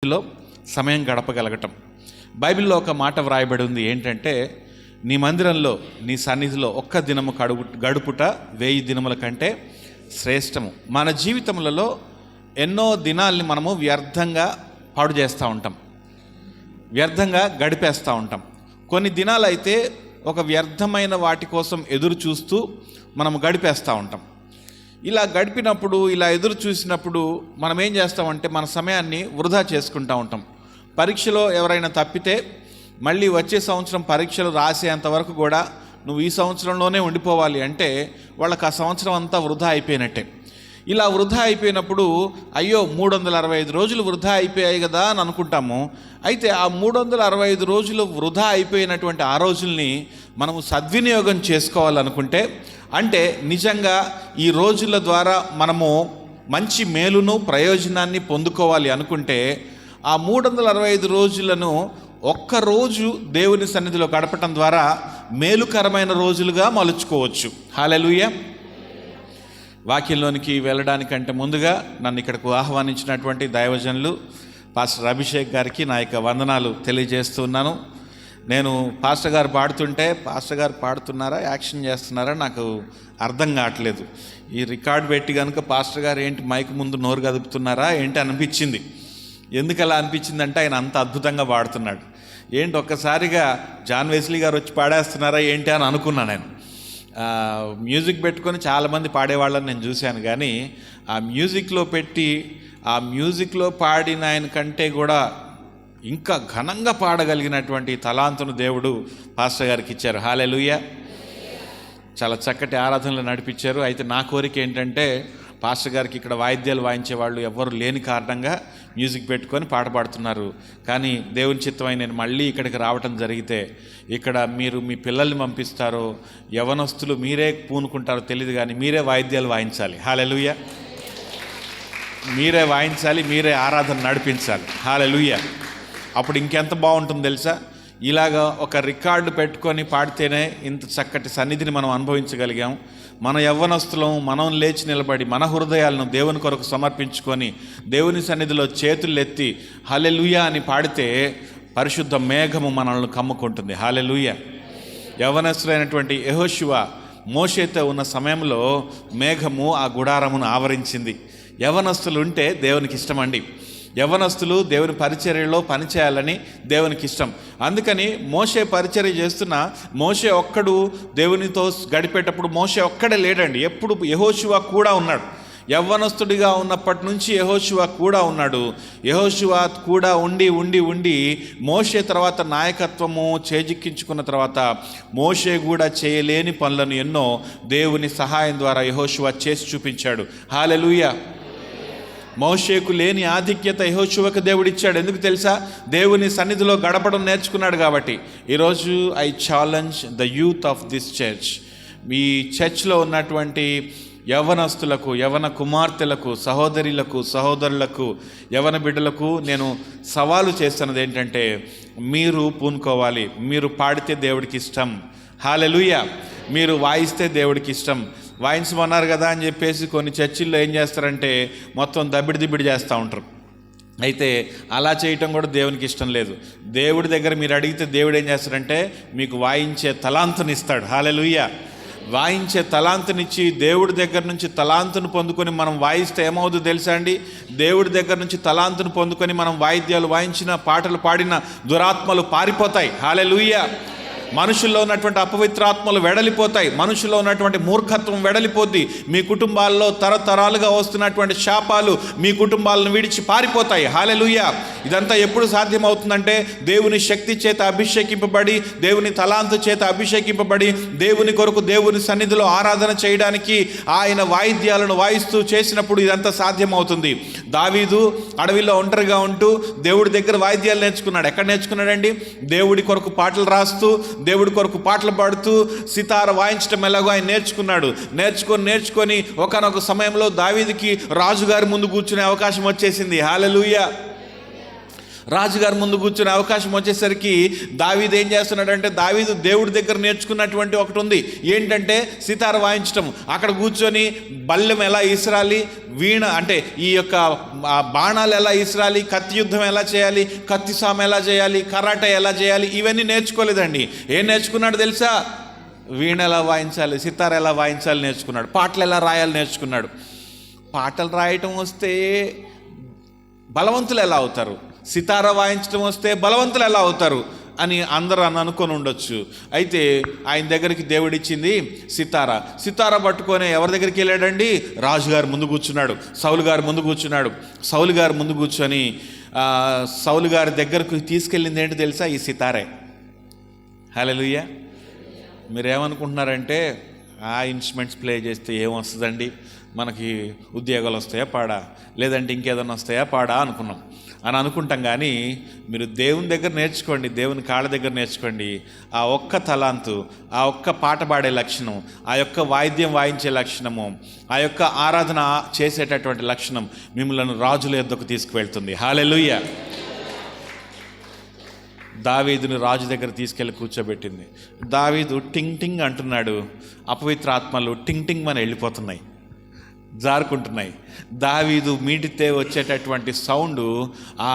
లో సమయం గడపగలగటం. బైబిల్లో ఒక మాట వ్రాయబడి ఉంది, ఏంటంటే నీ మందిరంలో నీ సన్నిధిలో ఒక్క దినము గడుపుట 1000 దినముల కంటే శ్రేష్టము. మన జీవితములలో ఎన్నో దినాల్ని మనము వ్యర్థంగా పాడు చేస్తూ ఉంటాం, వ్యర్థంగా గడిపేస్తూ ఉంటాం. కొన్ని దినాలు అయితే ఒక వ్యర్థమైన వాటి కోసం ఎదురు చూస్తూ మనము గడిపేస్తూ ఉంటాం. ఇలా గడిపినప్పుడు, ఇలా ఎదురు చూసినప్పుడు మనం ఏం చేస్తామంటే మన సమయాన్ని వృధా చేసుకుంటూ ఉంటాం. పరీక్షలో ఎవరైనా తప్పితే మళ్ళీ వచ్చే సంవత్సరం పరీక్షలు రాసేంతవరకు కూడా నువ్వు ఈ సంవత్సరంలోనే ఉండిపోవాలి అంటే వాళ్ళకి ఆ సంవత్సరం అంతా వృధా అయిపోయినట్టే. ఇలా వృధా అయిపోయినప్పుడు అయ్యో 365 రోజులు వృధా అయిపోయాయి కదా అని అనుకుంటాము. అయితే ఆ 365 రోజులు వృధా అయిపోయినటువంటి ఆ రోజుల్ని మనము సద్వినియోగం చేసుకోవాలనుకుంటే, అంటే నిజంగా ఈ రోజుల ద్వారా మనము మంచి మేలును ప్రయోజనాన్ని పొందుకోవాలి అనుకుంటే ఆ 365 రోజులను ఒక్కరోజు దేవుని సన్నిధిలో గడపటం ద్వారా మేలుకరమైన రోజులుగా మలుచుకోవచ్చు. హల్లెలూయా. వాక్యంలోనికి వెళ్ళడానికంటే ముందుగా నన్ను ఇక్కడకు ఆహ్వానించినటువంటి దైవజనులు పాస్టర్ అభిషేక్ గారికి నా యొక్క వందనాలు తెలియజేస్తున్నాను. నేను పాస్టర్ గారు పాడుతుంటే పాస్టర్ గారు పాడుతున్నారా, యాక్షన్ చేస్తున్నారా నాకు అర్థం కావట్లేదు. ఈ రికార్డ్ పెట్టి కనుక పాస్టర్ గారు ఏంటి మైక్ ముందు నోరు కదుపుతున్నారా ఏంటి అనిపించింది. ఎందుకు అలా అనిపించిందంటే ఆయన అంత అద్భుతంగా పాడుతున్నాడు. ఏంటి ఒక్కసారిగా జాన్ వెస్లీ గారు వచ్చి పాడేస్తున్నారా ఏంటి అని అనుకున్నాను. నేను మ్యూజిక్ పెట్టుకొని చాలామంది పాడేవాళ్ళని నేను చూశాను, కానీ ఆ మ్యూజిక్లో పెట్టి ఆ మ్యూజిక్లో పాడిన ఆయన కంటే కూడా ఇంకా ఘనంగా పాడగలిగినటువంటి తలాంతును దేవుడు పాస్టర్ గారికి ఇచ్చారు. హల్లెలూయా. చాలా చక్కటి ఆరాధనలు నడిపించారు. అయితే నా కోరిక ఏంటంటే పాస్టర్ గారికి ఇక్కడ వాయిద్యాలు వాయించే వాళ్ళు ఎవ్వరు లేని కారణంగా మ్యూజిక్ పెట్టుకొని పాట పాడుతున్నారు. కానీ దేవుని చిత్తమై నేను మళ్ళీ ఇక్కడికి రావటం జరిగితే ఇక్కడ మీరు మీ పిల్లల్ని పంపిస్తారో యవనస్తులు మీరే పూనుకుంటారో తెలియదు, కానీ మీరే వాయిద్యాలు వాయించాలి. హల్లెలూయా. మీరే వాయించాలి, మీరే ఆరాధన నడిపించాలి. హల్లెలూయా. అప్పుడు ఇంకెంత బాగుంటుందో తెలుసా. ఇలాగా ఒక రికార్డు పెట్టుకొని పాడితేనే ఇంత చక్కటి సన్నిధిని మనం అనుభవించగలిగాం. మన యవ్వనస్తులం మనం లేచి నిలబడి మన హృదయాలను దేవుని కొరకు సమర్పించుకొని దేవుని సన్నిధిలో చేతులెత్తి హల్లెలూయా అని పాడితే పరిశుద్ధ మేఘము మనల్ని కమ్ముకుంటుంది. హల్లెలూయా. యవ్వనస్తులైనటువంటి యెహోషువ మోషేతో ఉన్న సమయంలో మేఘము ఆ గుడారమును ఆవరించింది. యవ్వనస్తులు ఉంటే దేవునికి ఇష్టమండి. యవ్వనస్తులు దేవుని పరిచర్యలో పనిచేయాలని దేవునికి ఇష్టం. అందుకని మోషే పరిచర్య చేస్తున్న మోషే ఒక్కడు దేవునితో గడిపేటప్పుడు మోషే ఒక్కడే లేడండి, ఎప్పుడు యెహోషువ కూడా ఉన్నాడు. యవ్వనస్తుడిగా ఉన్నప్పటి నుంచి యెహోషువ కూడా ఉన్నాడు. యెహోషువ కూడా ఉండి ఉండి ఉండి మోషే తర్వాత నాయకత్వము చేజిక్కించుకున్న తర్వాత మోషే కూడా చేయలేని పనులను ఎన్నో దేవుని సహాయం ద్వారా యెహోషువ చేసి చూపించాడు. హల్లెలూయా. మోషేకు లేని ఆధిక్యత యెహోషువకు దేవుడిచ్చాడు. ఎందుకు తెలుసా? దేవుని సన్నిధిలో గడపడం నేర్చుకున్నాడు కాబట్టి. ఈరోజు I challenge the youth of this church. మీ చర్చ్లో ఉన్నటువంటి యవ్వనస్తులకు, యవ్వన కుమార్తెలకు, సహోదరులకు, యవ్వన బిడ్డలకు నేను సవాలు చేస్తున్నది ఏంటంటే మీరు పూనుకోవాలి. మీరు పాడితే దేవుడికి ఇష్టం. హల్లెలూయా. మీరు వాయిస్తే దేవుడికి ఇష్టం. వాయించమన్నారు కదా అని చెప్పేసి కొన్ని చర్చిల్లో ఏం చేస్తారంటే మొత్తం దబ్బిడి చేస్తూ ఉంటారు. అయితే అలా చేయటం కూడా దేవునికి ఇష్టం లేదు. దేవుడి దగ్గర మీరు అడిగితే దేవుడు ఏం చేస్తాడంటే మీకు వాయించే తలాంతుని ఇస్తాడు. హల్లెలూయా. వాయించే తలాంతునిచ్చి దేవుడి దగ్గర నుంచి తలాంతును పొందుకొని మనం వాయిస్తే ఏమవుతుందో తెలుసా అండి? దేవుడి దగ్గర నుంచి తలాంతును పొందుకొని మనం వాయిద్యాలు వాయించిన, పాటలు పాడిన దురాత్మలు పారిపోతాయి. హల్లెలూయా. మనుషుల్లో ఉన్నటువంటి అపవిత్రాత్మలు వెడలిపోతాయి. మనుషుల్లో ఉన్నటువంటి మూర్ఖత్వం వెడలిపోద్ది. మీ కుటుంబాల్లో తరతరాలుగా వస్తున్నటువంటి శాపాలు మీ కుటుంబాలను విడిచి పారిపోతాయి. హల్లెలూయా. ఇదంతా ఎప్పుడు సాధ్యమవుతుందంటే దేవుని శక్తి చేత అభిషేకింపబడి, దేవుని తలాంతు చేత అభిషేకింపబడి, దేవుని కొరకు దేవుని సన్నిధిలో ఆరాధన చేయడానికి ఆయన వాయిద్యాలను వాయిస్తూ చేసినప్పుడు ఇదంతా సాధ్యమవుతుంది. దావీదు అడవిలో ఒంటరిగా ఉంటూ దేవుడి దగ్గర వాయిద్యాలు నేర్చుకున్నాడు. ఎక్కడ నేర్చుకున్నాడండి? దేవుడి కొరకు పాటలు రాస్తూ, దేవుడి కొరకు పాటలు పాడుతూ సితార వాయించడం ఎలాగో ఆయన నేర్చుకొని ఒకానొక సమయంలో దావీదుకి రాజుగారి ముందు కూర్చునే అవకాశం వచ్చేసింది. హల్లెలూయా. రాజుగారి ముందు కూర్చునే అవకాశం వచ్చేసరికి దావీదు ఏం చేస్తున్నాడంటే, దావీదు దేవుడి దగ్గర నేర్చుకున్నటువంటి ఒకటి ఉంది. ఏంటంటే సితార వాయించటం. అక్కడ కూర్చొని బల్లెం ఎలా ఇసరాలి, వీణ అంటే ఈ యొక్క బాణాలు ఎలా ఇసరాలి, కత్తి యుద్ధం ఎలా చేయాలి, కత్తి సాము ఎలా చేయాలి, కరాటే ఎలా చేయాలి, ఇవన్నీ నేర్చుకోలేదండి. ఏం నేర్చుకున్నాడు తెలుసా? వీణ ఎలా వాయించాలి, సితార ఎలా వాయించాలి నేర్చుకున్నాడు. పాటలు ఎలా రాయాలి నేర్చుకున్నాడు. పాటలు రాయటం వస్తే బలవంతులు ఎలా అవుతారు, సితార వాయించడం వస్తే బలవంతులు ఎలా అవుతారు అని అందరూ అనుకొని ఉండొచ్చు. అయితే ఆయన దగ్గరికి దేవుడిచ్చింది సితార. సితార పట్టుకొని ఎవరి దగ్గరికి వెళ్ళాడండి? రాజుగారు ముందు కూర్చున్నాడు, సౌలు గారు ముందు కూర్చున్నాడు. సౌలు గారు ముందు కూర్చొని సౌలు గారి దగ్గరకు తీసుకెళ్ళింది ఏంటి తెలుసా? ఈ సితారే. హల్లెలూయా. మీరేమనుకుంటున్నారంటే, ఆ ఇన్స్ట్రుమెంట్స్ ప్లే చేస్తే ఏమొస్తుందండి, మనకి ఉద్యోగాలు వస్తాయా పాడా, లేదంటే ఇంకేదన్నా వస్తాయా పాడా అనుకున్నాం అని అనుకుంటాం. కానీ మీరు దేవుని దగ్గర నేర్చుకోండి, దేవుని కాళ్ళ దగ్గర నేర్చుకోండి. ఆ ఒక్క తలాంతు, ఆ ఒక్క పాట పాడే లక్షణం, ఆ యొక్క వాయిద్యం వాయించే లక్షణము, ఆ యొక్క ఆరాధన చేసేటటువంటి లక్షణం మిమ్మల్ని రాజుల యొద్దకు తీసుకువెళ్తుంది. హల్లెలూయా. దావీదుని రాజు దగ్గర తీసుకెళ్ళి కూర్చోబెట్టింది. దావీదు టింగ్ టింగ్ అంటున్నాడు, అపవిత్ర ఆత్మలు టింగ్ టింగ్ అని వెళ్ళిపోతున్నాయి, జారుకుంటున్నాయి. దావీదు మీటితే వచ్చేటటువంటి సౌండు ఆ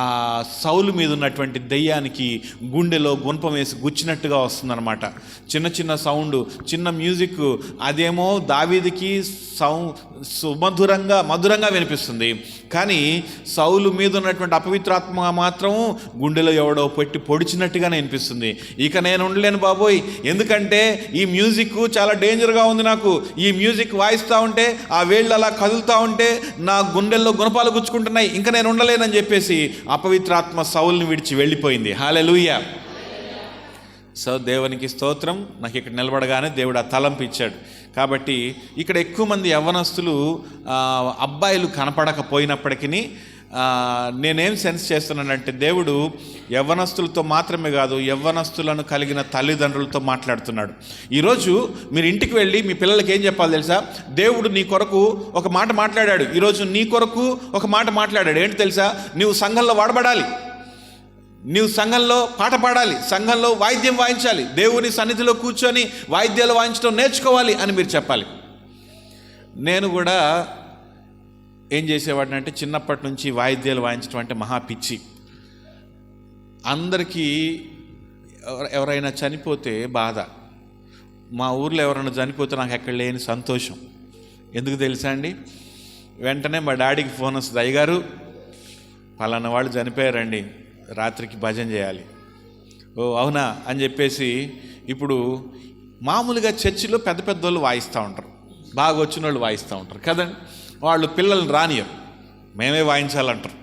సౌలు మీద ఉన్నటువంటి దెయ్యానికి గుండెలో గుణపం వేసి గుచ్చినట్టుగా వస్తుందన్నమాట. చిన్న చిన్న సౌండు, చిన్న మ్యూజిక్, అదేమో దావీదుకి మధురంగా వినిపిస్తుంది. కానీ సౌలు మీద ఉన్నటువంటి అపవిత్రాత్మ మాత్రం గుండెలో ఎవడో పెట్టి పొడిచినట్టుగానే వినిపిస్తుంది. ఇక నేను ఉండలేను బాబోయ్, ఎందుకంటే ఈ మ్యూజిక్ చాలా డేంజర్గా ఉంది నాకు. ఈ మ్యూజిక్ వాయిస్తూ ఉంటే, ఆ వేళ్ళు అలా కదులుతూ ఉంటే నా గుండెల్లో గుణపాలు గుచ్చుకుంటున్నాయి, ఇంకా నేను ఉండలేనని చెప్పేసి అపవిత్రాత్మ సౌలుని విడిచి వెళ్ళిపోయింది. హల్లెలూయా. సో దేవునికి స్తోత్రం. నాకు ఇక్కడ నిలబడగానే దేవుడు ఆ తలంపు ఇచ్చాడు. కాబట్టి ఇక్కడ ఎక్కువ మంది యవ్వనస్తులు అబ్బాయిలు కనపడకపోయినప్పటికీ నేనేం సెన్స్ చేస్తున్నానంటే, దేవుడు యవ్వనస్తులతో మాత్రమే కాదు, యవ్వనస్తులను కలిగిన తల్లిదండ్రులతో మాట్లాడుతున్నాడు. ఈరోజు మీరు ఇంటికి వెళ్ళి మీ పిల్లలకి ఏం చెప్పాలి తెలుసా? దేవుడు నీ కొరకు ఒక మాట మాట్లాడాడు. ఈరోజు నీ కొరకు ఒక మాట మాట్లాడాడు. ఏంటి తెలుసా? నువ్వు సంఘంలో వాడబడాలి, నీవు సంఘంలో పాట పాడాలి, సంఘంలో వాయిద్యం వాయించాలి, దేవుని సన్నిధిలో కూర్చొని వాయిద్యాలు వాయించడం నేర్చుకోవాలి అని మీరు చెప్పాలి. నేను కూడా ఏం చేసేవాడిని అంటే, చిన్నప్పటి నుంచి వాయిద్యాలు వాయించడం అంటే మహా పిచ్చి. అందరికీ ఎవరైనా చనిపోతే బాధ, మా ఊర్లో ఎవరైనా చనిపోతే నాకు ఎక్కడ లేని సంతోషం. ఎందుకు తెలుసా అండి? వెంటనే మా డాడీకి ఫోన్ వస్తుంది, అయ్యగారు పలానా వాళ్ళు చనిపోయారండి, రాత్రికి భజన చేయాలి. ఓ అవునా అని చెప్పేసి, ఇప్పుడు మామూలుగా చర్చిలో పెద్ద పెద్ద వాళ్ళు వాయిస్తూ ఉంటారు, బాగా వచ్చిన వాళ్ళు వాయిస్తూ ఉంటారు కదండి. వాళ్ళు పిల్లల్ని రానియరు, మేమే వాయించాలంటారు.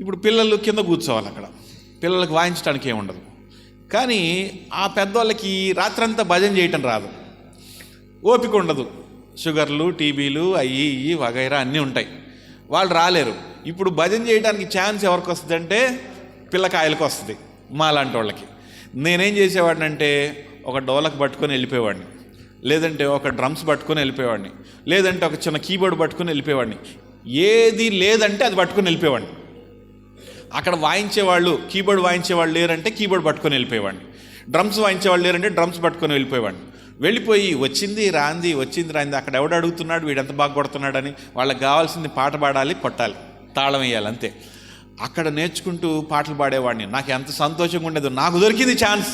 ఇప్పుడు పిల్లలు కింద కూర్చోవాలి, అక్కడ పిల్లలకు వాయించడానికి ఏముండదు. కానీ ఆ పెద్దవాళ్ళకి రాత్రంతా భజన చేయటం రాదు, ఓపిక ఉండదు, షుగర్లు, టీబీలు, అయ్యి ఇవి వగైరా అన్నీ ఉంటాయి, వాళ్ళు రాలేరు. ఇప్పుడు భజన చేయడానికి ఛాన్స్ ఎవరికి వస్తుంది అంటే పిల్లకాయలకు వస్తుంది, మా లాంటి వాళ్ళకి. నేనేం చేసేవాడిని అంటే, ఒక డోలకు పట్టుకొని వెళ్ళిపోయేవాడిని, లేదంటే ఒక డ్రమ్స్ పట్టుకొని వెళ్ళిపోయేవాడిని, లేదంటే ఒక చిన్న కీబోర్డ్ పట్టుకొని వెళ్ళిపోయేవాడిని. ఏది లేదంటే అది పట్టుకొని వెళ్ళిపోయేవాడిని. అక్కడ వాయించేవాళ్ళు, కీబోర్డ్ వాయించేవాళ్ళు లేరంటే కీబోర్డ్ పట్టుకొని వెళ్ళిపోయేవాడిని, డ్రమ్స్ వాయించేవాళ్ళు లేరంటే డ్రమ్స్ పట్టుకొని వెళ్ళిపోయేవాడిని. వెళ్ళిపోయి వచ్చింది రాంది అక్కడ ఎవడు అడుగుతున్నాడు వీడెంత బాగా కొడుతున్నాడని, వాళ్ళకి కావాల్సింది పాట పాడాలి, కొట్టాలి, తాళం వేయాలి, అంతే. అక్కడ నేర్చుకుంటూ పాటలు పాడేవాడిని. నాకు ఎంత సంతోషంగా ఉండేదో, నాకు దొరికింది ఛాన్స్,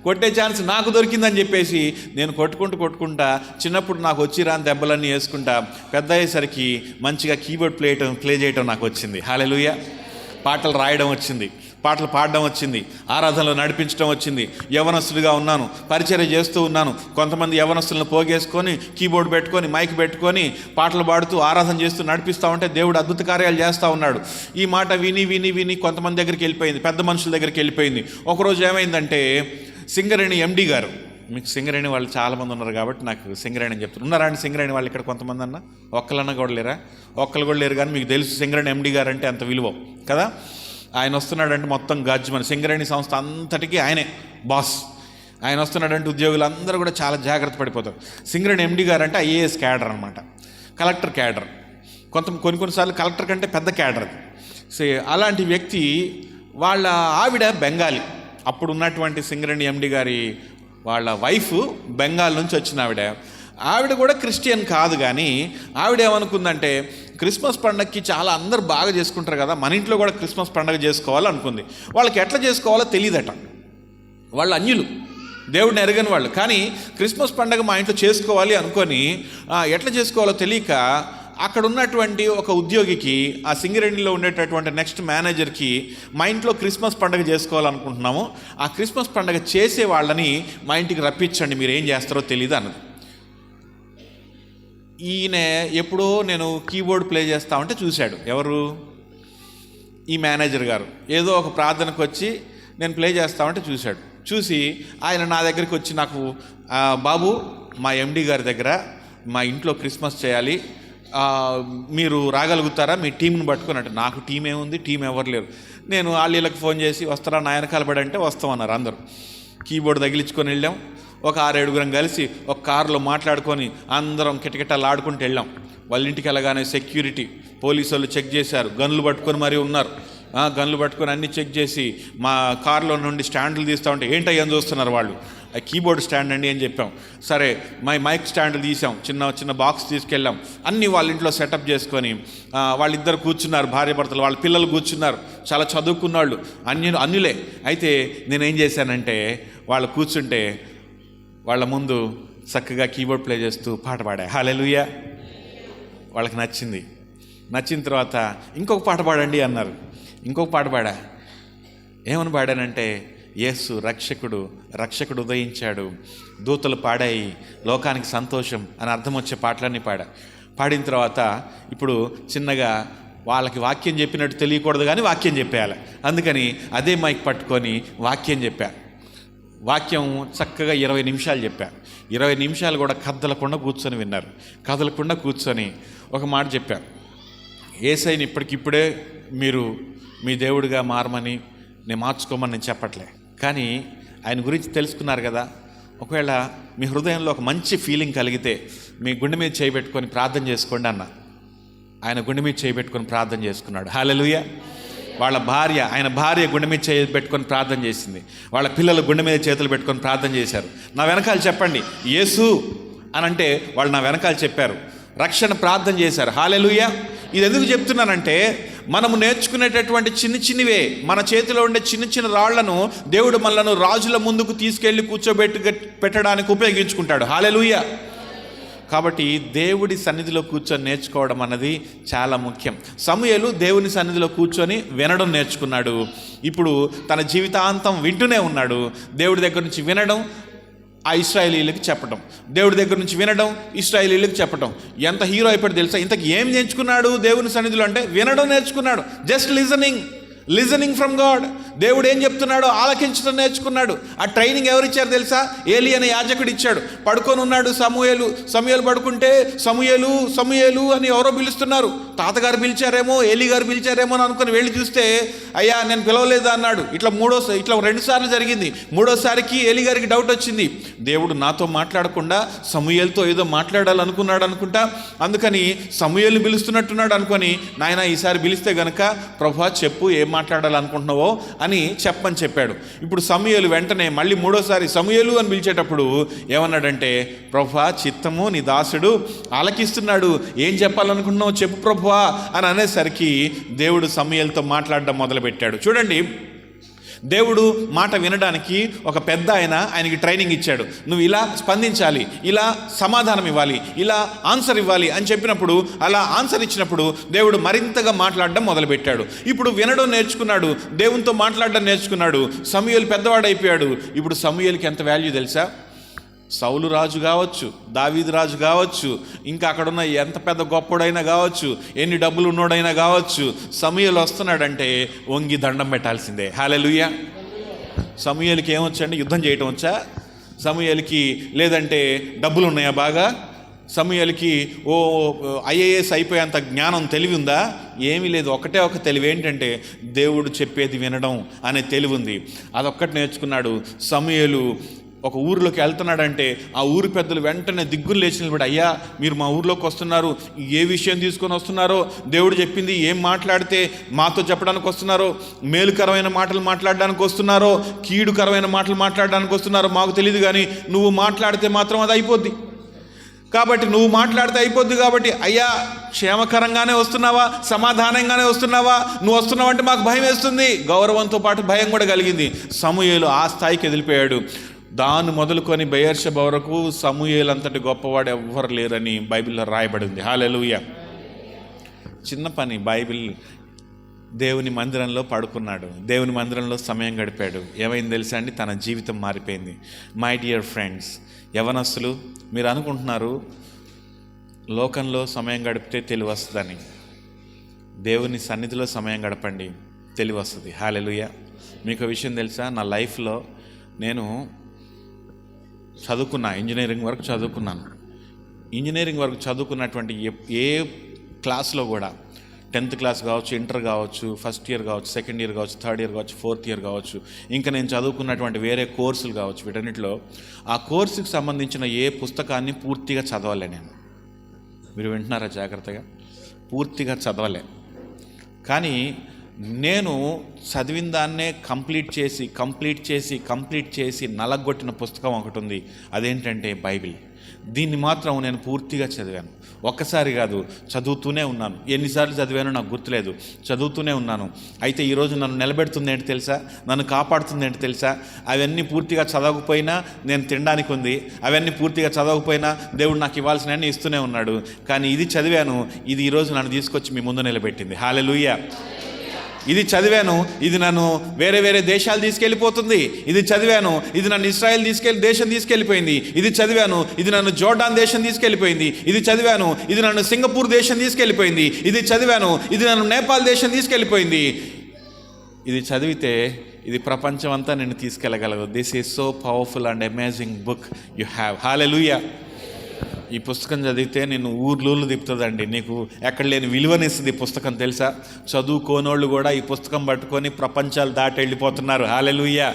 కొట్టే ఛాన్స్ నాకు దొరికిందని చెప్పేసి నేను కొట్టుకుంటా చిన్నప్పుడు నాకు వచ్చి రాని దెబ్బలన్నీ వేసుకుంటా, పెద్ద అయ్యేసరికి మంచిగా కీబోర్డ్ ప్లే చేయటం నాకు వచ్చింది. హల్లెలూయా. పాటలు రాయడం వచ్చింది, పాటలు పాడడం వచ్చింది, ఆరాధనలో నడిపించడం వచ్చింది. యవ్వనస్తుడిగా ఉన్నాను, పరిచర్య చేస్తూ ఉన్నాను. కొంతమంది యవ్వనస్తులను పోగేసుకొని కీబోర్డ్ పెట్టుకొని మైక్ పెట్టుకొని పాటలు పాడుతూ ఆరాధన చేస్తూ నడిపిస్తూ ఉంటే దేవుడు అద్భుత కార్యాలు చేస్తూ ఉన్నాడు. ఈ మాట విని కొంతమంది దగ్గరికి వెళ్ళిపోయింది, పెద్ద మనుషుల దగ్గరికి వెళ్ళిపోయింది. ఒకరోజు ఏమైందంటే, సింగరేణి ఎండి గారు, మీకు సింగరేణి వాళ్ళు చాలామంది ఉన్నారు కాబట్టి నాకు సింగరేణి అని చెప్తున్నారు. ఉన్నారా అండి సింగరేణి వాళ్ళు ఇక్కడ కొంతమంది అన్న? ఒక్కలన్నా కూడా లేరా? ఒక్కరు కూడా లేరు. కానీ మీకు తెలుసు సింగరేణి ఎండి గారు అంటే అంత విలువ కదా. ఆయన వస్తున్నాడంటే మొత్తం గజ్మని సింగరేణి సంస్థ అంతటికీ ఆయనే బాస్. ఆయన వస్తున్నాడంటే ఉద్యోగులు అందరూ కూడా చాలా జాగ్రత్త పడిపోతారు. సింగరేణి ఎండి గారు అంటే ఐఏఎస్ క్యాడర్ అనమాట, కలెక్టర్ క్యాడర్. కొన్నిసార్లు కలెక్టర్ కంటే పెద్ద క్యాడర్ అది. అలాంటి వ్యక్తి వాళ్ళ ఆవిడ బెంగాలీ. అప్పుడు ఉన్నటువంటి సింగరేణి ఎండి గారి వాళ్ళ వైఫ్ బెంగాల్ నుంచి వచ్చిన ఆవిడ కూడా క్రిస్టియన్ కాదు. కానీ ఆవిడ ఏమనుకుందంటే, క్రిస్మస్ పండగకి చాలా అందరు బాగా చేసుకుంటారు కదా, మన ఇంట్లో కూడా క్రిస్మస్ పండగ చేసుకోవాలనుకుంది. వాళ్ళకి ఎట్లా చేసుకోవాలో తెలియదట. వాళ్ళు అన్యులు, దేవుడిని ఎరగని వాళ్ళు. కానీ క్రిస్మస్ పండగ మా ఇంట్లో చేసుకోవాలి అనుకొని ఎట్లా చేసుకోవాలో తెలియక అక్కడ ఉన్నటువంటి ఒక ఉద్యోగికి, ఆ సింగరేణిలో ఉండేటటువంటి నెక్స్ట్ మేనేజర్కి, మా ఇంట్లో క్రిస్మస్ పండుగ చేసుకోవాలనుకుంటున్నాము, ఆ క్రిస్మస్ పండుగ చేసే వాళ్ళని మా ఇంటికి రప్పించండి, మీరు ఏం చేస్తారో తెలియదు అన్నది. ఈయన ఎప్పుడో నేను కీబోర్డ్ ప్లే చేస్తా ఉంటే చూశాడు. ఎవరు? ఈ మేనేజర్ గారు. ఏదో ఒక ప్రార్థనకు వచ్చి నేను ప్లే చేస్తా ఉంటే చూశాడు. చూసి ఆయన నా దగ్గరికి వచ్చి, నాకు బాబు, మా ఎండి గారి దగ్గర మా ఇంట్లో క్రిస్మస్ చేయాలి, మీరు రాగలుగుతారా, మీ టీంని పట్టుకుని అంటే, నాకు టీం ఏముంది, టీం ఎవరు లేరు. నేను వీళ్ళకి ఫోన్ చేసి వస్తారా నాయన కలబడంటే వస్తామన్నారు అందరూ. కీబోర్డ్ తగిలించుకొని వెళ్ళాం. ఒక 6-7 కలిసి ఒక కారులో మాట్లాడుకొని అందరం కిటకిటలు ఆడుకుంటూ వెళ్ళాం. వాళ్ళ ఇంటికి వెళ్ళగానే సెక్యూరిటీ పోలీసు వాళ్ళు చెక్ చేశారు, గన్లు పట్టుకొని మరీ ఉన్నారు. గన్లు పట్టుకొని అన్నీ చెక్ చేసి మా కారులో నుండి స్టాండ్లు తీస్తూ ఉంటే, ఏంటయ్యని చూస్తున్నారు వాళ్ళు. కీబోర్డ్ స్టాండ్ అండి అని చెప్పాం. సరే, మైక్ స్టాండ్లు తీసాం, చిన్న బాక్స్ తీసుకెళ్ళాం. అన్నీ వాళ్ళ ఇంట్లో సెటప్ చేసుకొని వాళ్ళిద్దరు కూర్చున్నారు, భార్యాభర్తలు. వాళ్ళ పిల్లలు కూర్చున్నారు, చాలా చదువుకున్న వాళ్ళు, అన్యులే. అయితే నేనేం చేశానంటే, వాళ్ళు కూర్చుంటే వాళ్ళ ముందు చక్కగా కీబోర్డ్ ప్లే చేస్తూ పాట పాడా. హల్లెలూయా. వాళ్ళకి నచ్చింది. నచ్చిన తర్వాత ఇంకొక పాట పాడండి అన్నారు. ఇంకొక పాట పాడా. ఏమని పాడానంటే, యేసు రక్షకుడు ఉదయించాడు, దూతలు పాడాయి, లోకానికి సంతోషం అని అర్థం వచ్చే పాటలన్నీ పాడిన తర్వాత ఇప్పుడు చిన్నగా వాళ్ళకి వాక్యం చెప్పినట్టు తెలియకూడదు, కానీ వాక్యం చెప్పేయాలి. అందుకని అదే మైక్ పట్టుకొని వాక్యం చెప్పా. వాక్యం చక్కగా 20 నిమిషాలు చెప్పా. 20 నిమిషాలు కూడా కదలకుండా కూర్చొని విన్నారు. కదలకుండా కూర్చొని ఒక మాట చెప్పా, యేసయ్యని ఇప్పటికిప్పుడే మీరు మీ దేవుడిగా మారమని, నేను మార్చుకోమని నేను చెప్పట్లే, కానీ ఆయన గురించి తెలుసుకున్నారు కదా, ఒకవేళ మీ హృదయంలో ఒక మంచి ఫీలింగ్ కలిగితే మీ గుండె మీద చేయబెట్టుకొని ప్రార్థన చేసుకోండి అన్న. ఆయన గుండె మీద చేయబెట్టుకొని ప్రార్థన చేసుకున్నాడు. హల్లెలూయా. ఆయన భార్య గుండె మీద చేయి పెట్టుకొని ప్రార్థన చేసింది. వాళ్ళ పిల్లలు గుండె మీద చేతులు పెట్టుకొని ప్రార్థన చేశారు. నా వెనకాల చెప్పండి యేసు అని అంటే వాళ్ళు నా వెనకాల చెప్పారు, రక్షణ ప్రార్థన చేశారు. హల్లెలూయా. ఇది ఎందుకు చెప్తున్నానంటే, మనము నేర్చుకునేటటువంటి చిన్నవే, మన చేతిలో ఉండే చిన్న రాళ్లను దేవుడు మనలను రాజుల ముందుకు తీసుకెళ్ళి పెట్టడానికి ఉపయోగించుకుంటాడు. హల్లెలూయా. కాబట్టి దేవుడి సన్నిధిలో కూర్చొని నేర్చుకోవడం అన్నది చాలా ముఖ్యం. సమూయేలు దేవుని సన్నిధిలో కూర్చొని వినడం నేర్చుకున్నాడు. ఇప్పుడు తన జీవితాంతం వింటూనే ఉన్నాడు. దేవుడి దగ్గర నుంచి వినడం, ఆ ఇశ్రాయేలీయులకు చెప్పడం, దేవుడి దగ్గర నుంచి వినడం, ఇశ్రాయేలీయులకు చెప్పడం. ఎంత హీరో అయిపోయాడు తెలుసా? ఇంతకు ఏం నేర్చుకున్నాడు దేవుని సన్నిధిలో అంటే, వినడం నేర్చుకున్నాడు. Just listening from God. దేవుడు ఏం చెప్తున్నాడో ఆలకించడం నేర్చుకున్నాడు. ఆ ట్రైనింగ్ ఎవరిచ్చారు తెలుసా? ఏలి అనే యాజకుడు ఇచ్చాడు. పడుకొని ఉన్నాడు సమూయేలు పడుకుంటే సమూయేలు అని ఎవరో పిలుస్తున్నారు. తాతగారు పిలిచారేమో, ఏలి గారు పిలిచారేమో అని అనుకుని వెళ్ళి చూస్తే, అయ్యా నేను పిలవలేదు అన్నాడు. ఇట్లా 2 సార్లు జరిగింది. 3వసారికి ఏలి గారికి డౌట్ వచ్చింది, దేవుడు నాతో మాట్లాడకుండా సమూయేలుతో ఏదో మాట్లాడాలనుకున్నాడు అనుకుంటా, అందుకని సమూయేలుని పిలుస్తున్నట్టున్నాడు అనుకొని, నాయన ఈసారి పిలిస్తే గనక ప్రభువా చెప్పు, ఏం మాట్లాడాలనుకుంటున్నావో అని చెప్పని చెప్పాడు. ఇప్పుడు సమూయేలు వెంటనే మళ్ళీ 3వసారి సమూయేలు అని పిలిచేటప్పుడు ఏమన్నాడంటే, ప్రభువా చిత్తము నీ దాసుడు ఆలకిస్తున్నాడు, ఏం చెప్పాలనుకుంటున్నావు చెప్పు ప్రభువా అని అనేసరికి దేవుడు సమూయేలుతో మాట్లాడడం మొదలుపెట్టాడు. చూడండి, దేవుడు మాట వినడానికి ఒక పెద్ద ఆయనకి ట్రైనింగ్ ఇచ్చాడు. నువ్వు ఇలా స్పందించాలి, ఇలా సమాధానం ఇవ్వాలి, ఇలా ఆన్సర్ ఇవ్వాలి అని చెప్పినప్పుడు, అలా ఆన్సర్ ఇచ్చినప్పుడు దేవుడు మరింతగా మాట్లాడడం మొదలుపెట్టాడు. ఇప్పుడు వినడం నేర్చుకున్నాడు, దేవునితో మాట్లాడడం నేర్చుకున్నాడు. సమూయేలు పెద్దవాడైపోయాడు. ఇప్పుడు సమూయేలుకి ఎంత వాల్యూ తెలుసా? సౌలు రాజు కావచ్చు, దావీదు రాజు కావచ్చు, ఇంకా అక్కడున్న ఎంత పెద్ద గొప్పడైనా కావచ్చు, ఎన్ని డబ్బులు ఉన్నోడైనా కావచ్చు, సమూయేలు వస్తున్నాడంటే వంగి దండం పెట్టాల్సిందే. హల్లెలూయా. సమూయేలుకి ఏమొచ్చండి? యుద్ధం చేయటం వచ్చా సమూయేలుకి? లేదంటే డబ్బులు ఉన్నాయా బాగా? సమూయేలుకి ఐఏఎస్ అయిపోయేంత జ్ఞానం, తెలివి ఉందా? ఏమీ లేదు. ఒకటే ఒక తెలివి, ఏంటంటే దేవుడు చెప్పేది వినడం అనే తెలివి ఉంది. అదొక్కటి నేర్చుకున్నాడు. సమూయేలు ఒక ఊరిలోకి వెళ్తున్నాడంటే ఆ ఊరి పెద్దలు వెంటనే దిగ్గులు లేచి నిలబడి, అయ్యా మీరు మా ఊరిలోకి వస్తున్నారు, ఏ విషయం తీసుకొని వస్తున్నారో, దేవుడు చెప్పింది ఏం మాట్లాడితే మాతో చెప్పడానికి వస్తున్నారో, మేలుకరమైన మాటలు మాట్లాడడానికి వస్తున్నారో, కీడుకరమైన మాటలు మాట్లాడడానికి వస్తున్నారో మాకు తెలియదు, కానీ నువ్వు మాట్లాడితే మాత్రం అది అయిపోద్ది. కాబట్టి నువ్వు మాట్లాడితే అయిపోద్ది. కాబట్టి అయ్యా క్షేమకరంగానే వస్తున్నావా, సమాధానంగానే వస్తున్నావా, నువ్వు వస్తున్నావంటే మాకు భయం వేస్తుంది. గౌరవంతో పాటు భయం కూడా కలిగింది. సమూయేలు ఆ స్థాయికి ఎదిలిపోయాడు. దాన్ని మొదలుకొని బెయేర్షెబా వరకు సమూయేలు అంతటి గొప్పవాడు ఎవ్వరు లేరని బైబిల్లో రాయబడింది. హల్లెలూయా. చిన్న పని, బైబిల్ దేవుని మందిరంలో పడుకున్నాడు, దేవుని మందిరంలో సమయం గడిపాడు. ఏమైంది తెలుసా అండి? తన జీవితం మారిపోయింది. మై డియర్ ఫ్రెండ్స్, యవనస్తులు, మీరు అనుకుంటున్నారు లోకంలో సమయం గడిపితే తెలివి వస్తుందని. దేవుని సన్నిధిలో సమయం గడపండి, తెలివి వస్తుంది. హల్లెలూయా. మీకు విషయం తెలుసా? నా లైఫ్లో నేను చదువుకున్నా, ఇంజనీరింగ్ వరకు చదువుకున్నాను. ఇంజనీరింగ్ వరకు చదువుకున్నటువంటి ఏ క్లాస్లో కూడా, 10th క్లాస్ కావచ్చు, ఇంటర్ కావచ్చు, ఫస్ట్ ఇయర్ కావచ్చు, సెకండ్ ఇయర్ కావచ్చు, థర్డ్ ఇయర్ కావచ్చు, ఫోర్త్ ఇయర్ కావచ్చు, ఇంకా నేను చదువుకున్నటువంటి వేరే కోర్సులు కావచ్చు, వీటన్నిటిలో ఆ కోర్సుకి సంబంధించిన ఏ పుస్తకాన్ని పూర్తిగా చదవలే నేను. మీరు వింటున్నారా జాగ్రత్తగా? పూర్తిగా చదవలే. కానీ నేను చదివిన దాన్నే కంప్లీట్ చేసి నలగొట్టిన పుస్తకం ఒకటి ఉంది. అదేంటంటే బైబిల్. దీన్ని మాత్రం నేను పూర్తిగా చదివాను. ఒక్కసారి కాదు, చదువుతూనే ఉన్నాను. ఎన్నిసార్లు చదివానో నాకు గుర్తులేదు, చదువుతూనే ఉన్నాను. అయితే ఈరోజు నన్ను నిలబెడుతుంది ఏంటి తెలుసా? నన్ను కాపాడుతుంది ఏంటి తెలుసా? అవన్నీ పూర్తిగా చదవకపోయినా నేను తినడానికి ఉంది, అవన్నీ పూర్తిగా చదవకపోయినా దేవుడు నాకు ఇవ్వాల్సిన అన్నీ ఇస్తూనే ఉన్నాడు. కానీ ఇది చదివాను, ఇది ఈరోజు నన్ను తీసుకొచ్చి మీ ముందు నిలబెట్టింది. హల్లెలూయా. ఇది చదివాను, ఇది నన్ను వేరే వేరే దేశాలు తీసుకెళ్ళిపోతుంది. ఇది చదివాను, ఇది నన్ను ఇస్రాయేల్ దేశం తీసుకెళ్ళిపోయింది. ఇది చదివాను, ఇది నన్ను జోర్డాన్ దేశం తీసుకెళ్ళిపోయింది. ఇది చదివాను, ఇది నన్ను సింగపూర్ దేశం తీసుకెళ్ళిపోయింది. ఇది చదివాను, ఇది నన్ను నేపాల్ దేశం తీసుకెళ్ళిపోయింది. ఇది చదివితే ఇది ప్రపంచం అంతా నిన్ను తీసుకెళ్ళగలదు. This is so powerful and amazing book you have. Hallelujah. ఈ పుస్తకం చదివితే నిన్ను ఊర్లూళ్ళు తిప్పుతుందండి. నీకు ఎక్కడ లేని విలువనిస్తుంది ఈ పుస్తకం, తెలుసా? చదువుకోనోళ్ళు కూడా ఈ పుస్తకం పట్టుకొని ప్రపంచాలు దాటి వెళ్ళిపోతున్నారు. హల్లెలూయా.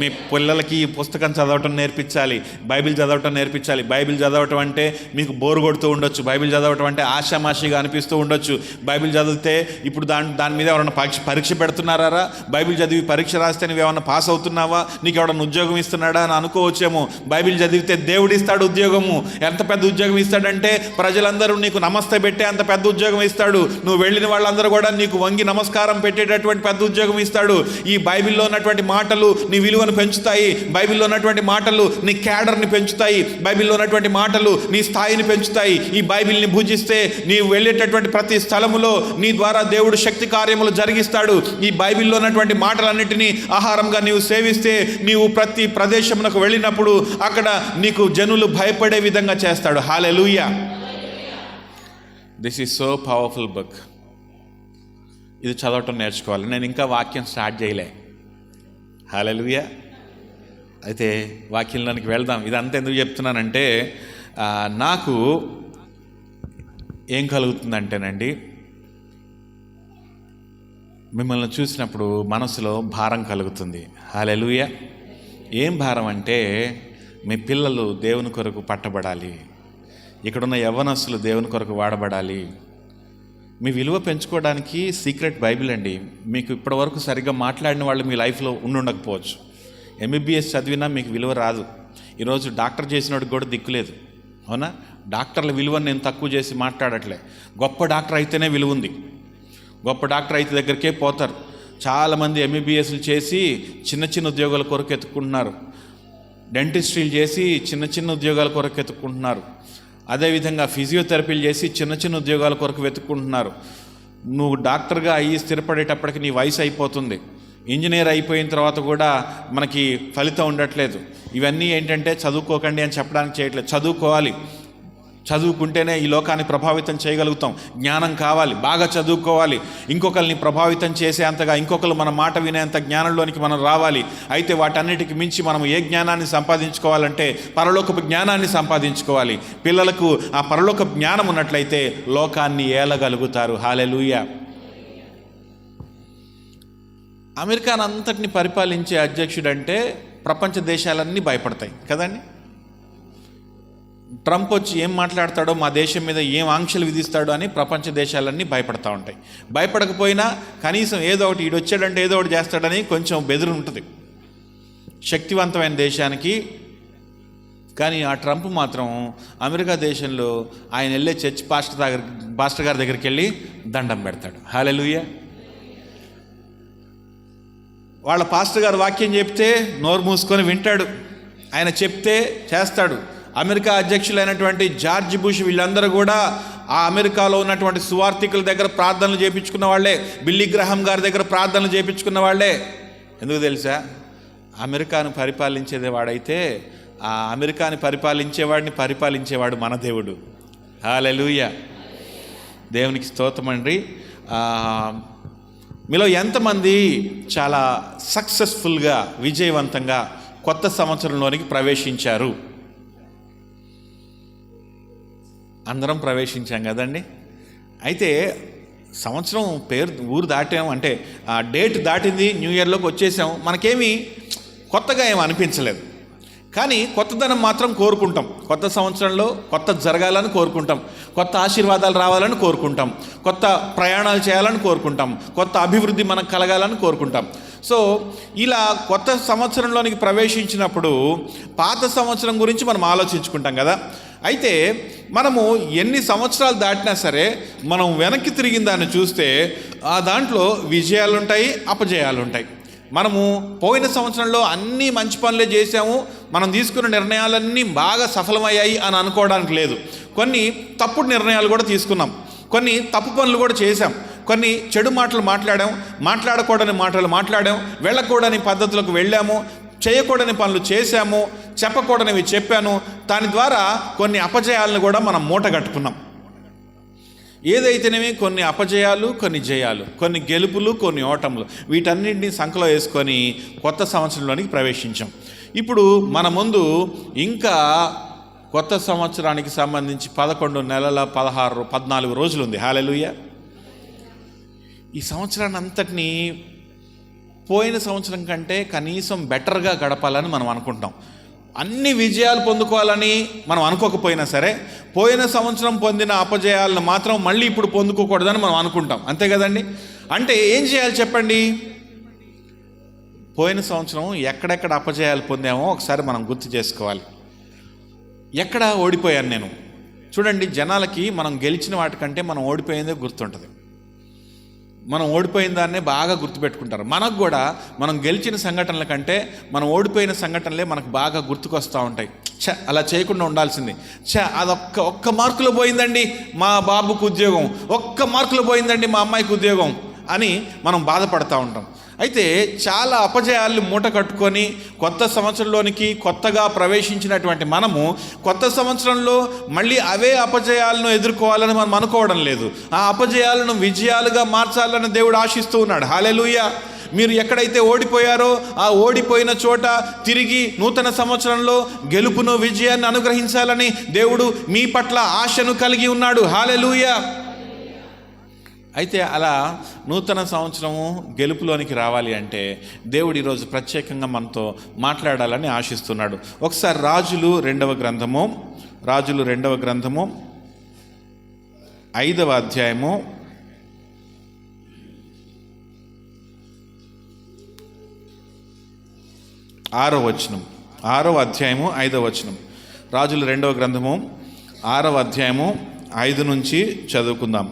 మీ పిల్లలకి ఈ పుస్తకం చదవటం నేర్పించాలి, బైబిల్ చదవటం నేర్పించాలి. బైబిల్ చదవటం అంటే మీకు బోరు కొడుతూ ఉండొచ్చు, బైబిల్ చదవటం అంటే ఆషామాషిగా అనిపిస్తూ ఉండొచ్చు. బైబిల్ చదివితే ఇప్పుడు దాని మీద ఎవరైనా పరీక్ష పెడుతున్నారా? బైబిల్ చదివి పరీక్ష రాస్తే నువ్వు ఏమన్నా పాస్ అవుతున్నావా? నీకు ఎవడన్నా ఉద్యోగం ఇస్తున్నాడా అని అనుకోవచ్చేమో. బైబిల్ చదివితే దేవుడు ఇస్తాడు ఉద్యోగము. ఎంత పెద్ద ఉద్యోగం ఇస్తాడంటే ప్రజలందరూ నీకు నమస్తే పెట్టే అంత పెద్ద ఉద్యోగం ఇస్తాడు. నువ్వు వెళ్ళిన వాళ్ళందరూ కూడా నీకు వంగి నమస్కారం పెట్టేటటువంటి పెద్ద ఉద్యోగం ఇస్తాడు. ఈ బైబిల్లో ఉన్నటువంటి మాటలు నీ విలువ పెంచుతాయి. బైబిల్లో ఉన్నటువంటి మాటలు నీ క్యాడర్ని పెంచుతాయి. బైబిల్లో ఉన్నటువంటి మాటలు నీ స్థాయిని పెంచుతాయి. ఈ బైబిల్ని భుజిస్తే నీవు వెళ్ళేటటువంటి ప్రతి స్థలములో నీ ద్వారా దేవుడు శక్తి కార్యములు జరిగిస్తాడు. ఈ బైబిల్లో ఉన్నటువంటి మాటలన్నిటినీ ఆహారంగా నీవు సేవిస్తే నీవు ప్రతి ప్రదేశమునకు వెళ్ళినప్పుడు అక్కడ నీకు జనులు భయపడే విధంగా చేస్తాడు. Hallelujah. This is so powerful book. ఇది చదవటం నేర్చుకోవాలి. నేను ఇంకా వాక్యం స్టార్ట్ చేయలే. హల్లెలూయా. అయితే వాక్యంలోనికి వెళ్దాం. ఇదంతా ఎందుకు చెప్తున్నానంటే నాకు ఏం కలుగుతుందంటేనండి, మిమ్మల్ని చూసినప్పుడు మనసులో భారం కలుగుతుంది. హల్లెలూయా. ఏం భారం అంటే మీ పిల్లలు దేవుని కొరకు పట్టబడాలి, ఇక్కడున్న యవ్వనస్తులు దేవుని కొరకు వాడబడాలి. మీ విలువ పెంచుకోవడానికి సీక్రెట్ బైబిల్ అండి. మీకు ఇప్పటివరకు సరిగ్గా మాట్లాడిన వాళ్ళు మీ లైఫ్లో ఉండకపోవచ్చు. ఎంబీబీఎస్ చదివినా మీకు విలువ రాదు. ఈరోజు డాక్టర్ చేసినోడికి కూడా దిక్కులేదు. అవునా? డాక్టర్ల విలువను నేను తక్కువ చేసి మాట్లాడట్లే. గొప్ప డాక్టర్ అయితేనే విలువ ఉంది. గొప్ప డాక్టర్ అయితే దగ్గరికే పోతారు. చాలామంది ఎంబీబీఎస్లు చేసి చిన్న చిన్న ఉద్యోగాల కొరకు ఎత్తుకుంటున్నారు. డెంటిస్ట్రీలు చేసి చిన్న చిన్న ఉద్యోగాల కొరకు ఎత్తుకుంటున్నారు. అదేవిధంగా ఫిజియోథెరపీలు చేసి చిన్న చిన్న ఉద్యోగాల కొరకు వెతుక్కుంటున్నారు. నువ్వు డాక్టర్గా అయ్యి స్థిరపడేటప్పటికి నీ వయసు అయిపోతుంది. ఇంజనీర్ అయిపోయిన తర్వాత కూడా మనకి ఫలితం ఉండట్లేదు. ఇవన్నీ ఏంటంటే చదువుకోకండి అని చెప్పడానికి చేయట్లేదు. చదువుకోవాలి. చదువుకుంటేనే ఈ లోకాన్ని ప్రభావితం చేయగలుగుతాం. జ్ఞానం కావాలి, బాగా చదువుకోవాలి. ఇంకొకరిని ప్రభావితం చేసేంతగా, ఇంకొకరు మన మాట వినేంత జ్ఞానంలోనికి మనం రావాలి. అయితే వాటన్నిటికి మించి మనం ఏ జ్ఞానాన్ని సంపాదించుకోవాలంటే పరలోకపు జ్ఞానాన్ని సంపాదించుకోవాలి. పిల్లలకు ఆ పరలోక జ్ఞానం ఉన్నట్లయితే లోకాన్ని ఏలగలుగుతారు. హల్లెలూయా. అమెరికాను అంతటిని పరిపాలించే అధ్యక్షుడంటే ప్రపంచ దేశాలన్నీ భయపడతాయి కదండి. ట్రంప్ వచ్చి ఏం మాట్లాడతాడో, మా దేశం మీద ఏం ఆంక్షలు విధిస్తాడో అని ప్రపంచ దేశాలన్నీ భయపడతా ఉంటాయి. భయపడకపోయినా కనీసం ఏదో ఒకటి ఈడు వచ్చాడంటే ఏదో ఒకటి చేస్తాడని కొంచెం బెదిరి ఉంటుంది శక్తివంతమైన దేశానికి. కానీ ఆ ట్రంప్ మాత్రం అమెరికా దేశంలో ఆయన వెళ్ళే చర్చ్ పాస్టర్ గారి దగ్గరికి వెళ్ళి దండం పెడతాడు. హల్లెలూయా. వాళ్ళ పాస్టర్ గారు వాక్యం చెప్తే నోరు మూసుకొని వింటాడు, ఆయన చెప్తే చేస్తాడు. అమెరికా అధ్యక్షులైనటువంటి జార్జ్ బుష్ వీళ్ళందరూ కూడా ఆ అమెరికాలో ఉన్నటువంటి సువార్థికుల దగ్గర ప్రార్థనలు చేయించుకున్న వాళ్ళే, బిల్లీ గ్రహాం గారి దగ్గర ప్రార్థనలు చేయించుకున్న వాళ్ళే. ఎందుకు తెలుసా? అమెరికాను పరిపాలించేది వాడైతే ఆ అమెరికాని పరిపాలించేవాడు మన దేవుడు. హల్లెలూయా. దేవునికి స్తోత్రం అండి. మీలో ఎంతమంది చాలా సక్సెస్ఫుల్గా విజయవంతంగా కొత్త సంవత్సరంలోనికి ప్రవేశించారు? అందరం ప్రవేశించాం కదండి. అయితే సంవత్సరం ఊరు దాటాం, అంటే ఆ డేట్ దాటింది, న్యూ ఇయర్లోకి వచ్చేసాం, మనకేమీ కొత్తగా ఏమి అనిపించలేదు. కానీ కొత్తదనం మాత్రం కోరుకుంటాం. కొత్త సంవత్సరంలో కొత్త జరగాలని కోరుకుంటాం, కొత్త ఆశీర్వాదాలు రావాలని కోరుకుంటాం, కొత్త ప్రయాణాలు చేయాలని కోరుకుంటాం, కొత్త అభివృద్ధి మనకు కలగాలని కోరుకుంటాం. సో ఇలా కొత్త సంవత్సరంలోనికి ప్రవేశించినప్పుడు పాత సంవత్సరం గురించి మనం ఆలోచించుకుంటాం కదా. అయితే మనము ఎన్ని సంవత్సరాలు దాటినా సరే మనం వెనక్కి తిరిగిన దాన్ని చూస్తే ఆ దాంట్లో విజయాలు ఉంటాయి, అపజయాలు ఉంటాయి. మనము పోయిన సంవత్సరంలో అన్నీ మంచి పనులే చేసాము, మనం తీసుకున్న నిర్ణయాలన్నీ బాగా సఫలమయ్యాయి అని అనుకోవడానికి లేదు. కొన్ని తప్పుడు నిర్ణయాలు కూడా తీసుకున్నాం, కొన్ని తప్పు పనులు కూడా చేశాం, కొన్ని చెడు మాటలు మాట్లాడకూడని మాటలు మాట్లాడాం, వెళ్ళకూడని పద్ధతులకు వెళ్ళాము, చేయకూడని పనులు చేశాము, చెప్పకూడనివి చెప్పాను. దాని ద్వారా కొన్ని అపజయాలను కూడా మనం మూట కట్టుకున్నాం. ఏదైతేనేమి కొన్ని అపజయాలు, కొన్ని జయాలు, కొన్ని గెలుపులు, కొన్ని ఓటములు, వీటన్నింటినీ సంకలో వేసుకొని కొత్త సంవత్సరంలోనికి ప్రవేశించాం. ఇప్పుడు మన ముందు ఇంకా కొత్త సంవత్సరానికి సంబంధించి 11 నెలల 14 రోజులు ఉంది. హల్లెలూయా. ఈ సంవత్సరాన్ని అంతటినీ పోయిన సంవత్సరం కంటే కనీసం బెటర్గా గడపాలని మనం అనుకుంటాం. అన్ని విజయాలు పొందుకోవాలని మనం అనుకోకపోయినా సరే పోయిన సంవత్సరం పొందిన అపజయాలను మాత్రం మళ్ళీ ఇప్పుడు పొందుకోకూడదని మనం అనుకుంటాం. అంతే కదండి. అంటే ఏం చేయాలి చెప్పండి? పోయిన సంవత్సరం ఎక్కడెక్కడ అపజయాలు పొందామో ఒకసారి మనం గుర్తు చేసుకోవాలి. ఎక్కడ ఓడిపోయాను నేను? చూడండి, జనాలకి మనం గెలిచిన వాటికంటే మనం ఓడిపోయిందే గుర్తుంటుంది. మనం ఓడిపోయిన దాన్నే బాగా గుర్తుపెట్టుకుంటారు. మనకు కూడా మనం గెలిచిన సంఘటనల కంటే మనం ఓడిపోయిన సంఘటనలే మనకు బాగా గుర్తుకొస్తూ ఉంటాయి. అలా చేయకుండా ఉండాల్సింది. అది ఒక్క మార్కులో పోయిందండి మా బాబుకు ఉద్యోగం, ఒక్క మార్కులో పోయిందండి మా అమ్మాయికి ఉద్యోగం అని మనం బాధపడుతూ ఉంటాం. అయితే చాలా అపజయాలు మూట కట్టుకొని కొత్త సంవత్సరంలోనికి కొత్తగా ప్రవేశించినటువంటి మనము కొత్త సంవత్సరంలో మళ్ళీ అవే అపజయాలను ఎదుర్కోవాలని మనం అనుకోవడం లేదు. ఆ అపజయాలను విజయాలుగా మార్చాలని దేవుడు ఆశిస్తూ ఉన్నాడు. హల్లెలూయా. మీరు ఎక్కడైతే ఓడిపోయారో ఆ ఓడిపోయిన చోట తిరిగి నూతన సంవత్సరంలో గెలుపును, విజయాన్ని అనుగ్రహించాలని దేవుడు మీ పట్ల ఆశను కలిగి ఉన్నాడు. హల్లెలూయా. అయితే అలా నూతన సంవత్సరము గెలుపులోనికి రావాలి అంటే దేవుడు ఈరోజు ప్రత్యేకంగా మనతో మాట్లాడాలని ఆశిస్తున్నాడు. ఒకసారి రాజులు రెండవ గ్రంథము 5వ అధ్యాయము 6వ వచనం. 6వ అధ్యాయము 5వ వచనం. రాజులు 2వ గ్రంథము 6వ అధ్యాయము 5 నుంచి చదువుకుందాం.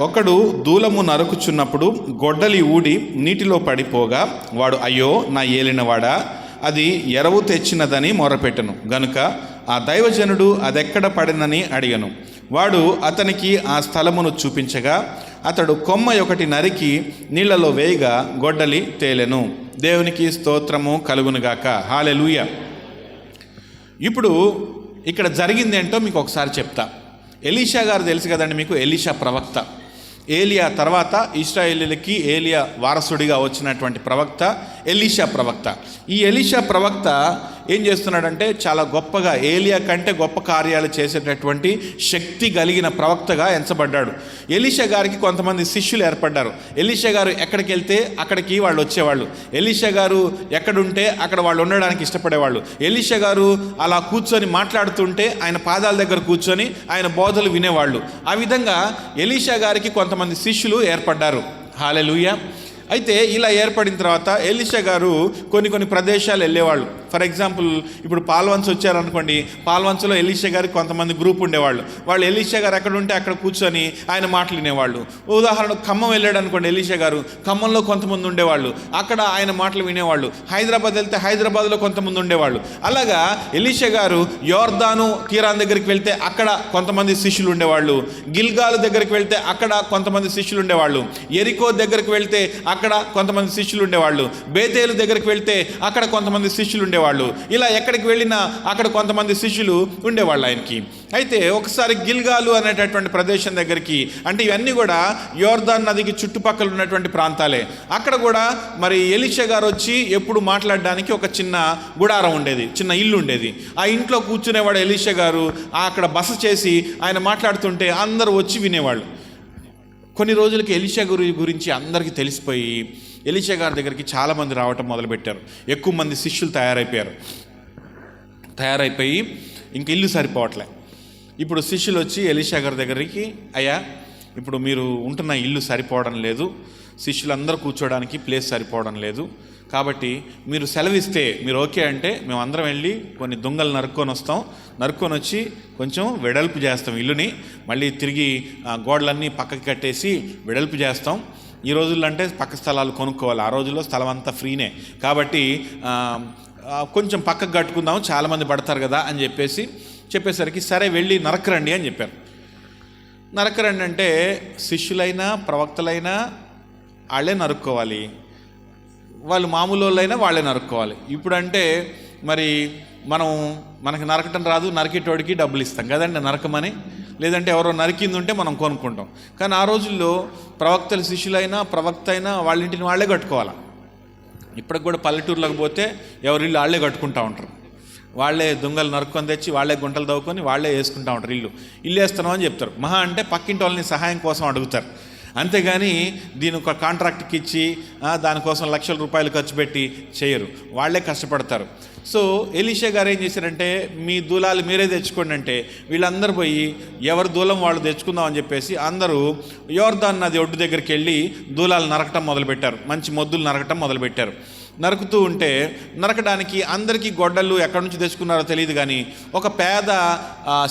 ఒకడు దూలము నరుకుచున్నప్పుడు గొడ్డలి ఊడి నీటిలో పడిపోగా వాడు, అయ్యో నా ఏలినవాడా, అది ఎరవు తెచ్చినదని మొరపెట్టెను గనుక ఆ దైవజనుడు అదెక్కడ పడినని అడిగను. వాడు అతనికి ఆ స్థలమును చూపించగా అతడు కొమ్మ ఒకటి నరికి నీళ్లలో వేయగా గొడ్డలి తేలెను. దేవునికి స్తోత్రము కలుగునుగాక. హల్లెలూయా. ఇప్పుడు ఇక్కడ జరిగింది ఏంటో మీకు ఒకసారి చెప్తా. ఎలీషా గారు తెలుసు కదండి మీకు. ఎలీషా ప్రవక్త. ఏలియా తర్వాత ఇశ్రాయేలీలకి ఏలియా వారసుడిగా వచ్చినటువంటి ప్రవక్త ఎలీషా ప్రవక్త. ఈ ఎలీషా ప్రవక్త ఏం చేస్తున్నాడంటే చాలా గొప్పగా, ఏలియా కంటే గొప్ప కార్యాలు చేసేటటువంటి శక్తి కలిగిన ప్రవక్తగా ఎంచబడ్డాడు. ఎలీషా గారికి కొంతమంది శిష్యులు ఏర్పడ్డారు. ఎలీషా గారు ఎక్కడికి వెళ్తే అక్కడికి వాళ్ళు వచ్చేవాళ్ళు. ఎలీషా గారు ఎక్కడుంటే అక్కడ వాళ్ళు ఉండడానికి ఇష్టపడేవాళ్ళు. ఎలీషా గారు అలా కూర్చొని మాట్లాడుతుంటే ఆయన పాదాల దగ్గర కూర్చొని ఆయన బోధలు వినేవాళ్ళు. ఆ విధంగా ఎలీషా గారికి కొంతమంది శిష్యులు ఏర్పడ్డారు. హల్లెలూయా. అయితే ఇలా ఏర్పడిన తర్వాత ఎలీషా గారు కొన్ని ప్రదేశాలు వెళ్ళేవాళ్ళు. ఫర్ ఎగ్జాంపుల్, ఇప్పుడు పాల్వంచ వచ్చారనుకోండి, పాల్వంచలో ఎలీషా గారికి కొంతమంది గ్రూప్ ఉండేవాళ్ళు. వాళ్ళు ఎలీషా గారు ఎక్కడ ఉంటే అక్కడ కూర్చొని ఆయన మాటలు వినేవాళ్ళు. ఉదాహరణకు ఖమ్మం వెళ్ళాడు అనుకోండి ఎలీషా గారు, ఖమ్మంలో కొంతమంది ఉండేవాళ్ళు, అక్కడ ఆయన మాటలు వినేవాళ్ళు. హైదరాబాద్ వెళ్తే హైదరాబాద్లో కొంతమంది ఉండేవాళ్ళు. అలాగా ఎలీషా గారు యోర్దాను తీరాన్ దగ్గరికి వెళ్తే అక్కడ కొంతమంది శిష్యులు ఉండేవాళ్ళు. గిల్గాలు దగ్గరికి వెళ్తే అక్కడ కొంతమంది శిష్యులు ఉండేవాళ్ళు. ఎరికో దగ్గరికి వెళ్తే అక్కడ కొంతమంది శిష్యులు ఉండేవాళ్ళు. బేతేలు దగ్గరికి వెళ్తే అక్కడ కొంతమంది శిష్యులు ఉండేవాళ్ళు. ఇలా ఎక్కడికి వెళ్ళినా అక్కడ కొంతమంది శిష్యులు ఉండేవాళ్ళు ఆయనకి. అయితే ఒకసారి గిల్గాలు అనేటటువంటి ప్రదేశం దగ్గరికి, అంటే ఇవన్నీ కూడా యోర్దాన్ నదికి చుట్టుపక్కల ఉన్నటువంటి ప్రాంతాలే. అక్కడ కూడా మరి ఎలీషా గారు వచ్చి ఎప్పుడు మాట్లాడడానికి ఒక చిన్న గుడారం ఉండేది, చిన్న ఇల్లు ఉండేది. ఆ ఇంట్లో కూర్చునేవాడు ఎలీషా గారు. అక్కడ బస చేసి ఆయన మాట్లాడుతుంటే అందరూ వచ్చి వినేవాళ్ళు. కొన్ని రోజులకి ఎలీషా గురించి అందరికీ తెలిసిపోయి ఎలీషా గారి దగ్గరికి చాలామంది రావటం మొదలుపెట్టారు. ఎక్కువ మంది శిష్యులు తయారైపోయి ఇంక ఇల్లు సరిపోవట్లే. ఇప్పుడు శిష్యులు వచ్చి ఎలీషా గారి దగ్గరికి, అయ్యా ఇప్పుడు మీరు ఉంటున్న ఇల్లు సరిపోవడం లేదు, శిష్యులందరూ కూర్చోడానికి ప్లేస్ సరిపోవడం లేదు, కాబట్టి మీరు సెలవిస్తే, మీరు ఓకే అంటే మేమందరం వెళ్ళి కొన్ని దొంగలు నరుక్కొని వచ్చి కొంచెం వెడల్పు చేస్తాం ఇల్లుని, మళ్ళీ తిరిగి గోడలన్నీ పక్కకి కట్టేసి వెడల్పు చేస్తాం. ఈ రోజుల్లో అంటే పక్క స్థలాలు కొనుక్కోవాలి, ఆ రోజుల్లో స్థలం అంతా ఫ్రీనే, కాబట్టి కొంచెం పక్కకు కట్టుకుందాం, చాలామంది పడతారు కదా అని చెప్పేసరికి సరే వెళ్ళి నరకరండి అని చెప్పారు. నరకరండి అంటే శిష్యులైనా ప్రవక్తలైనా వాళ్ళే నరుక్కోవాలి, వాళ్ళు మామూలు వాళ్ళైనా వాళ్ళే నరుక్కోవాలి. ఇప్పుడంటే మరి మనకి నరకటం రాదు, నరికేటోడికి డబ్బులు ఇస్తాం కదండి నరకమని, లేదంటే ఎవరో నరికింది ఉంటే మనం కొనుక్కుంటాం. కానీ ఆ రోజుల్లో ప్రవక్తలు శిష్యులైనా ప్రవక్త అయినా వాళ్ళ ఇంటిని వాళ్ళే కట్టుకోవాలి. ఇప్పటికి కూడా పల్లెటూరులోకి పోతే ఎవరి ఇల్లు వాళ్ళే కట్టుకుంటూ ఉంటారు. వాళ్ళే దొంగలు నరుక్కొని తెచ్చి వాళ్ళే గుంటలు తవ్వుకొని వాళ్ళే వేసుకుంటూ ఉంటారు. ఇల్లు వేస్తున్నాం అని చెప్తారు. మహా అంటే పక్కింటి వాళ్ళని సహాయం కోసం అడుగుతారు, అంతేగాని దీని ఒక కాంట్రాక్ట్కి ఇచ్చి దానికోసం లక్షల రూపాయలు ఖర్చు పెట్టి చేయరు, వాళ్ళే కష్టపడతారు. సో ఎలీషా గారు ఏం చేశారంటే, మీ దూలాలు మీరే తెచ్చుకోండి అంటే వీళ్ళందరూ పోయి ఎవరి దూలం వాళ్ళు తెచ్చుకుందాం అని చెప్పేసి అందరూ యోర్దాన్ నది ఒడ్డు దగ్గరికి వెళ్ళి దూలాలు నరకటం మొదలుపెట్టారు. మంచి మొద్దులు నరకటం మొదలుపెట్టారు. నరుకుతూ ఉంటే నరకడానికి అందరికీ గొడ్డళ్ళు ఎక్కడి నుంచి తెచ్చుకున్నారో తెలియదు, కానీ ఒక పేద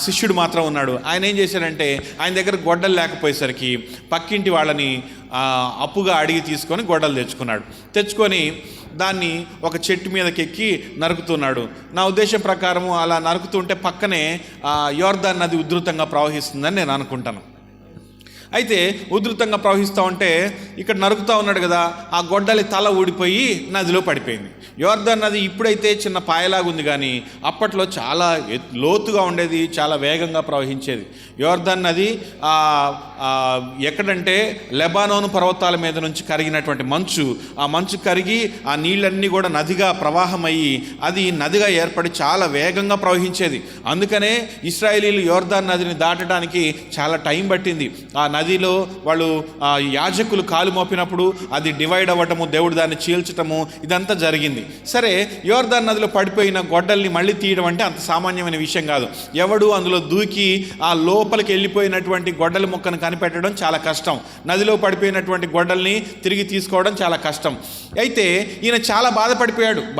శిష్యుడు మాత్రం ఉన్నాడు. ఆయన ఏం చేశాడంటే, ఆయన దగ్గర గొడ్డలు లేకపోయేసరికి పక్కింటి వాళ్ళని అప్పుగా అడిగి తీసుకొని గొడ్డలు తెచ్చుకొని దాన్ని ఒక చెట్టు మీదకి ఎక్కి నరుకుతున్నాడు. నా ఉద్దేశం ప్రకారం అలా నరుకుతుంటే పక్కనే యోర్దాన్ నది ఉధృతంగా ప్రవహిస్తుందని నేను అనుకుంటాను. అయితే ఉధృతంగా ప్రవహిస్తూ ఉంటే ఇక్కడ నరుకుతూ ఉన్నాడు కదా, ఆ గొడ్డలి తల ఊడిపోయి నదిలో పడిపోయింది. యోర్దాన్ నది ఇప్పుడైతే చిన్న పాయలాగా ఉంది, కానీ అప్పట్లో చాలా లోతుగా ఉండేది, చాలా వేగంగా ప్రవహించేది. యోర్దాన్ నది ఎక్కడంటే లెబానోను పర్వతాల మీద నుంచి కరిగినటువంటి ఆ మంచు కరిగి ఆ నీళ్ళన్నీ కూడా నదిగా ప్రవాహమయ్యి అది నదిగా ఏర్పడి చాలా వేగంగా ప్రవహించేది. అందుకనే ఇశ్రాయేలీలు యోర్దాన్ నదిని దాటడానికి చాలా టైం పట్టింది. ఆ నదిలో వాళ్ళు యాజకులు కాలు మోపినప్పుడు అది డివైడ్ అవ్వటము, దేవుడు దాన్ని చీల్చటము, ఇదంతా జరిగింది. సరే, యోర్దాన్ నదిలో పడిపోయిన గొడ్డల్ని మళ్ళీ తీయడం అంటే అంత సామాన్యమైన విషయం కాదు. ఎవడు అందులో దూకి ఆ లోపలికి వెళ్ళిపోయినటువంటి గొడ్డలి ముక్కను కనిపెట్టడం చాలా కష్టం. నదిలో పడిపోయినటువంటి గొడ్డల్ని తిరిగి తీసుకోవడం చాలా కష్టం. అయితే ఈయన చాలా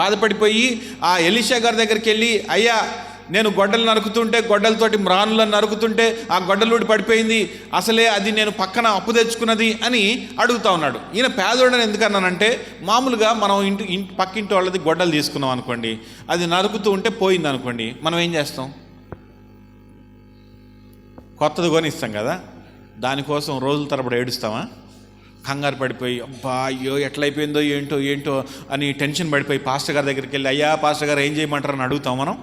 బాధపడిపోయి ఆ ఎలీషా గారి దగ్గరికి వెళ్ళి, అయ్యా నేను గొడ్డలు నరుకుతుంటే, గొడ్డలతోటి మ్రానులను నరుకుతుంటే ఆ గొడ్డలూడి పడిపోయింది, అసలే అది నేను పక్కన అప్పు తెచ్చుకున్నది అని అడుగుతా ఉన్నాడు. ఈయన పేదోడని ఎందుకన్నానంటే, మామూలుగా మనం పక్కింటి వాళ్ళది గొడ్డలు తీసుకున్నాం అనుకోండి, అది నరుకుతూ ఉంటే పోయింది అనుకోండి, మనం ఏం చేస్తాం? కొత్తది కొనిస్తాం కదా, దానికోసం రోజుల తరబడి ఏడుస్తామా? కంగారు పడిపోయి, అబ్బా అయ్యో ఎట్లయిపోయిందో ఏంటో అని టెన్షన్ పడిపోయి పాస్టర్ గారి దగ్గరికి వెళ్ళి, అయ్యా పాస్టర్ గారు ఏం చేయమంటారని అడుగుతాం మనం.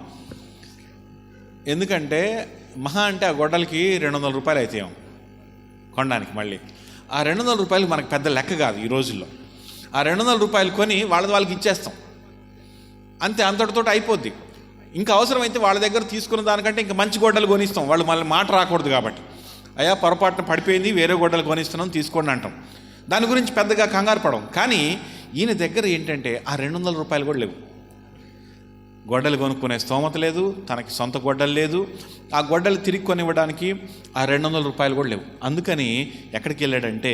ఎందుకంటే మహా అంటే ఆ గొడ్డలకి 200 రూపాయలు అవుతాయి కొనడానికి. మళ్ళీ ఆ 200 రూపాయలు మనకు పెద్ద లెక్క కాదు ఈ రోజుల్లో. ఆ 200 రూపాయలు కొని వాళ్ళకి ఇచ్చేస్తాం, అంతే, అంతటితో అయిపోద్ది. ఇంకా అవసరమైతే వాళ్ళ దగ్గర తీసుకున్న దానికంటే ఇంకా మంచి గొడ్డలు కొనిస్తాం, వాళ్ళు మళ్ళీ మాట రాకూడదు కాబట్టి. అయ్యా పొరపాటున పడిపోయింది, వేరే గొడ్డలు కొనిస్తున్నాం తీసుకోండి అంటాం. దాని గురించి పెద్దగా కంగారు పడం. కానీ ఈయన దగ్గర ఏంటంటే ఆ 200 రూపాయలు కూడా లేవు. గొడ్డలు కొనుక్కునే స్తోమత లేదు, తనకి సొంత గొడ్డలు లేదు, ఆ గొడ్డలు తిరిగి కొనివ్వడానికి ఆ 200 రూపాయలు కూడా లేవు. అందుకని ఎక్కడికి వెళ్ళాడంటే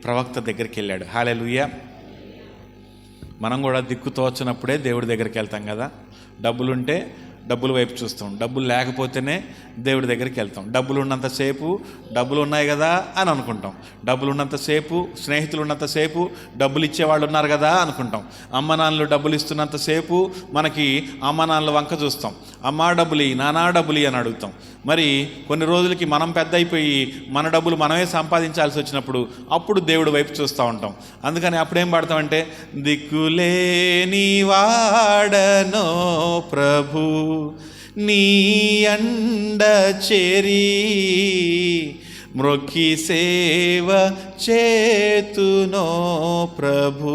ప్రవక్త దగ్గరికి వెళ్ళాడు. హల్లెలూయా. మనం కూడా దిక్కు తోచినప్పుడే దేవుడి దగ్గరికి వెళ్తాం కదా. డబ్బులుంటే డబ్బుల వైపు చూస్తాం, డబ్బులు లేకపోతేనే దేవుడి దగ్గరికి వెళ్తాం. డబ్బులు ఉన్నంతసేపు డబ్బులు ఉన్నాయి కదా అని అనుకుంటాం, డబ్బులు ఉన్నంతసేపు స్నేహితులు ఉన్నంతసేపు డబ్బులు ఇచ్చేవాళ్ళు ఉన్నారు కదా అనుకుంటాం. అమ్మ నాన్నలు డబ్బులు ఇస్తున్నంతసేపు మనకి అమ్మ నాన్నల వంక చూస్తాం, అమ్మా డబ్బులు నానా డబ్బులు అని అడుగుతాం. మరి కొన్ని రోజులకి మనం పెద్ద అయిపోయి మన డబ్బులు మనమే సంపాదించాల్సి వచ్చినప్పుడు అప్పుడు దేవుడి వైపు చూస్తూ ఉంటాం. అందుకని అప్పుడేం పాడతామంటే, దిక్కులేని వాడనో ప్రభు నీ అండ చేరి మ్రొక్కి సేవ చేతునో ప్రభు.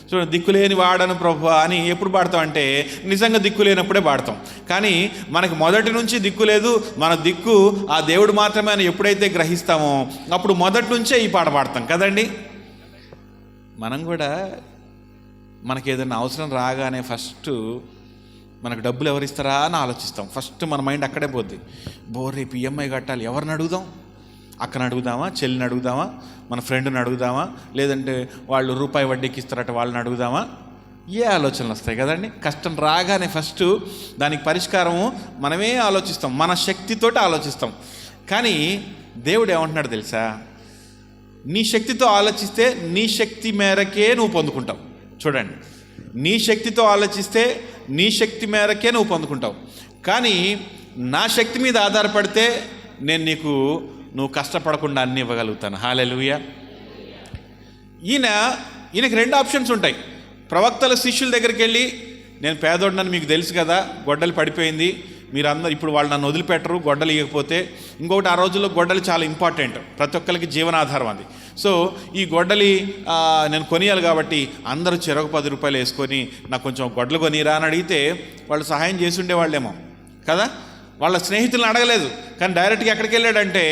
చూడండి, దిక్కులేని వాడను ప్రభు అని ఎప్పుడు పాడతాం అంటే నిజంగా దిక్కు లేనప్పుడే పాడతాం. కానీ మనకి మొదటి నుంచి దిక్కు లేదు, మన దిక్కు ఆ దేవుడు మాత్రమే అని ఎప్పుడైతే గ్రహిస్తామో అప్పుడు మొదటి నుంచే ఈ పాట పాడతాం కదండి. మనం కూడా మనకి ఏదైనా అవసరం రాగానే ఫస్ట్ మనకు డబ్బులు ఎవరిస్తారా అని ఆలోచిస్తాం. ఫస్ట్ మన మైండ్ అక్కడే పోద్ది. రేపు ఈఎంఐ కట్టాలి, ఎవరిని అడుగుదాం? అక్కని అడుగుదామా, చెల్లిని అడుగుదామా, మన ఫ్రెండ్ని అడుగుదామా, లేదంటే వాళ్ళు రూపాయి వడ్డీకి ఇస్తారట వాళ్ళని అడుగుదామా? ఏ ఆలోచనలు వస్తాయి కదండి. కష్టం రాగానే ఫస్ట్ దానికి పరిష్కారము మనమే ఆలోచిస్తాం, మన శక్తితోటి ఆలోచిస్తాం. కానీ దేవుడు ఏమంటున్నాడు తెలుసా? నీ శక్తితో ఆలోచిస్తే నీ శక్తి మేరకే నువ్వు పొందుకుంటావు. చూడండి, నీ శక్తితో ఆలోచిస్తే నీ శక్తి మేరకే నువ్వు పొందుకుంటావు. కానీ నా శక్తి మీద ఆధారపడితే నేను నువ్వు కష్టపడకుండా అన్నీ ఇవ్వగలుగుతాను. హల్లెలూయా. ఈయనకి 2 ఆప్షన్స్ ఉంటాయి. ప్రవక్తల శిష్యుల దగ్గరికి వెళ్ళి, నేను పేదోడినని మీకు తెలుసు కదా, గొడ్డలు పడిపోయింది, మీరందరూ ఇప్పుడు వాళ్ళు నన్ను వదిలిపెట్టరు గొడ్డలు ఇవ్వకపోతే. ఇంకొకటి, ఆ రోజుల్లో గొడ్డలు చాలా ఇంపార్టెంట్, ప్రతి ఒక్కరికి జీవనాధారం అది. సో ఈ గొడ్డలి నేను కొనియాలి కాబట్టి అందరూ చెరకు 10 రూపాయలు వేసుకొని నాకు కొంచెం గొడ్డలు కొనిరా అని అడిగితే వాళ్ళు సహాయం చేసి ఉండేవాళ్ళేమో కదా. వాళ్ళ స్నేహితులను అడగలేదు, కానీ డైరెక్ట్గా ఎక్కడికి వెళ్ళాడంటే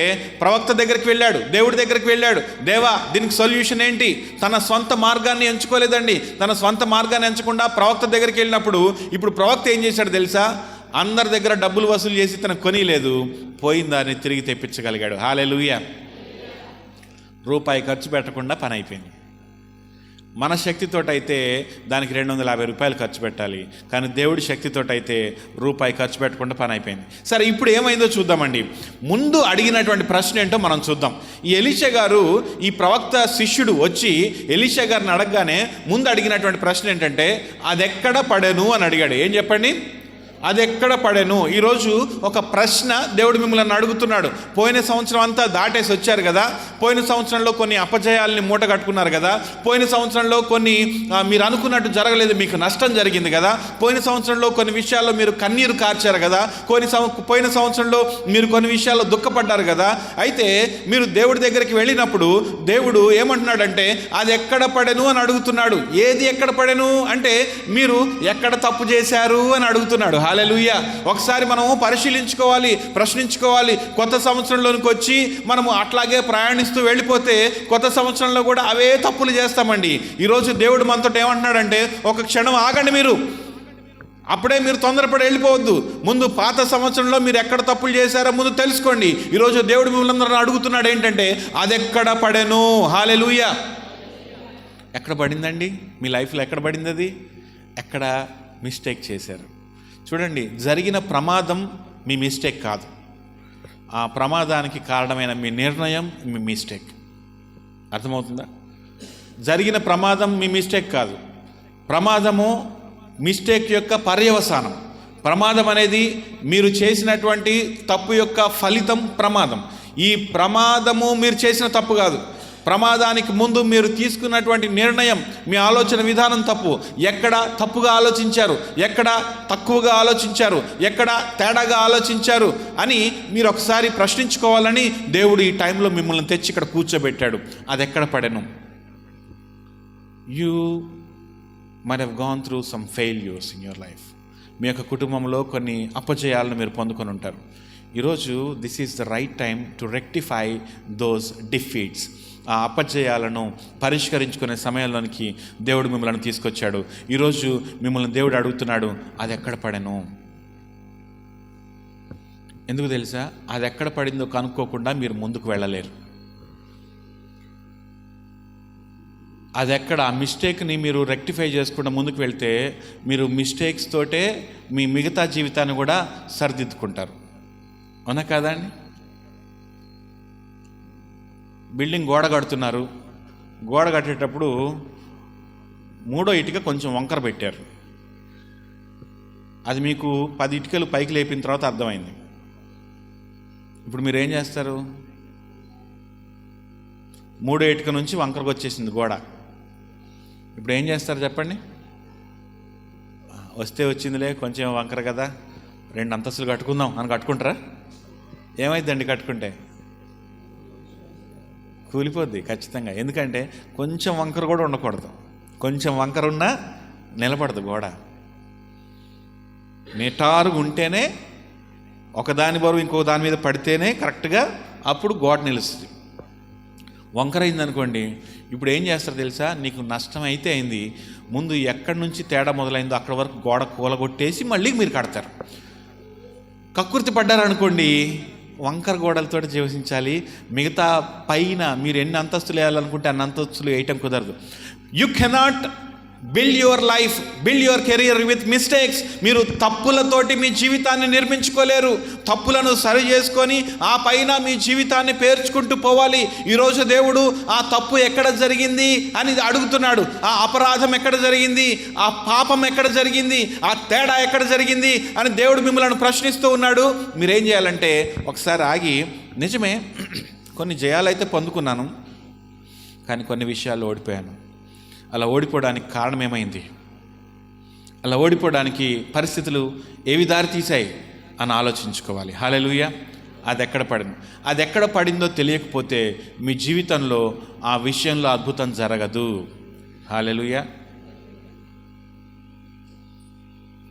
ప్రవక్త దగ్గరికి వెళ్ళాడు, దేవుడి దగ్గరికి వెళ్ళాడు. దేవా, దీనికి సొల్యూషన్ ఏంటి? తన సొంత మార్గాన్ని ఎంచుకోలేదండి. తన సొంత మార్గాన్ని ఎంచకుండా ప్రవక్త దగ్గరికి వెళ్ళినప్పుడు ఇప్పుడు ప్రవక్త ఏం చేశాడు తెలుసా? అందరి దగ్గర డబ్బులు వసూలు చేసి తనకు కొనిలేదు, పోయిందాన్ని తిరిగి తెప్పించగలిగాడు. హల్లెలూయా. రూపాయి ఖర్చు పెట్టకుండా పని అయిపోయింది. మన శక్తితోటైతే దానికి 250 రూపాయలు ఖర్చు పెట్టాలి, కానీ దేవుడి శక్తితోటైతే రూపాయి ఖర్చు పెట్టకుండా పని అయిపోయింది. సరే, ఇప్పుడు ఏమైందో చూద్దామండి. ముందు అడిగినటువంటి ప్రశ్న ఏంటో మనం చూద్దాం. ఈ ఎలీషా గారు, ఈ ప్రవక్త శిష్యుడు వచ్చి ఎలీషా గారిని అడగగానే ముందు అడిగినటువంటి ప్రశ్న ఏంటంటే, అది ఎక్కడ పడెను అని అడిగాడు. ఏం చెప్పండి? అది ఎక్కడ పడెను. ఈరోజు ఒక ప్రశ్న దేవుడు మిమ్మల్ని అడుగుతున్నాడు. పోయిన సంవత్సరం అంతా దాటేసి వచ్చారు కదా, పోయిన సంవత్సరంలో కొన్ని అపజయాల్ని మూట కట్టుకున్నారు కదా, పోయిన సంవత్సరంలో కొన్ని మీరు అనుకున్నట్టు జరగలేదు, మీకు నష్టం జరిగింది కదా, పోయిన సంవత్సరంలో కొన్ని విషయాల్లో మీరు కన్నీరు కార్చారు కదా, పోయిన సంవత్సరంలో మీరు కొన్ని విషయాల్లో దుఃఖపడ్డారు కదా. అయితే మీరు దేవుడి దగ్గరికి వెళ్ళినప్పుడు దేవుడు ఏమంటున్నాడంటే అది ఎక్కడ పడెను అని అడుగుతున్నాడు. ఏది ఎక్కడ పడెను అంటే మీరు ఎక్కడ తప్పు చేశారు అని అడుగుతున్నాడు. హల్లెలూయా. ఒకసారి మనము పరిశీలించుకోవాలి, ప్రశ్నించుకోవాలి. కొత్త సంవత్సరంలోనికి వచ్చి మనము అట్లాగే ప్రయాణిస్తూ వెళ్ళిపోతే కొత్త సంవత్సరంలో కూడా అవే తప్పులు చేస్తామండి. ఈరోజు దేవుడు మనతో ఏమంటున్నాడంటే, ఒక క్షణం ఆగండి, అప్పుడే మీరు తొందరపడి వెళ్ళిపోవద్దు. ముందు పాత సంవత్సరంలో మీరు ఎక్కడ తప్పులు చేశారో ముందు తెలుసుకోండి. ఈరోజు దేవుడు మిమ్మల్ని అడుగుతున్నాడు ఏంటంటే అది ఎక్కడ పడెను. హల్లెలూయా. ఎక్కడ పడిందండి మీ లైఫ్లో? ఎక్కడ పడింది? అది ఎక్కడ మిస్టేక్ చేశారు? చూడండి, జరిగిన ప్రమాదం మీ మిస్టేక్ కాదు, ఆ ప్రమాదానికి కారణమైన మీ నిర్ణయం మీ మిస్టేక్. అర్థమవుతుందా? జరిగిన ప్రమాదం మీ మిస్టేక్ కాదు, ప్రమాదము మిస్టేక్ యొక్క పర్యవసానం. ప్రమాదం అనేది మీరు చేసినటువంటి తప్పు యొక్క ఫలితం ప్రమాదం. ఈ ప్రమాదము మీరు చేసిన తప్పు కాదు, ప్రమాదానికి ముందు మీరు తీసుకున్నటువంటి నిర్ణయం, మీ ఆలోచన విధానం తప్పు. ఎక్కడ తప్పుగా ఆలోచించారు, ఎక్కడ తక్కువగా ఆలోచించారు, ఎక్కడ తేడాగా ఆలోచించారు అని మీరు ఒకసారి ప్రశ్నించుకోవాలని దేవుడు ఈ టైంలో మిమ్మల్ని తెచ్చి ఇక్కడ కూర్చోబెట్టాడు. అది ఎక్కడ పడెను? You might have gone through some failures in your life. మీ యొక్క కుటుంబంలో కొన్ని అపజయాలను మీరు పొందుకొని ఉంటారు. ఈరోజు this is the right time to rectify those defeats. ఆ అపజయాలను పరిష్కరించుకునే సమయంలోనికి దేవుడు మిమ్మల్ని తీసుకొచ్చాడు. ఈరోజు మిమ్మల్ని దేవుడు అడుగుతున్నాడు, అది ఎక్కడ పడెను? ఎందుకు తెలుసా? అది ఎక్కడ పడిందో కనుక్కోకుండా మీరు ముందుకు వెళ్ళలేరు. అది ఎక్కడ, ఆ మిస్టేక్ని మీరు రెక్టిఫై చేసుకుంటూ ముందుకు వెళ్తే మీరు మిస్టేక్స్ తోటే మీ మిగతా జీవితాన్ని కూడా సరిదిద్దుకుంటారు. అవునా కాదండి? బిల్డింగ్ గోడ కడుతున్నారు. గోడ కట్టేటప్పుడు 3వ ఇటుక కొంచెం వంకర పెట్టారు. అది మీకు 10 ఇటుకలు పైకి లేపిన తర్వాత అర్థమైంది. ఇప్పుడు మీరు ఏం చేస్తారు? 3వ ఇటుక నుంచి వంకరకు వచ్చేసింది గోడ. ఇప్పుడు ఏం చేస్తారు చెప్పండి? వస్తే వచ్చిందిలే, కొంచెం వంకర కదా, 2 అంతస్తులు కట్టుకుందాం అని కట్టుకుంటారా? ఏమైందండి కట్టుకుంటే? కూలిపోద్ది ఖచ్చితంగా. ఎందుకంటే కొంచెం వంకర కూడా ఉండకూడదు. కొంచెం వంకర ఉన్నా నిలబడదు గోడ. నిటారుగా ఉంటేనే, ఒకదాని బరువు ఇంకో దాని మీద పడితేనే కరెక్ట్గా అప్పుడు గోడ నిలుస్తుంది. వంకర అయిందనుకోండి, ఇప్పుడు ఏం చేస్తారు తెలుసా? నీకు నష్టం అయితే అయింది, ముందు ఎక్కడి నుంచి తేడా మొదలైందో అక్కడ వరకు గోడ కూలగొట్టేసి మళ్ళీ మీరు కడతారు. కక్కుర్తి పడ్డారనుకోండి, వంకర గోడలతో జీవించాలి. మిగతా పైన మీరు ఎన్ని అంతస్తులు వేయాలనుకుంటే అన్ని అంతస్తులు వేయటం కుదరదు. You cannot build your life, build your career with mistakes. మీరు తప్పులతోటి మీ జీవితాన్ని నిర్మించుకోలేరు. తప్పులను సరి చేసుకొని ఆ పైన మీ జీవితాన్ని పేర్చుకుంటూ పోవాలి. ఈరోజు దేవుడు ఆ తప్పు ఎక్కడ జరిగింది అని అడుగుతున్నాడు. ఆ అపరాధం ఎక్కడ జరిగింది, ఆ పాపం ఎక్కడ జరిగింది, ఆ తేడా ఎక్కడ జరిగింది అని దేవుడు మిమ్మల్ని ప్రశ్నిస్తూ ఉన్నాడు. మీరేం చేయాలంటే ఒకసారి ఆగి, నిజమే కొన్ని జయాలైతే పొందుకున్నాను, కానీ కొన్ని విషయాల్లో ఓడిపోయాను. అలా ఓడిపోవడానికి కారణం ఏమైంది? అలా ఓడిపోవడానికి పరిస్థితులు ఏవి దారి తీశాయి అని ఆలోచించుకోవాలి. హల్లెలూయా. అది ఎక్కడ పడిందో తెలియకపోతే మీ జీవితంలో ఆ విషయంలో అద్భుతం జరగదు. హల్లెలూయా.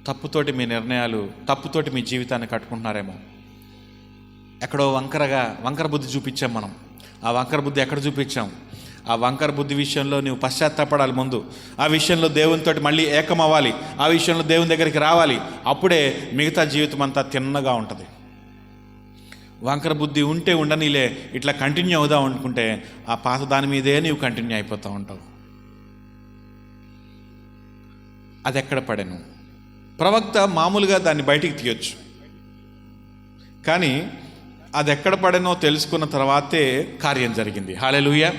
తప్పుతోటి మీ నిర్ణయాలు, తప్పుతోటి మీ జీవితాన్ని కట్టుకుంటున్నారేమో. ఎక్కడో వంకర బుద్ధి చూపించాం మనం. ఆ వంకర బుద్ధి ఎక్కడ చూపించాం? ఆ వంకర బుద్ధి విషయంలో నువ్వు పశ్చాత్తాపడాలి. ముందు ఆ విషయంలో దేవునితో మళ్ళీ ఏకం అవ్వాలి. ఆ విషయంలో దేవుని దగ్గరికి రావాలి. అప్పుడే మిగతా జీవితం అంతా తిన్నగా ఉంటుంది. వంకర బుద్ధి ఉంటే ఉండనీలే, ఇట్లా కంటిన్యూ అవుదాం అనుకుంటే ఆ పాత దాని మీదే నీవు కంటిన్యూ అయిపోతూ ఉంటావు. అది ఎక్కడ పడెను? ప్రవక్త మామూలుగా దాన్ని బయటికి తీయొచ్చు, కానీ అది ఎక్కడ పడెనో తెలుసుకున్న తర్వాతే కార్యం జరిగింది. హల్లెలూయా.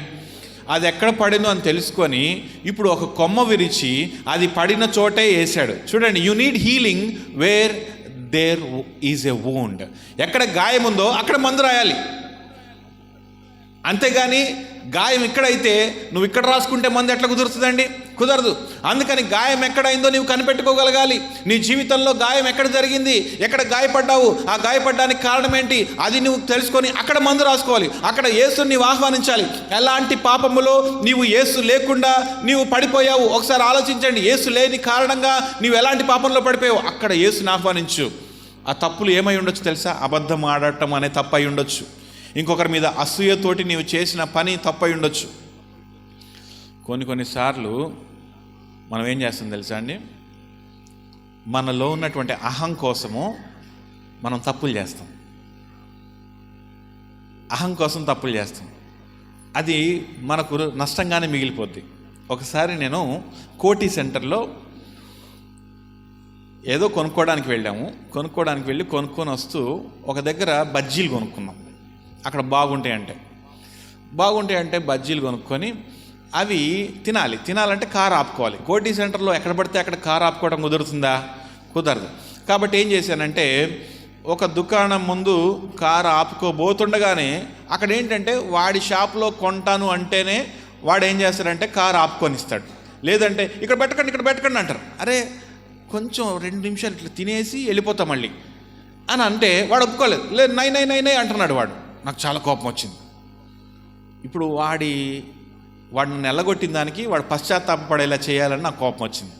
అది ఎక్కడ పడినో అని తెలుసుకొని ఇప్పుడు ఒక కొమ్మ విరిచి అది పడిన చోటే వేసాడు. చూడండి, you need healing where there is a wound. ఎక్కడ గాయం ఉందో అక్కడ మందు రాయాలి. అంతేగాని గాయం ఇక్కడైతే నువ్వు ఇక్కడ రాసుకుంటే మందు ఎట్లా కుదురుతుందండి? కుదరదు. అందుకని గాయం ఎక్కడైందో నువ్వు కనిపెట్టుకోగలగాలి. నీ జీవితంలో గాయం ఎక్కడ జరిగింది, ఎక్కడ గాయపడ్డావు, ఆ గాయపడ్డానికి కారణం ఏంటి, అది నువ్వు తెలుసుకొని అక్కడ మందు రాసుకోవాలి. అక్కడ యేసుని నీవు ఆహ్వానించాలి. ఎలాంటి పాపములో నీవు యేసు లేకుండా నీవు పడిపోయావు ఒకసారి ఆలోచించండి. యేసు లేని కారణంగా నీవు ఎలాంటి పాపంలో పడిపోయావు, అక్కడ యేసుని ఆహ్వానించు. ఆ తప్పులు ఏమై ఉండొచ్చు తెలుసా? అబద్ధం ఆడటం అనే తప్పు అయి ఉండొచ్చు. ఇంకొకరి మీద అసూయతోటి నీవు చేసిన పని తప్పై ఉండొచ్చు. కొన్నిసార్లు మనం ఏం చేస్తాం తెలుసా అండి? మనలో ఉన్నటువంటి అహం కోసము మనం తప్పులు చేస్తాం. అహం కోసం తప్పులు చేస్తాం. అది మనకు నష్టంగానే మిగిలిపోద్ది. ఒకసారి నేను కోటి సెంటర్లో ఏదో కొనుక్కోవడానికి వెళ్ళాము. కొనుక్కొని వస్తూ ఒక దగ్గర బజ్జీలు కొనుక్కున్నాం. అక్కడ బాగుంటాయంటే బజ్జీలు కొనుక్కొని అవి తినాలంటే కారు ఆపుకోవాలి. కోటి సెంటర్లో ఎక్కడ పడితే అక్కడ కారు ఆపుకోవడం కుదురుతుందా? కుదరదు. కాబట్టి ఏం చేశానంటే, ఒక దుకాణం ముందు కారు ఆపుకోబోతుండగానే అక్కడ ఏంటంటే వాడి షాప్లో కొంటాను అంటేనే వాడు ఏం చేస్తాడంటే కారు ఆపుకొని ఇస్తాడు. లేదంటే ఇక్కడ పెట్టకండి అంటారు. అరే కొంచెం 2 నిమిషాలు ఇట్లా తినేసి వెళ్ళిపోతాం మళ్ళీ అని అంటే వాడు ఒప్పుకోలేదు. లేదు, నై అంటున్నాడు వాడు. నాకు చాలా కోపం వచ్చింది. ఇప్పుడు వాడిని నెల్లగొట్టిన దానికి వాడు పశ్చాత్తాపపడేలా చేయాలని నాకు కోపం వచ్చింది.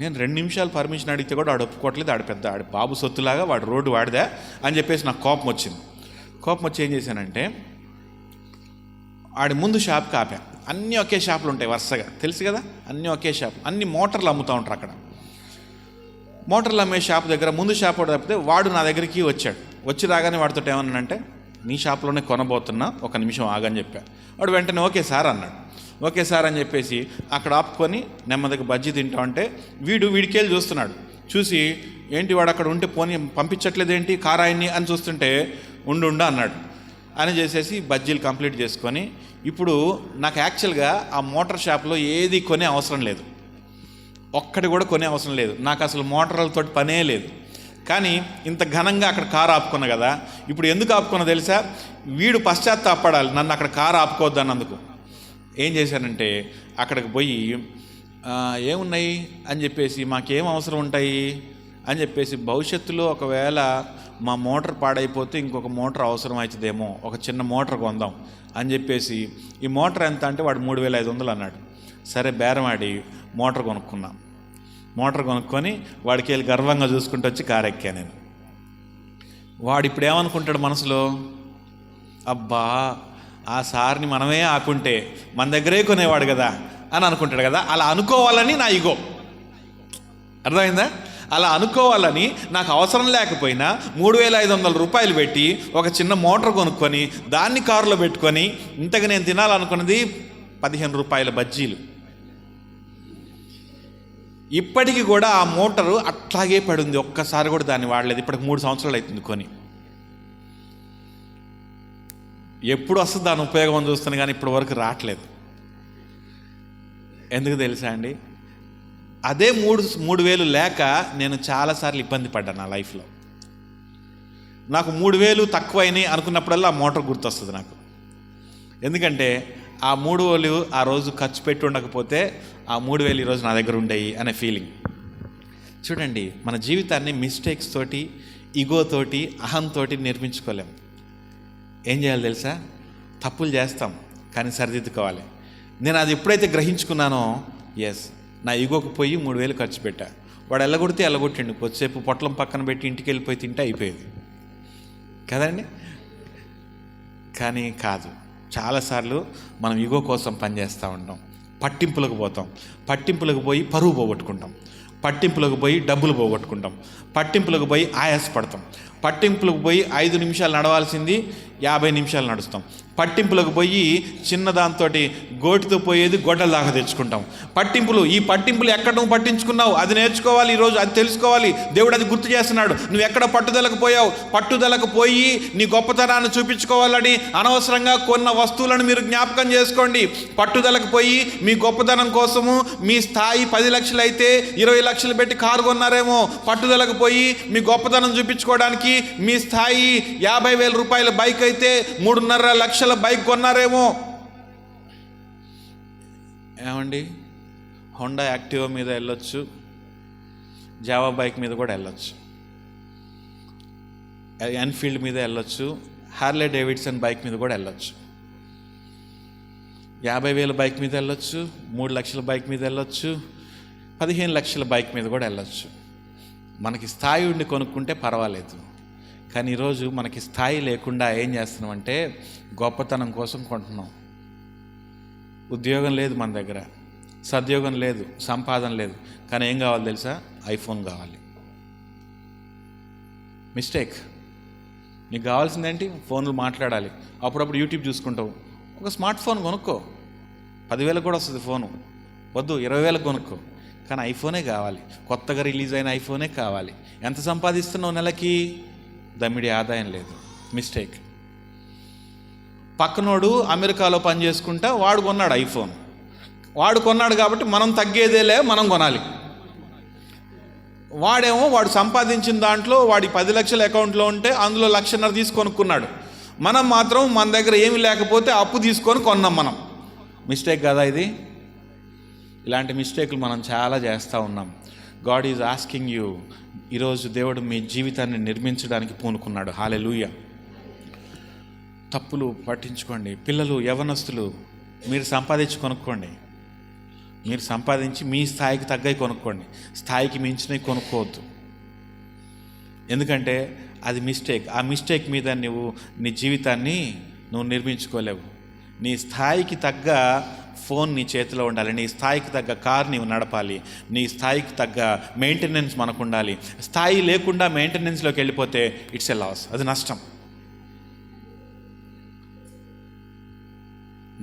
నేను 2 నిమిషాలు పర్మిషన్ అడిగితే కూడా వాడు ఒప్పుకోవట్లేదు. ఆడి బాబు సొత్తులాగా వాడు రోడ్డు వాడిదా అని చెప్పేసి నాకు కోపం వచ్చింది. కోపం వచ్చి ఏం చేశానంటే ఆడి ముందు షాప్కి ఆపా. అన్నీ ఒకే షాపులు ఉంటాయి వరుసగా, తెలుసు కదా, అన్నీ ఒకే షాప్, అన్ని మోటార్లు అమ్ముతూ ఉంటారు అక్కడ. మోటార్లు అమ్మే షాప్ దగ్గర ముందు షాప్ వాడు తప్పితే వాడు నా దగ్గరికి వచ్చాడు. వచ్చి రాగానే వాడితో ఏమన్నానంటే, నీ షాప్లోనే కొనబోతున్నా, 1 నిమిషం ఆగని చెప్పా. వాడు వెంటనే ఓకే సార్ అన్నాడు. ఓకే సార్ అని చెప్పేసి అక్కడ ఆపుకొని నెమ్మదిగా బజ్జీ తింటా ఉంటే వీడికెళ్ళి చూస్తున్నాడు. చూసి ఏంటి వాడు అక్కడ ఉంటే పోనీ పంపించట్లేదేంటి కారాయన్ని అని చూస్తుంటే ఉండు అన్నాడు అని చేసేసి బజ్జీలు కంప్లీట్ చేసుకొని, ఇప్పుడు నాకు యాక్చువల్గా ఆ మోటార్ షాప్లో ఏది కొనే అవసరం లేదు, ఒక్కటి కూడా కొనే అవసరం లేదు, నాకు అసలు మోటార్లతో పనే లేదు. కానీ ఇంత ఘనంగా అక్కడ కారు ఆపుకున్నా కదా, ఇప్పుడు ఎందుకు ఆపుకున్నా తెలుసా? వీడు పశ్చాత్తాపడాలి నన్ను అక్కడ కారు ఆపుకోవద్దు అన్నందుకు. ఏం చేశానంటే అక్కడికి పోయి ఏమున్నాయి అని చెప్పేసి, మాకేం అవసరం ఉంటాయి అని చెప్పేసి, భవిష్యత్తులో ఒకవేళ మా మోటార్ పాడైపోతే ఇంకొక మోటార్ అవసరం అవుతుందేమో, ఒక చిన్న మోటార్ కొందాం అని చెప్పేసి, ఈ మోటార్ ఎంత అంటే వాడు 3500 అన్నాడు. సరే బేరం ఆడి మోటార్ కొనుక్కున్నా. మోటార్ కొనుక్కొని వాడికి వెళ్ళి గర్వంగా చూసుకుంటూ వచ్చి కారు ఎక్కా నేను. వాడు ఇప్పుడు ఏమనుకుంటాడు మనసులో, అబ్బా ఆ సార్ని మనమే ఆకుంటే మన దగ్గరే కొనేవాడు కదా అని అనుకుంటాడు కదా. అలా అనుకోవాలని నా ఇగో, అర్థమైందా? అలా అనుకోవాలని నాకు అవసరం లేకపోయినా 3500 రూపాయలు పెట్టి ఒక చిన్న మోటార్ కొనుక్కొని దాన్ని కారులో పెట్టుకొని, ఇంతగా నేను తినాలనుకున్నది 15 రూపాయల బజ్జీలు. ఇప్పటికి కూడా ఆ మోటారు అట్లాగే పడింది, ఒక్కసారి కూడా దాన్ని వాడలేదు. ఇప్పటికి 3 సంవత్సరాలు అవుతుంది కొని. ఎప్పుడు వస్తుంది దాని ఉపయోగం చూస్తాను కానీ ఇప్పటి వరకు రావట్లేదు. ఎందుకు తెలుసా అండి? అదే 3,000 లేక నేను చాలాసార్లు ఇబ్బంది పడ్డాను నా లైఫ్లో. నాకు 3,000 తక్కువైనాయి అనుకున్నప్పుడల్లా ఆ మోటార్ గుర్తొస్తుంది నాకు. ఎందుకంటే ఆ 3,000 ఆ రోజు ఖర్చు పెట్టి ఉండకపోతే ఆ 3,000 ఈరోజు నా దగ్గర ఉండేవి అనే ఫీలింగ్. చూడండి, మన జీవితాన్ని మిస్టేక్స్ తోటి, ఈగోతోటి, అహంతోటి నిర్మించుకోలేము. ఏం చేయాలి తెలుసా? తప్పులు చేస్తాం కానీ సరిదిద్దుకోవాలి. నేను అది ఎప్పుడైతే గ్రహించుకున్నానో, ఎస్, నా ఈగోకు పోయి 3,000 ఖర్చు పెట్టా. వాడు ఎల్లగొడితే ఎల్లగొట్టిండు, కొద్దిసేపు పొట్లం పక్కన పెట్టి ఇంటికి వెళ్ళిపోయి తింటే అయిపోయేది కదండి. కానీ కాదు, చాలాసార్లు మనం ఈగో కోసం పనిచేస్తూ ఉంటాం. పట్టింపులకు పోతాం, పట్టింపులకు పోయి పరువు పోగొట్టుకుంటాం, పట్టింపులకు పోయి డబ్బులు పోగొట్టుకుంటాం, పట్టింపులకు పోయి ఆయాసపడతాం, పట్టింపులకు పోయి 5 నిమిషాలు నడవాల్సింది 50 నిమిషాలు నడుస్తాం, పట్టింపులకు పోయి చిన్నదాంతో గోటితో పోయేది గొడ్డల దాకా తెచ్చుకుంటాం. ఈ పట్టింపులు ఎక్కడ నువ్వు పట్టించుకున్నావు అది నేర్చుకోవాలి, ఈరోజు అది తెలుసుకోవాలి. దేవుడు అది గుర్తు చేస్తున్నాడు. నువ్వు ఎక్కడ పట్టుదలకు పోయావు? పట్టుదలకు పోయి నీ గొప్పతనాన్ని చూపించుకోవాలని అనవసరంగా కొన్న వస్తువులను మీరు జ్ఞాపకం చేసుకోండి. పట్టుదలకు పోయి మీ గొప్పతనం కోసము మీ స్థాయి 10 లక్షలు అయితే 20 లక్షలు పెట్టి కారు కొన్నారేమో. పట్టుదలకు పోయి మీ గొప్పతనం చూపించుకోవడానికి మీ స్థాయి 50,000 రూపాయల బైక్ అయితే 3.5 లక్షల బైక్ కొన్నారేమో. ఏమండి, హోండా యాక్టివా మీద వెళ్ళొచ్చు, జావా బైక్ మీద కూడా వెళ్ళొచ్చు, ఎన్ఫీల్డ్ మీద వెళ్ళొచ్చు, హార్లే డేవిడ్సన్ బైక్ మీద కూడా వెళ్ళొచ్చు, 50,000 బైక్ మీద వెళ్ళొచ్చు, 3 లక్షల బైక్ మీద వెళ్ళొచ్చు, 15 లక్షల బైక్ మీద కూడా వెళ్ళొచ్చు. మనకి స్థాయి ఉండి కొనుక్కుంటే పర్వాలేదు. కానీ ఈరోజు మనకి స్థాయి లేకుండా ఏం చేస్తున్నామంటే గొప్పతనం కోసం కొంటున్నాం. ఉద్యోగం లేదు మన దగ్గర, సద్యోగం లేదు, సంపాదన లేదు, కానీ ఏం కావాలి తెలుసా? ఐఫోన్ కావాలి. మిస్టేక్. నీకు కావాల్సిందేంటి? ఫోన్లు మాట్లాడాలి, అప్పుడప్పుడు యూట్యూబ్ చూసుకుంటావు. ఒక స్మార్ట్ ఫోన్ కొనుక్కో, 10,000 కూడా వస్తుంది ఫోను, వద్దు 20,000 కొనుక్కో, కానీ ఐఫోనే కావాలి. కొత్తగా రిలీజ్ అయిన ఐఫోనే కావాలి. ఎంత సంపాదిస్తున్నావు నెలకి? దమ్మిడి ఆదాయం లేదు. మిస్టేక్. పక్కనోడు అమెరికాలో పని చేసుకుంటా వాడు కొన్నాడు ఐఫోన్. వాడు కొన్నాడు కాబట్టి మనం తగ్గేదేలే, మనం కొనాలి. వాడు సంపాదించిన దాంట్లో వాడి 10 లక్షల అకౌంట్లో ఉంటే అందులో 1,50,000 తీసి కొనుక్కున్నాడు. మనం మాత్రం మన దగ్గర ఏమి లేకపోతే అప్పు తీసుకొని కొన్నాం మనం. మిస్టేక్ కదా ఇది? ఇలాంటి మిస్టేక్లు మనం చాలా చేస్తూ ఉన్నాం. God is asking you. ఈరోజు దేవుడు మీ జీవితాన్ని నిర్మించడానికి పూనుకున్నాడు. హల్లెలూయా. తప్పులు పట్టించుకోండి. పిల్లలు, యవ్వనస్తులు, మీరు సంపాదించి కొనుక్కోండి. మీరు సంపాదించి మీ స్థాయికి తగ్గవి కొనుక్కోండి, స్థాయికి మించినవి కొనుక్కోవద్దు. ఎందుకంటే అది మిస్టేక్. ఆ మిస్టేక్ మీద నువ్వు నీ జీవితాన్ని నువ్వు నిర్మించుకోలేవు. నీ స్థాయికి తగ్గ ఫోన్ నీ చేతిలో ఉండాలి, నీ స్థాయికి తగ్గ కార్ నీవు నడపాలి, నీ స్థాయికి తగ్గ మెయింటెనెన్స్ మనకు ఉండాలి. స్థాయి లేకుండా మెయింటెనెన్స్లోకి వెళ్ళిపోతే ఇట్స్ ఎ లాస్, అది నష్టం.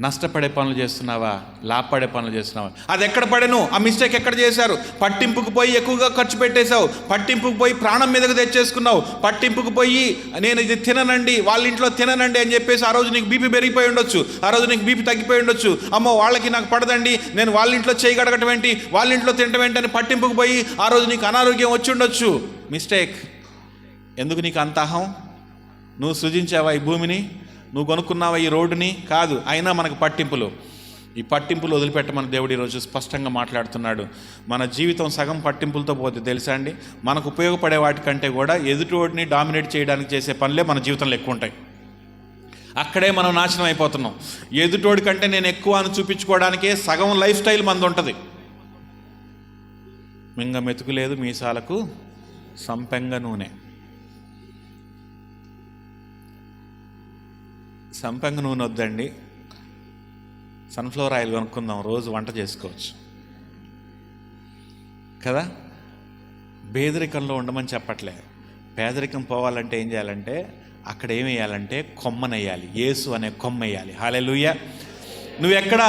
నష్టపడే పనులు చేస్తున్నావా, లాభపడే పనులు చేస్తున్నావా? అది ఎక్కడ పడేను? ఆ మిస్టేక్ ఎక్కడ చేశారు? పట్టింపుకు పోయి ఎక్కువగా ఖర్చు పెట్టేశావు, పట్టింపుకు పోయి ప్రాణం మీదకు తెచ్చేసుకున్నావు, పట్టింపుకు పోయి నేను ఇది తిననండి, వాళ్ళ ఇంట్లో తిననండి అని చెప్పేసి ఆ రోజు నీకు బీపీ పెరిగిపోయి ఉండొచ్చు, ఆ రోజు నీకు బీపీ తగ్గిపోయి ఉండొచ్చు. అమ్మో వాళ్ళకి నాకు పడదండి, నేను వాళ్ళ ఇంట్లో చేయి గడగటం ఏంటి, వాళ్ళ ఇంట్లో తినటం ఏంటి అని పట్టింపుకు పోయి ఆ రోజు నీకు అనారోగ్యం వచ్చి ఉండొచ్చు. మిస్టేక్. ఎందుకు నీకు అంత అహం? నువ్వు సృజించావా ఈ భూమిని? నువ్వు కొనుక్కున్నావా ఈ రోడ్డుని? కాదు. అయినా మనకు పట్టింపులు. ఈ పట్టింపులు వదిలిపెట్టమని దేవుడు ఈరోజు స్పష్టంగా మాట్లాడుతున్నాడు. మన జీవితం సగం పట్టింపులతో పోతే తెలుసా అండి, మనకు ఉపయోగపడే వాటికంటే కూడా ఎదుటివాడిని డామినేట్ చేయడానికి చేసే పనులే మన జీవితంలో ఎక్కువ ఉంటాయి. అక్కడే మనం నాశనం అయిపోతున్నాం. ఎదుటోడి కంటే నేను ఎక్కువ అని చూపించుకోవడానికే సగం లైఫ్ స్టైల్ మంది ఉంటుంది. మింగ మెతుకు లేదు మీసాలకు సంపెంగ నూనె. సంపెంగ నూనె వద్దండి, సన్ఫ్లవర్ ఆయిల్ కొనుక్కుందాం, రోజు వంట చేసుకోవచ్చు కదా. పేదరికంలో ఉండమని చెప్పట్లే. పేదరికం పోవాలంటే ఏం చేయాలంటే అక్కడ ఏం వేయాలంటే కొమ్మనేయాలి, యేసు అనే కొమ్మ వేయాలి. హల్లెలూయా. నువ్వు ఎక్కడ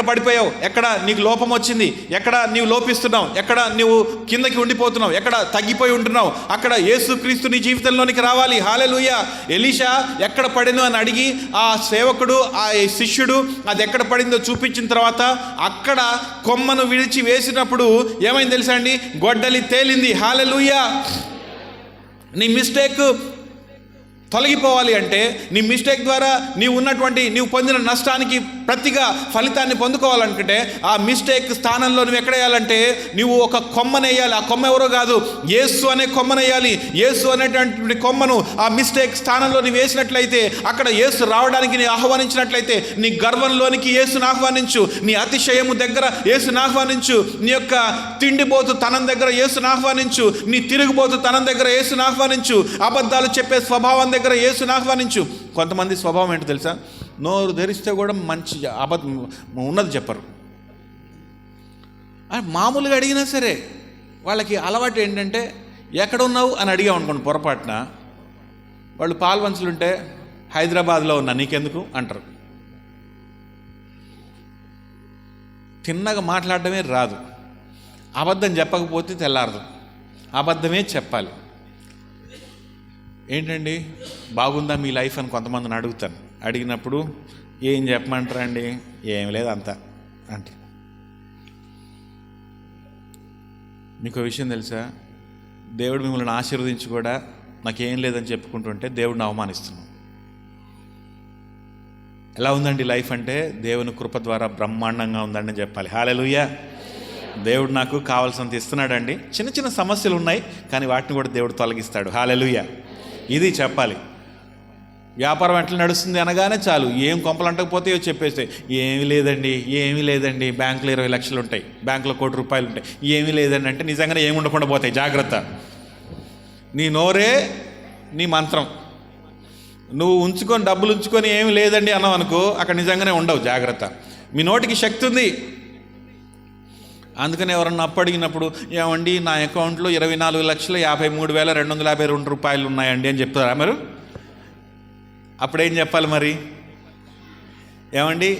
పడిపోయావు, ఎక్కడ నీకు లోపం వచ్చింది, ఎక్కడ నీవు లోపిస్తున్నావు, ఎక్కడ నువ్వు కిందకి ఉండిపోతున్నావు, ఎక్కడ తగ్గిపోయి ఉంటున్నావు, అక్కడ యేసుక్రీస్తు నీ జీవితంలోనికి రావాలి. హల్లెలూయా. ఎలీషా ఎక్కడ పడినో అని అడిగి ఆ సేవకుడు, ఆ శిష్యుడు అది ఎక్కడ పడిందో చూపించిన తర్వాత అక్కడ కొమ్మను విడిచి వేసినప్పుడు ఏమైంది తెలుసా అండి? గొడ్డలి తేలింది. హల్లెలూయా. నీ మిస్టేక్ తొలగిపోవాలి అంటే, నీ మిస్టేక్ ద్వారా నీవు పొందిన నష్టానికి ప్రతిగా ఫలితాన్ని పొందుకోవాలనుకుంటే ఆ మిస్టేక్ స్థానంలో నువ్వు ఎక్కడ వేయాలంటే నువ్వు ఒక కొమ్మనేయాలి. ఆ కొమ్మ ఎవరో కాదు, యేసు అనే కొమ్మనేయాలి. యేసు అనేటువంటి కొమ్మను ఆ మిస్టేక్ స్థానంలో నువ్వు వేసినట్లయితే, అక్కడ యేసు రావడానికి నీ ఆహ్వానించినట్లయితే, నీ గర్వంలోనికి యేసును ఆహ్వానించు, నీ అతిశయము దగ్గర యేసును ఆహ్వానించు, నీ యొక్క తిండిపోతు తనం దగ్గర యేసును ఆహ్వానించు, నీ తిరుగుబోతు తనం దగ్గర యేసును ఆహ్వానించు, అబద్ధాలు చెప్పే స్వభావం దగ్గర యేసును ఆహ్వానించు. కొంతమంది స్వభావం ఏంటో తెలుసా? నోరు ధరిస్తే కూడా మంచి అబద్ధం ఉన్నది చెప్పరు. మామూలుగా అడిగినా సరే వాళ్ళకి అలవాటు ఏంటంటే, ఎక్కడ ఉన్నావు అని అడిగాం అనుకోండి పొరపాటున, వాళ్ళు పాల్వంచులుంటే హైదరాబాద్లో ఉన్నా నీకెందుకు అంటారు. తిన్నగా మాట్లాడటమే రాదు, అబద్ధం చెప్పకపోతే తెల్లారదు, అబద్ధమే చెప్పాలి. ఏంటండి బాగుందా మీ లైఫ్ అని కొంతమందిని అడుగుతాను. అడిగినప్పుడు ఏం చెప్పమంటారండి? ఏం లేదు అంతా అంటారు. మీకు విషయం తెలుసా? దేవుడు మిమ్మల్ని ఆశీర్వదించి కూడా నాకేం లేదని చెప్పుకుంటుంటే దేవుడిని అవమానిస్తున్నాం. ఎలా ఉందండి లైఫ్ అంటే, దేవుని కృప ద్వారా బ్రహ్మాండంగా ఉందండి చెప్పాలి. హల్లెలూయా. దేవుడు నాకు కావాల్సినంత ఇస్తున్నాడండి. చిన్న చిన్న సమస్యలు ఉన్నాయి, కానీ వాటిని కూడా దేవుడు తొలగిస్తాడు. హల్లెలూయా. ఇది చెప్పాలి. వ్యాపారం ఎట్లా నడుస్తుంది అనగానే చాలు, ఏం కొంపలు అంటకపోతే చెప్పేస్తే ఏమీ లేదండి, బ్యాంకులో 20 లక్షలు ఉంటాయి, బ్యాంకులో 1 కోటి రూపాయలు ఉంటాయి, ఏమీ లేదండి అంటే నిజంగానే ఏమి ఉండకుండా పోతాయి. జాగ్రత్త. నీ నోరే నీ మంత్రం. నువ్వు డబ్బులు ఉంచుకొని ఏమి లేదండి అన్నావు అనుకో, అక్కడ నిజంగానే ఉండవు. జాగ్రత్త. మీ నోటికి శక్తి ఉంది. అందుకని ఎవరన్నా అప్పు అడిగినప్పుడు, ఏమండి నా అకౌంట్లో 24,53,252 రూపాయలు ఉన్నాయండి అని చెప్తారా మీరు? అప్పుడేం చెప్పాలి మరి? ఏమండి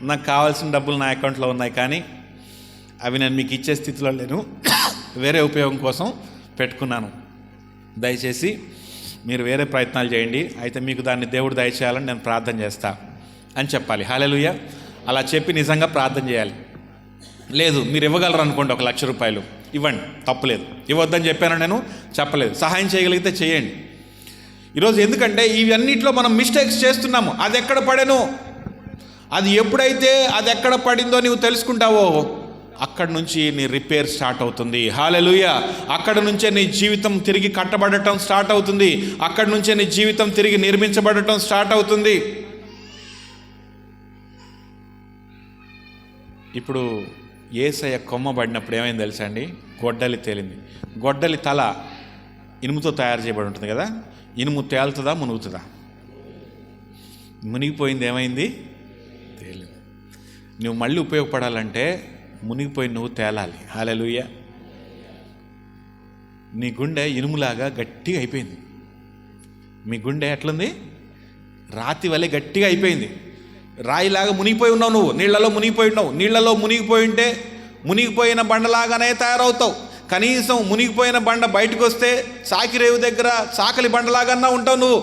నాకు కావాల్సిన డబ్బులు నా అకౌంట్లో ఉన్నాయి, కానీ అవి నేను మీకు ఇచ్చే స్థితిలో లేను, వేరే ఉపయోగం కోసం పెట్టుకున్నాను, దయచేసి మీరు వేరే ప్రయత్నాలు చేయండి, అయితే మీకు దాన్ని దేవుడు దయచేయాలని నేను ప్రార్థన చేస్తా అని చెప్పాలి. హల్లెలూయా. అలా చెప్పి నిజంగా ప్రార్థన చేయాలి. లేదు మీరు ఇవ్వగలరు అనుకోండి, 1 లక్ష రూపాయలు ఇవ్వండి, తప్పులేదు. ఇవ్వద్దని చెప్పాను నేను, చెప్పలేదు. సహాయం చేయగలిగితే చేయండి. ఈరోజు ఎందుకంటే ఇవన్నిట్లో మనం మిస్టేక్స్ చేస్తున్నాము. అది ఎక్కడ పడేను, అది ఎప్పుడైతే అది ఎక్కడ పడిందో నువ్వు తెలుసుకుంటావో అక్కడి నుంచి నీ రిపేర్ స్టార్ట్ అవుతుంది. హల్లెలూయా. అక్కడ నుంచే నీ జీవితం తిరిగి కట్టబడటం స్టార్ట్ అవుతుంది. అక్కడి నుంచే నీ జీవితం తిరిగి నిర్మించబడటం స్టార్ట్ అవుతుంది. ఇప్పుడు యేసయ్య కొమ్మ పడినప్పుడు ఏమైంది తెలుసా అండి? గొడ్డలి తేలింది. గొడ్డలి తల ఇనుముతో తయారు చేయబడి ఉంటుంది కదా, ఇనుము తేలుతుందా మునుగుతుందా? మునిగిపోయింది. ఏమైంది? తేలింది. నువ్వు మళ్ళీ ఉపయోగపడాలంటే మునిగిపోయి నువ్వు తేలాలి. హల్లెలూయా. నీ గుండె ఇనుములాగా గట్టిగా అయిపోయింది. మీ గుండె ఎట్లుంది? రాతి వలె గట్టిగా అయిపోయింది. రాయిలాగా మునిగిపోయి ఉన్నావు, నువ్వు నీళ్లలో మునిగిపోయి ఉన్నావు. నీళ్లలో మునిగిపోయి ఉంటే మునిగిపోయిన బండలాగానే తయారవుతావు. కనీసం మునిగిపోయిన బండ బయటకు వస్తే సాకిరేవు దగ్గర సాకలి బండలాగన్నా ఉంటావు నువ్వు.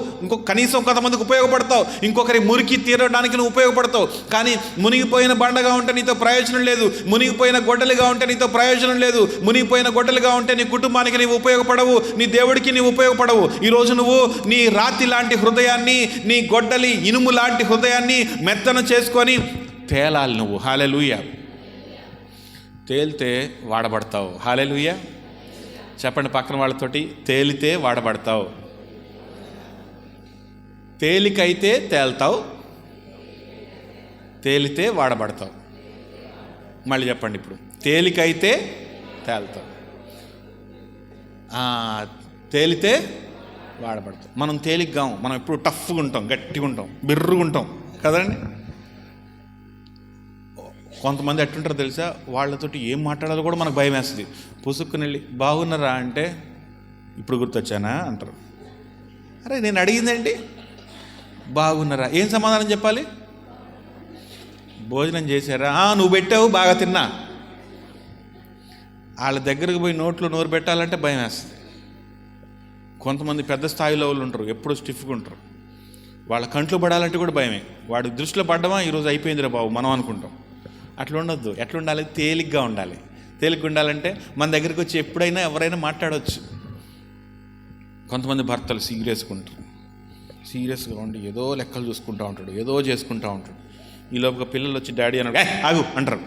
కనీసం కొంతమందికి ఉపయోగపడతావు, ఇంకొకరి మురికి తీరడానికి నువ్వు ఉపయోగపడతావు. కానీ మునిగిపోయిన బండగా ఉంటే నీతో ప్రయోజనం లేదు. మునిగిపోయిన గొడ్డలిగా ఉంటే నీతో ప్రయోజనం లేదు. మునిగిపోయిన గొడ్డలిగా ఉంటే నీ కుటుంబానికి నీవు ఉపయోగపడవు, నీ దేవుడికి నీవు ఉపయోగపడవు. ఈరోజు నువ్వు నీ రాతి లాంటి హృదయాన్ని, నీ గొడ్డలి ఇనుము లాంటి హృదయాన్ని మెత్తన చేసుకొని తేలాలి నువ్వు. హల్లెలూయా. తేలితే వాడబడతావు. హల్లెలూయా. చెప్పండి పక్కన వాళ్ళతోటి, తేలితే వాడబడతావు. తేలికైతే తేల్తావు, తేలితే వాడబడతావు. మళ్ళీ చెప్పండి ఇప్పుడు, తేలికైతే తేల్తావు, తేలితే వాడబడతావు. మనం తేలిగ్గా, మనం ఎప్పుడు టఫ్గా ఉంటాం, గట్టిగా ఉంటాం, బిర్రుగా ఉంటాం కదండి. కొంతమంది ఎట్టుంటారో తెలుసా? వాళ్ళతోటి ఏం మాట్లాడాలో కూడా మనకు భయం వేస్తుంది. పుసుక్కుని వెళ్ళి బాగున్నారా అంటే ఇప్పుడు గుర్తొచ్చానా అంటారు. అరే నేను అడిగిందేంటి? బాగున్నారా, ఏం సమాధానం చెప్పాలి? భోజనం చేశారా? నువ్వు పెట్టావు, బాగా తిన్నా. వాళ్ళ దగ్గరకు పోయి నోట్లో నోరు పెట్టాలంటే భయం వేస్తుంది. కొంతమంది పెద్ద స్థాయిలో వాళ్ళు ఉంటారు, ఎప్పుడు స్టిఫ్గా ఉంటారు. వాళ్ళ కంట్లో పడాలంటే కూడా భయమే. వాడి దృష్టిలో పడ్డమా ఈరోజు అయిపోయిందిరా బాబు మనం అనుకుంటాం. అట్లా ఉండొద్దు. ఎట్లా ఉండాలి? తేలిగ్గా ఉండాలి. తేలిగ్గా ఉండాలంటే మన దగ్గరికి వచ్చి ఎప్పుడైనా ఎవరైనా మాట్లాడవచ్చు. కొంతమంది భర్తలు సీరియస్గా ఉండి ఏదో లెక్కలు చూసుకుంటూ ఉంటాడు, ఏదో చేసుకుంటూ ఉంటాడు. ఈ లోపల పిల్లలు వచ్చి డాడీ అన్నాడు ఆగు అంటారు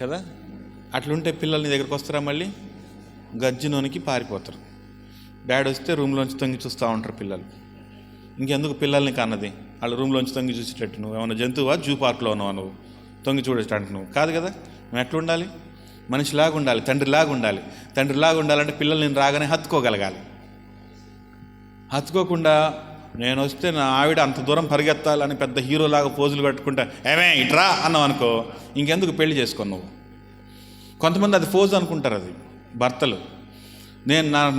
కదా. అట్లుంటే పిల్లలు నీ దగ్గరికి వస్తారా? మళ్ళీ గజ్జినోనికి పారిపోతారు. డాడీ వస్తే రూమ్లోంచి తొంగి చూస్తూ ఉంటారు పిల్లలు. ఇంకెందుకు పిల్లల్ని కన్నది? వాళ్ళ రూమ్లోంచి తొంగి చూసేటట్టు నువ్వు ఏమన్నా జంతువా? జూ పార్క్లో ఉన్నావా నువ్వు తొంగి చూడేటట్టు? నువ్వు కాదు కదా. నువ్వు ఎట్లా ఉండాలి? మనిషిలాగా ఉండాలి, తండ్రిలాగా ఉండాలి. తండ్రిలాగా ఉండాలంటే పిల్లలు నేను రాగానే హత్తుకోగలగాలి. హత్తుకోకుండా నేను వస్తే నా ఆవిడ అంత దూరం పరిగెత్తాలని పెద్ద హీరోలాగా పోజులు కట్టుకుంటా ఏమే ఇట్రా అన్నావు అనుకో, ఇంకెందుకు పెళ్లి చేసుకోను నువ్వు. కొంతమంది అది పోజు అనుకుంటారు. అది భర్తలు,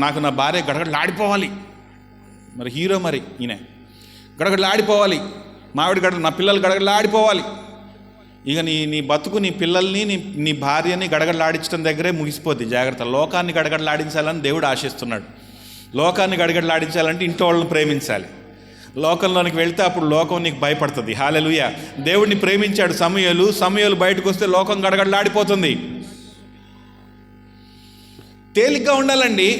నాకు నా భార్య గడగడలాడిపోవాలి. మరి హీరో, మరి ఈయన గడగడలాడిపోవాలి. మావిడి నా పిల్లలు గడగడలాడిపోవాలి. ఇక నీ బతుకు నీ పిల్లల్ని నీ భార్యని గడగడలాడించడం దగ్గరే ముగిసిపోద్ది. జాగ్రత్త. లోకాన్ని గడగడలాడించాలని దేవుడు ఆశిస్తున్నాడు. లోకాన్ని గడగడలాడించాలంటే ఇంట్లో వాళ్ళని ప్రేమించాలి. లోకంలోనికి వెళ్తే అప్పుడు లోకం నీకు భయపడుతుంది. హల్లెలూయా. దేవుడిని ప్రేమించాడు సమూయేలు బయటకు వస్తే లోకం గడగడలాడిపోతుంది. తేలిగ్గా ఉండాలండి.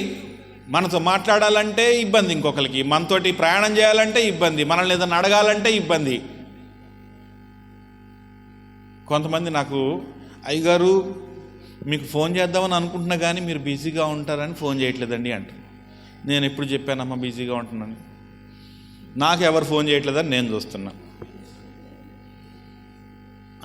మనతో మాట్లాడాలంటే ఇబ్బంది, ఇంకొకరికి మనతోటి ప్రయాణం చేయాలంటే ఇబ్బంది, మనల్ని ఏదైనా అడగాలంటే ఇబ్బంది. కొంతమంది నాకు అయ్యగారు మీకు ఫోన్ చేద్దామని అనుకుంటున్నా కానీ మీరు బిజీగా ఉంటారని ఫోన్ చేయట్లేదండి అంటారు. నేను ఎప్పుడు చెప్పానమ్మా బిజీగా ఉంటున్నాను? నాకు ఎవరు ఫోన్ చేయట్లేదని నేను చూస్తున్నా.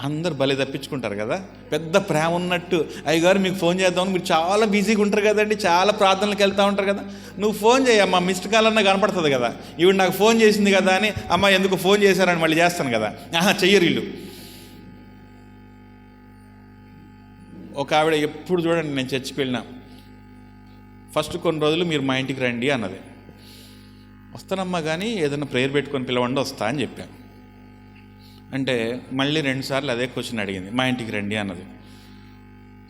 అందరు భలే తప్పించుకుంటారు కదా. పెద్ద ప్రేమ ఉన్నట్టు అయ్యగారు మీకు ఫోన్ చేద్దామని మీరు చాలా బిజీగా ఉంటారు కదండి, చాలా ప్రార్థనలకు వెళ్తూ ఉంటారు కదా. నువ్వు ఫోన్ చేయమ్మా, మిస్డ్ కాల్ అన్నా కనపడుతుంది కదా. ఈవిడ నాకు ఫోన్ చేసింది కదా అని అమ్మ ఎందుకు ఫోన్ చేశారని మళ్ళీ చేస్తాను కదా. చెయ్యరు వీళ్ళు. ఒక ఆవిడ ఎప్పుడు చూడండి, నేను చర్చికి వెళ్ళినా ఫస్ట్ కొన్ని రోజులు మీరు మా ఇంటికి రండి అన్నది. వస్తానమ్మా కానీ ఏదైనా ప్రేయర్ పెట్టుకొని పిలవండి వస్తా అని చెప్పాను. అంటే మళ్ళీ 2 సార్లు అదే క్వశ్చన్ అడిగింది. మా ఇంటికి రండి అన్నది.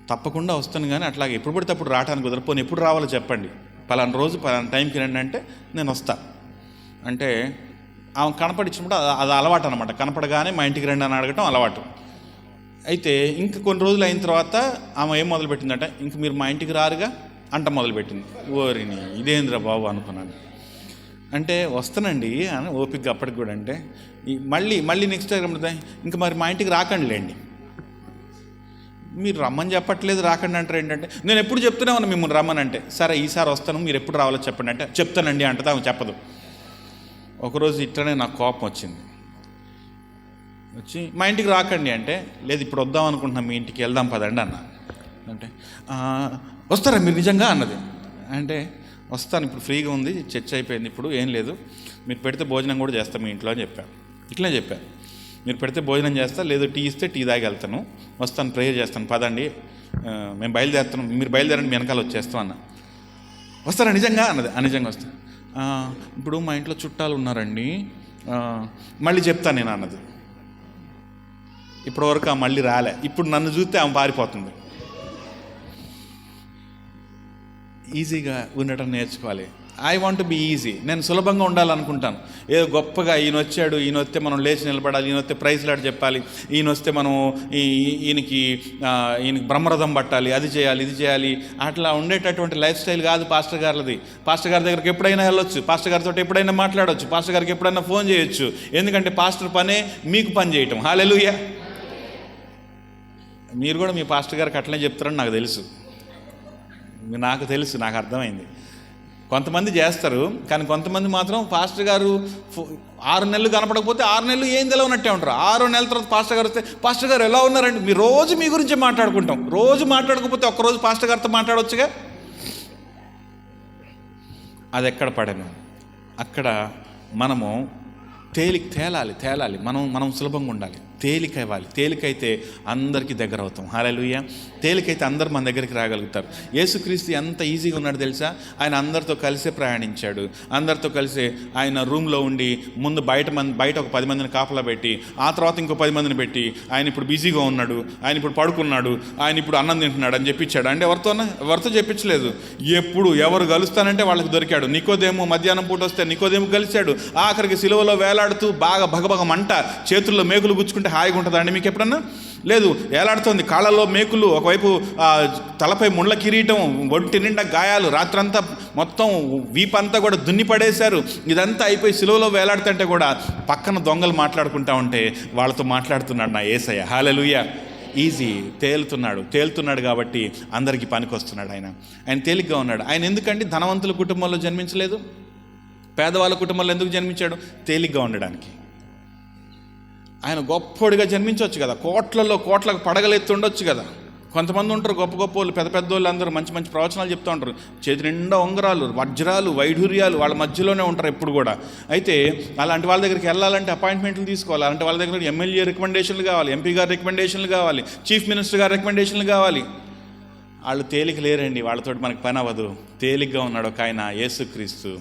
తప్పకుండా వస్తాను కానీ అట్లాగే ఎప్పుడు పడితే అప్పుడు రావడానికి కుదరదు. పోనీ ఎప్పుడు రావాలో చెప్పండి, పలానా రోజు పలానా టైంకి రండి అంటే నేను వస్తా. అంటే ఆమె కనపడించినప్పుడు అది అలవాటు అనమాట. కనపడగానే మా ఇంటికి రండి అని అడగటం అలవాటు. అయితే ఇంక కొన్ని రోజులు అయిన తర్వాత ఆమె ఏం మొదలుపెట్టిందంటే ఇంక మీరు మా ఇంటికి రారుగా అంట మొదలుపెట్టింది. ఓరిని ఇదేంద్రా బాబు అనుకున్నాను. అంటే వస్తానండి అని ఓపిక అప్పటికి కూడా. అంటే మళ్ళీ నెక్స్ట్ టైం ఇంకా మరి మా ఇంటికి రాకండి లేండి, మీరు రమ్మని చెప్పట్లేదు రాకండి అంటారు. ఏంటంటే నేను ఎప్పుడు చెప్తూనే ఉన్నా మిమ్మల్ని రమ్మని. అంటే సరే ఈసారి వస్తాను, మీరు ఎప్పుడు రావాలో చెప్పండి అంటే చెప్తానండి అంటది. ఆమె చెప్పదు. ఒకరోజు ఇట్లనే నాకు కోపం వచ్చింది. వచ్చి మా ఇంటికి రాకండి అంటే, లేదు ఇప్పుడు వద్దాం అనుకుంటున్నాం, మీ ఇంటికి వెళ్దాం పదండి అన్న. అంటే వస్తారా మీరు నిజంగా అన్నది. అంటే వస్తాను, ఇప్పుడు ఫ్రీగా ఉంది, చర్చ అయిపోయింది, ఇప్పుడు ఏం లేదు, మీరు పెడితే భోజనం కూడా చేస్తాం మీ ఇంట్లో అని చెప్పాను. ఇట్లనే చెప్పాను, మీరు పెడితే భోజనం చేస్తా, లేదు టీ ఇస్తే టీ తాగి వెళ్తాను, వస్తాను, ప్రేయర్ చేస్తాను, పదండి మేము బయలుదేరుతాను, మీరు బయలుదేరండి, మీ వెనకాల వచ్చేస్తాం అన్న. వస్తారా నిజంగా అన్నది. నిజంగా వస్తాను. ఇప్పుడు మా ఇంట్లో చుట్టాలు ఉన్నారండి, మళ్ళీ చెప్తాను నేను అన్నది. ఇప్పటివరకు మళ్ళీ రాలే, ఇప్పుడు నన్ను చూస్తే ఆమె పారిపోతుంది. ఈజీగా ఉండటం నేర్చుకోవాలి. I want to be easy. నేను సులభంగా ఉండాలనుకుంటాను. ఏదో గొప్పగా ఈయన వచ్చాడు, ఈయన వస్తే మనం లేచి నిలబడాలి, ఈయన వస్తే ప్రైజ్ లాట్ చెప్పాలి, ఈయన వస్తే మనం ఈయనకి బ్రహ్మరథం పట్టాలి, అది చేయాలి, ఇది చేయాలి, అట్లా ఉండేటటువంటి లైఫ్ స్టైల్ కాదు పాస్టర్ గారిది. పాస్టర్ గారి దగ్గరికి ఎప్పుడైనా వెళ్ళొచ్చు, పాస్టర్ గారితో ఎప్పుడైనా మాట్లాడవచ్చు, పాస్టర్ గారికి ఎప్పుడైనా ఫోన్ చేయొచ్చు. ఎందుకంటే పాస్టర్ పనే మీకు పని చేయటం. హల్లెలూయా. మీరు కూడా మీ పాస్టర్ గారికి అట్లనే చెప్తారని నాకు తెలుసు, నాకు అర్థమైంది. కొంతమంది చేస్తారు, కానీ కొంతమంది మాత్రం పాస్టర్ గారు 6 నెలలు కనపడకపోతే 6 నెలలు ఏం తెలవనట్టే ఉంటారు. 6 నెలల తర్వాత పాస్టర్ గారు వస్తే, పాస్టర్ గారు ఎలా ఉన్నారండి, మీరు రోజు మీ గురించే మాట్లాడుకుంటాం. రోజు మాట్లాడకపోతే ఒక్కరోజు పాస్టర్ గారితో మాట్లాడవచ్చుగా. అది ఎక్కడ పడను, అక్కడ మనము తేలాలి. మనం సులభంగా ఉండాలి, తేలిక ఇవ్వాలి. తేలికైతే అందరికీ దగ్గర అవుతాం. హల్లెలూయా. తేలికైతే అందరు మన దగ్గరికి రాగలుగుతారు. యేసుక్రీస్తు ఎంత ఈజీగా ఉన్నాడు తెలుసా? ఆయన అందరితో కలిసే ప్రయాణించాడు. అందరితో కలిసే ఆయన రూమ్లో ఉండి ముందు బయట ఒక 10 మందిని కాపలా పెట్టి, ఆ తర్వాత ఇంకో 10 మందిని పెట్టి, ఆయన ఇప్పుడు బిజీగా ఉన్నాడు, ఆయన ఇప్పుడు పడుకున్నాడు, ఆయన ఇప్పుడు అన్నం తింటున్నాడు అని చెప్పించాడు. అంటే ఎవరితో చెప్పించలేదు. ఎప్పుడు ఎవరు కలుస్తానంటే వాళ్ళకి దొరికాడు. నికోదేము మధ్యాహ్నం పూట వస్తే నికోదేము కలిశాడు. ఆఖరికి సిలువలో వేలాడుతూ బాగా భగభగ మంట, చేతుల్లో మేకులు గుచ్చుకుంటే హాయిగా ఉంటుందా అండి మీకు ఎప్పుడన్నా? లేదు, ఏలాడుతోంది, కాళ్ళలో మేకులు, ఒకవైపు తలపై ముళ్ళ కిరీటం, ఒంటి నిండా గాయాలు, రాత్రంతా మొత్తం వీపంతా కూడా దున్ని పడేశారు. ఇదంతా అయిపోయి సిలువలో వేలాడుతుంటే కూడా పక్కన దొంగలు మాట్లాడుకుంటా ఉంటే వాళ్ళతో మాట్లాడుతున్నాడు నా యేసయ్య. హల్లెలూయా. ఈజీ, తేలుతున్నాడు కాబట్టి అందరికీ పనికి వస్తున్నాడు. ఆయన తేలిగ్గా ఉన్నాడు. ఆయన ఎందుకండి ధనవంతుల కుటుంబంలో జన్మించలేదు? పేదవాళ్ళ కుటుంబంలో ఎందుకు జన్మించాడు? తేలిగ్గా ఉండడానికి. ఆయన గొప్పోడిగా జన్మించవచ్చు కదా, కోట్లకు పడగలెత్తి ఉండొచ్చు కదా. కొంతమంది ఉంటారు గొప్ప వాళ్ళు, పెద్ద వాళ్ళు అందరూ మంచి ప్రవచనాలు చెప్తూ ఉంటారు. చేతి నిండా ఉంగరాలు, వజ్రాలు, వైఢూర్యాలు, వాళ్ళ మధ్యలోనే ఉంటారు ఎప్పుడు కూడా. అయితే అలాంటి వాళ్ళ దగ్గరికి వెళ్ళాలంటే అపాయింట్మెంట్లు తీసుకోవాలి. అలాంటి వాళ్ళ దగ్గర ఎమ్మెల్యే రికమెండేషన్లు కావాలి, ఎంపీ గారి రికమెండేషన్లు కావాలి, చీఫ్ మినిస్టర్ గారి రికమెండేషన్లు కావాలి. వాళ్ళు తేలిక లేరండి, వాళ్ళతోటి మనకు పని అవ్వదు. తేలిగ్గా ఉన్నాడు ఒక ఆయన, యేసుక్రీస్తు.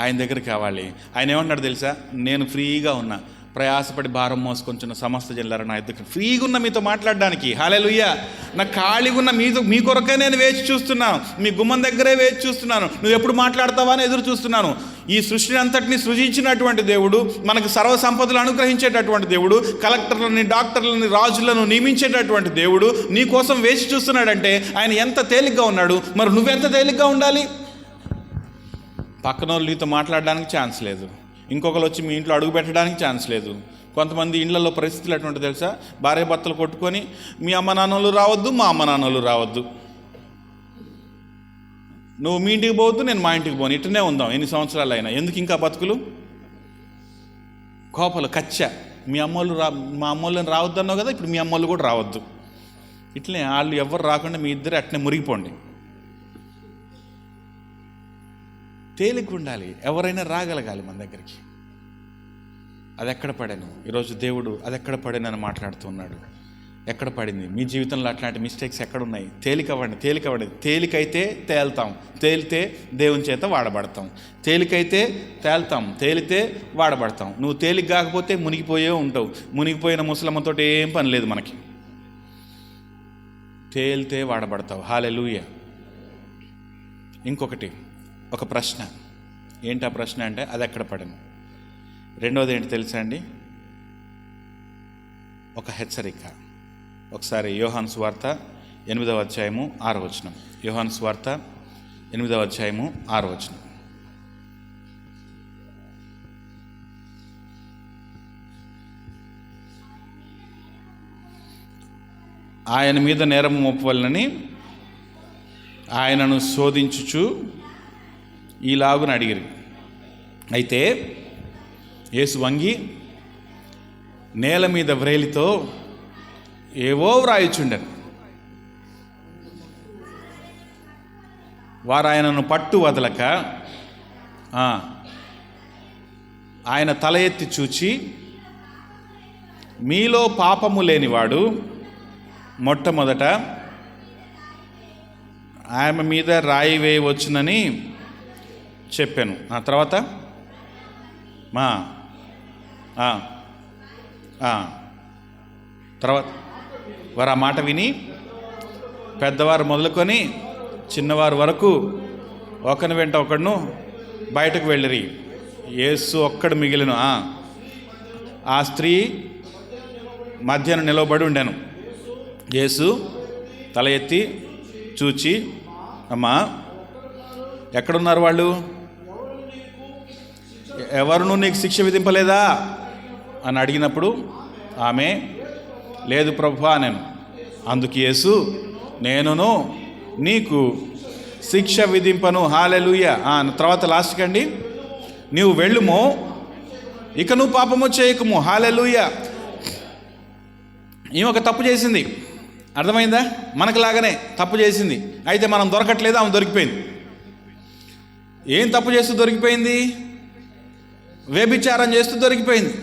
ఆయన దగ్గరికి కావాలి. ఆయన ఏమన్నాడు తెలుసా? నేను ఫ్రీగా ఉన్నా, ప్రయాసపడి భారం మోసుకొంచున్న సమస్త జనులారా నా ఎదురు ఫ్రీగా ఉన్న మీతో మాట్లాడడానికి. హల్లెలూయా. నా ఖాళీగా ఉన్న మీ కొరకే నేను వేచి చూస్తున్నాను, మీ గుమ్మం దగ్గరే వేచి చూస్తున్నాను, నువ్వు ఎప్పుడు మాట్లాడతావా అని ఎదురు చూస్తున్నాను. ఈ సృష్టిని అంతటిని సృజించినటువంటి దేవుడు, మనకు సర్వ సంపదలు అనుగ్రహించేటటువంటి దేవుడు, కలెక్టర్లని, డాక్టర్లని, రాజులను నియమించేటటువంటి దేవుడు నీ కోసం వేచి చూస్తున్నాడంటే ఆయన ఎంత తేలిగ్గా ఉన్నాడు. మరి నువ్వెంత తేలిగ్గా ఉండాలి? పక్కన వాళ్ళు నీతో మాట్లాడడానికి ఛాన్స్ లేదు, ఇంకొకరు వచ్చి మీ ఇంట్లో అడుగు పెట్టడానికి ఛాన్స్ లేదు. కొంతమంది ఇళ్లలో పరిస్థితులు ఎటువంటి తెలుసా? భార్య భర్తలు కొట్టుకొని మీ అమ్మ నాన్నలు రావద్దు, మా అమ్మ నాన్నలు రావద్దు, నువ్వు మీ ఇంటికి పోవద్దు, నేను మా ఇంటికి పోను, ఇట్టనే ఉందాం ఎన్ని సంవత్సరాలు అయినా. ఎందుకు ఇంకా బతుకులు? కోపలు, కచ్చ. మా అమ్మోళ్ళని రావద్దు అన్నావు కదా, ఇప్పుడు మీ అమ్మోళ్ళు కూడా రావద్దు. ఇట్లనే వాళ్ళు ఎవరు రాకుండా మీ ఇద్దరు అట్నే మురిగిపోండి. తేలిక ఉండాలి, ఎవరైనా రాగలగాలి మన దగ్గరికి. అది ఎక్కడ పడాను ఈరోజు దేవుడు, అది ఎక్కడ పడానని మాట్లాడుతున్నాడు. ఎక్కడ పడింది మీ జీవితంలో? అట్లాంటి మిస్టేక్స్ ఎక్కడున్నాయి? తేలికవ్వండి. తేలికైతే తేల్తాం, తేలితే దేవుని చేత వాడబడతాం. తేలికైతే తేల్తాం, తేలితే వాడబడతాం. నువ్వు తేలిక కాకపోతే మునిగిపోయే ఉంటావు. మునిగిపోయిన ముసలమ్మతో ఏం పని లేదు మనకి. తేలితే వాడబడతావు. హల్లెలూయా. ఇంకొకటి, ఒక ప్రశ్న. ఏంటి ఆ ప్రశ్న అంటే అది ఎక్కడ పడను. రెండోది ఏంటి తెలుసా అండి? ఒక హెచ్చరిక. ఒకసారి యోహాను సువార్త 8వ అధ్యాయము 6వ వచనం. యోహాను సువార్త 8వ అధ్యాయము 6వ వచనం. ఆయన మీద నేరము మోపవలనని ఆయనను శోధించుచు ఈలాగున అడిగిరి. అయితే యేసు వంగి, నేల మీద వ్రేలితో ఏవో వ్రాయిచుండెను. వారు ఆయనను పట్టు వదలక ఆయన తల ఎత్తి చూచి, మీలో పాపము లేనివాడు మొట్టమొదట ఆమె మీద రాయి వేయవచ్చునని చెప్పాను. ఆ తర్వాత తర్వాత వారు ఆ మాట విని పెద్దవారు మొదలుకొని చిన్నవారు వరకు ఒకని వెంట ఒకడును బయటకు వెళ్ళిరి. యేసు ఒక్కడు మిగిలిన. ఆ స్త్రీ మధ్యన నిలవబడి ఉండాను. యేసు తల ఎత్తి చూచి, అమ్మా ఎక్కడున్నారు వాళ్ళు? ఎవరునూ నీకు శిక్ష విధింపలేదా అని అడిగినప్పుడు ఆమె, లేదు ప్రభువా నేను. అందుకు యేసు, నేనును నీకు శిక్ష విధింపను. హల్లెలూయా. తర్వాత లాస్ట్కి అండి, నీవు వెళ్ళుము, ఇక నువ్వు పాపము చేయకుము. హల్లెలూయా. ఈమె ఒక తప్పు చేసింది, అర్థమైందా? మనకులాగానే తప్పు చేసింది. అయితే మనం దొరకట్లేదు, ఆమె దొరికిపోయింది. ఏం తప్పు చేస్తూ దొరికిపోయింది? వ్యభిచారం చేస్తూ దొరికిపోయింది.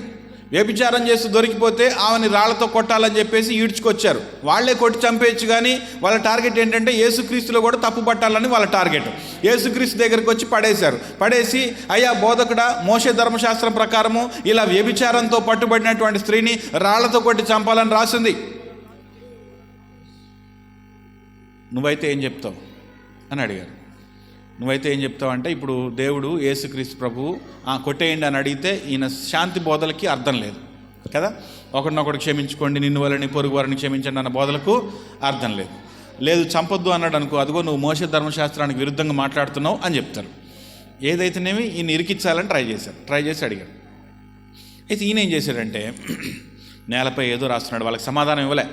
వ్యభిచారం చేస్తూ దొరికిపోతే ఆమెని రాళ్లతో కొట్టాలని చెప్పేసి ఈడ్చుకొచ్చారు. వాళ్లే కొట్టి చంపేయచ్చు, కానీ వాళ్ళ టార్గెట్ ఏంటంటే యేసుక్రీస్తులో కూడా తప్పు పట్టాలని వాళ్ళ టార్గెట్. యేసుక్రీస్తు దగ్గరికి వచ్చి పడేశారు. పడేసి, అయ్యా బోధకుడా, మోషే ధర్మశాస్త్రం ప్రకారము ఇలా వ్యభిచారంతో పట్టుబడినటువంటి స్త్రీని రాళ్లతో కొట్టి చంపాలని రాసింది. నువ్వైతే ఏం చెప్తావు అని అడిగారు. నువ్వైతే ఏం చెప్తావు అంటే, ఇప్పుడు దేవుడు యేసుక్రీస్తు ప్రభువు కొట్టేయండి అని అడిగితే ఈయన శాంతి బోధలకి అర్థం లేదు కదా. ఒకరినొకడు క్షమించుకోండి, నిన్ను వాళ్ళని పొరుగు వారిని క్షమించండి అన్న బోధలకు అర్థం లేదు. లేదు చంపొద్దు అన్నాడు అనుకో, అదిగో నువ్వు మోషే ధర్మశాస్త్రానికి విరుద్ధంగా మాట్లాడుతున్నావు అని చెప్తారు. ఏదైతేనేమి ఈయన ఇరికించాలని ట్రై చేసి అడిగాడు. అయితే ఈయన ఏం చేశాడంటే, నేలపై ఏదో రాస్తున్నాడు. వాళ్ళకి సమాధానం ఇవ్వలే.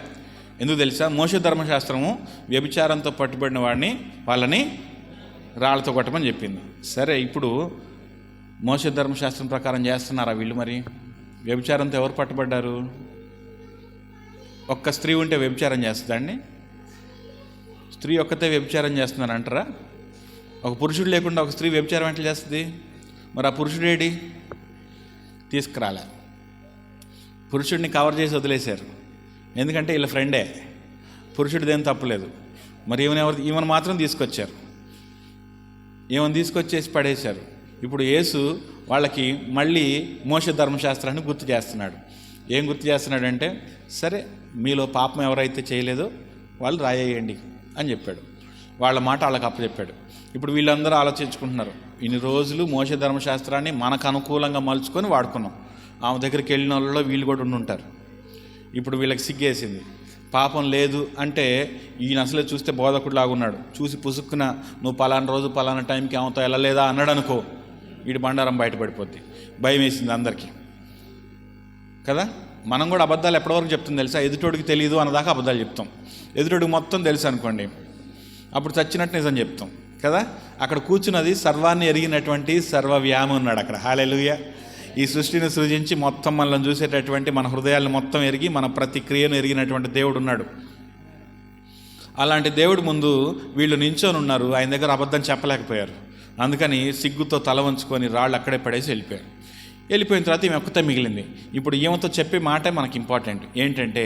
ఎందుకు తెలుసా? మోషే ధర్మశాస్త్రము వ్యభిచారంతో పట్టుబడిన వాడిని వాళ్ళని రాళ్లతో కొట్టమని చెప్పింది. సరే, ఇప్పుడు మోషే ధర్మశాస్త్రం ప్రకారం చేస్తున్నారా వీళ్ళు? మరి వ్యభిచారంతో ఎవరు పట్టుబడ్డారు? ఒక్క స్త్రీ ఉంటే వ్యభిచారం చేస్తుందండి? స్త్రీ ఒక్కతే వ్యభిచారం చేస్తుందని అంటారా? ఒక పురుషుడు లేకుండా ఒక స్త్రీ వ్యభిచారం ఎట్లా చేస్తుంది? మరి ఆ పురుషుడు ఏడి? తీసుకురాలే. పురుషుడిని కవర్ చేసి వదిలేశారు. ఎందుకంటే వీళ్ళ ఫ్రెండే, పురుషుడిదేం తప్పులేదు. మరి ఈమెను మాత్రం తీసుకొచ్చారు. ఏమని తీసుకొచ్చేసి పడేశారు. ఇప్పుడు యేసు వాళ్ళకి మళ్ళీ మోషే ధర్మశాస్త్రాన్ని గుర్తు చేస్తున్నాడు. ఏం గుర్తు చేస్తున్నాడంటే, సరే మీలో పాపం ఎవరైతే చేయలేదో వాళ్ళు రాయేయండి అని చెప్పాడు. వాళ్ళ మాట వాళ్ళకి అప్పచెప్పాడు. ఇప్పుడు వీళ్ళందరూ ఆలోచించుకుంటున్నారు, ఇన్ని రోజులు మోషే ధర్మశాస్త్రాన్ని మనకు అనుకూలంగా మలుచుకొని వాడుకున్నాం. ఆమె దగ్గరికి వెళ్ళిన వాళ్ళలో వీళ్ళు కూడా ఉండుంటారు. ఇప్పుడు వీళ్ళకి సిగ్గేసింది. పాపం లేదు అంటే ఈయన అసలే చూస్తే బోధకుడు ఉన్నాడు. చూసి పుసుక్కున నువ్వు పలానా రోజు పలానా టైంకి ఆమెతో వెళ్ళలేదా అన్నాడు అనుకో, వీడి బండారం బయటపడిపోద్ది. భయం వేసింది అందరికీ కదా. మనం కూడా అబద్ధాలు ఎప్పటివరకు చెప్తుంది తెలుసా? ఎదుటోడికి తెలియదు అన్నదాకా అబద్ధాలు చెప్తాం. ఎదుటోడికి మొత్తం తెలుసు అనుకోండి, అప్పుడు చచ్చినట్టు నిజం చెప్తాం కదా. అక్కడ కూర్చున్నది సర్వాన్ని ఎరిగినటువంటి సర్వవ్యామి ఉన్నాడు అక్కడ. హల్లెలూయా. ఈ సృష్టిని సృజించి మొత్తం మనల్ని చూసేటటువంటి, మన హృదయాలను మొత్తం ఎరిగి మన ప్రతి క్రియను ఎరిగినటువంటి దేవుడు ఉన్నాడు. అలాంటి దేవుడు ముందు వీళ్ళు నించొని ఉన్నారు. ఆయన దగ్గర అబద్ధం చెప్పలేకపోయారు. అందుకని సిగ్గుతో తల వంచుకొని రాళ్ళు అక్కడే పడేసి వెళ్ళిపోయారు. వెళ్ళిపోయిన తర్వాత ఈమె ఒక్కతే మిగిలింది. ఇప్పుడు ఈమెతో చెప్పే మాటే మనకి ఇంపార్టెంట్. ఏంటంటే,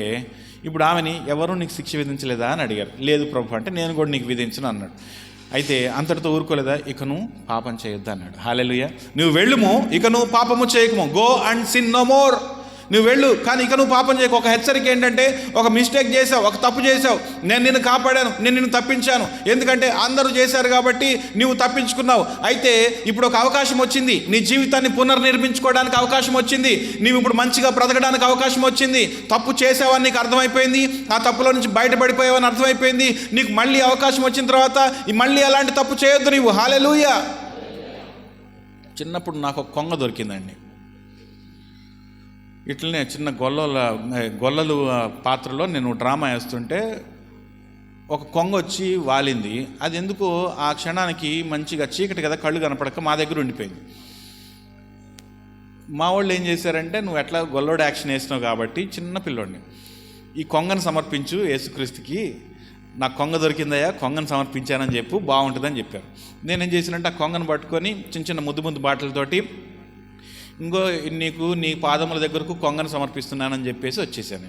ఇప్పుడు ఆమెని ఎవరు నీకు శిక్ష విధించలేదా అని అడిగారు. లేదు ప్రభు అంటే, నేను కూడా నీకు విధించను అన్నాడు. అయితే అంతటితో ఊరుకోలేదా, ఇక నువ్వు పాపం చేయొద్దు అన్నాడు. హల్లెలూయా. నువ్వు వెళ్ళుము, ఇక నువ్వు పాపము చేయకము. Go and sin no more. నువ్వు వెళ్ళు, కానీ ఇక నువ్వు పాపం చేయకు. ఒక హెచ్చరిక ఏంటంటే, ఒక మిస్టేక్ చేసావు, ఒక తప్పు చేసావు, నేను నిన్ను కాపాడాను, నేను నిన్ను తప్పించాను. ఎందుకంటే అందరూ చేశారు కాబట్టి నువ్వు తప్పించుకున్నావు. అయితే ఇప్పుడు ఒక అవకాశం వచ్చింది, నీ జీవితాన్ని పునర్నిర్మించుకోవడానికి అవకాశం వచ్చింది. నీవు ఇప్పుడు మంచిగా బ్రతకడానికి అవకాశం వచ్చింది. తప్పు చేసావని నీకు అర్థమైపోయింది, ఆ తప్పులో నుంచి బయటపడిపోయావని అర్థమైపోయింది. నీకు మళ్ళీ అవకాశం వచ్చిన తర్వాత మళ్ళీ అలాంటి తప్పు చేయొద్దు నీవు. హల్లెలూయా. చిన్నప్పుడు నాకు ఒక కొంగ దొరికిందండి. ఇట్లనే చిన్న గొల్లలు పాత్రలో నేను డ్రామా వేస్తుంటే ఒక కొంగ వచ్చి వాలింది. అది ఎందుకో ఆ క్షణానికి మంచిగా చీకటి కదా, కళ్ళు కనపడక మా దగ్గర ఉండిపోయింది. మా వాళ్ళు ఏం చేశారంటే, నువ్వు ఎట్లా గొల్లోడు యాక్షన్ వేసినావు కాబట్టి చిన్న పిల్లోడిని ఈ కొంగను సమర్పించు యేసుక్రీస్తుకి, నాకు కొంగ దొరికిందయ్యా, కొంగను సమర్పించానని చెప్పు, బాగుంటుందని చెప్పారు. నేనేం చేశానంటే ఆ కొంగను పట్టుకొని చిన్న చిన్న ముద్దు బాటలతోటి నీకు నీ పాదముల దగ్గరకు కొంగను సమర్పిస్తున్నానని చెప్పేసి వచ్చేసాను.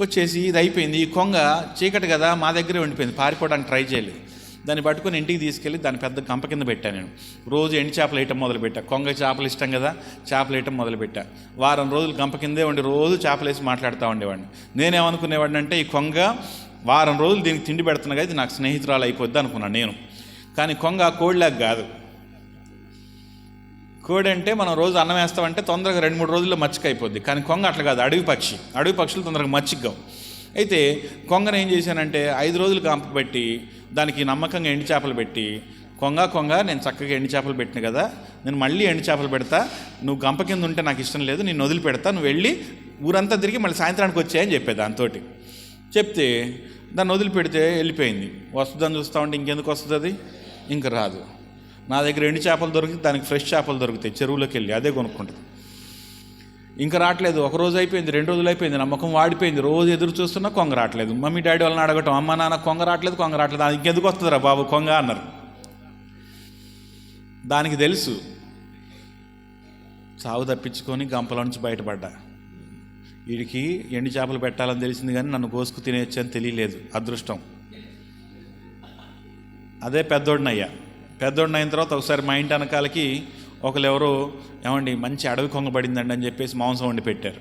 వచ్చేసి ఇది అయిపోయింది. ఈ కొంగ చీకటి కదా, మా దగ్గరే ఉండిపోయింది, పారిపోవడానికి ట్రై చేయలేదు. దాన్ని పట్టుకొని ఇంటికి తీసుకెళ్ళి దాన్ని పెద్ద గంప కింద పెట్టాను. నేను రోజు ఎండి చేపలు వేయటం మొదలుపెట్టా. కొంగ చేపలు ఇష్టం కదా, చేపలు వేయటం మొదలుపెట్టా. వారం రోజులు గంప కిందే ఉండి రోజు చేపలు వేసి మాట్లాడుతూ ఉండేవాడిని. నేనేమనుకునేవాడిని అంటే, ఈ కొంగ వారం రోజులు దీనికి తిండి పెడుతున్నా, ఇది నాకు స్నేహితురాలు అయిపోద్ది అనుకున్నాను నేను. కానీ కొంగ కోడిలాగా కాదు. కోడి అంటే మనం రోజు అన్నం వేస్తామంటే తొందరగా 2-3 రోజుల్లో మచ్చిక అయిపోద్ది. కానీ కొంగ అట్లా కాదు, అడవి పక్షులు తొందరగా మచ్చిగ్గావు. అయితే కొంగను ఏం చేశానంటే 5 రోజులు గంప పెట్టి దానికి నమ్మకంగా ఎండి చేపలు పెట్టి, కొంగ నేను చక్కగా ఎండి చేపలు పెట్టిన కదా, నేను మళ్ళీ ఎండి చేపలు పెడతా, నువ్వు గంప కింద ఉంటే నాకు ఇష్టం లేదు, నేను వదిలి పెడతా, నువ్వు వెళ్ళి ఊరంతా తిరిగి మళ్ళీ సాయంత్రానికి వచ్చాయని చెప్పేది. దాంతో చెప్తే దాన్ని వదిలిపెడితే వెళ్ళిపోయింది. వస్తుందని చూస్తూ ఉంటే ఇంకెందుకు వస్తుంది, అది ఇంక రాదు. నా దగ్గర ఎండి చేపలు దొరికితే దానికి ఫ్రెష్ చేపలు దొరుకుతాయి, చెరువులోకి వెళ్ళి అదే కొనుక్కుంటుంది. ఇంకా రావట్లేదు. 1 రోజు అయిపోయింది, 2 రోజులు అయిపోయింది, నమ్మకం వాడిపోయింది. రోజు ఎదురు చూస్తున్నా కొంగ రావట్లేదు. మమ్మీ డాడీ వాళ్ళని అడగటం, అమ్మ నాన్న కొంగ రావట్లేదు, అది ఇంకెందుకు వస్తుందిరా బాబు కొంగ అన్నారు. దానికి తెలుసు చావు తప్పించుకొని గంపల నుంచి బయటపడ్డా. వీడికి ఎండి చేపలు పెట్టాలని తెలిసింది కానీ నన్ను కోసుకు తినేయచ్చు అని తెలియలేదు. అదృష్టం. అదే పెద్దోడినయ్యా. పెద్దోడినైన తర్వాత ఒకసారి మా ఇంటి వెనకాలకి ఒకరు ఏమండి మంచి అడవి కొంగ పడిందండి అని చెప్పేసి మాంసం వండి పెట్టారు.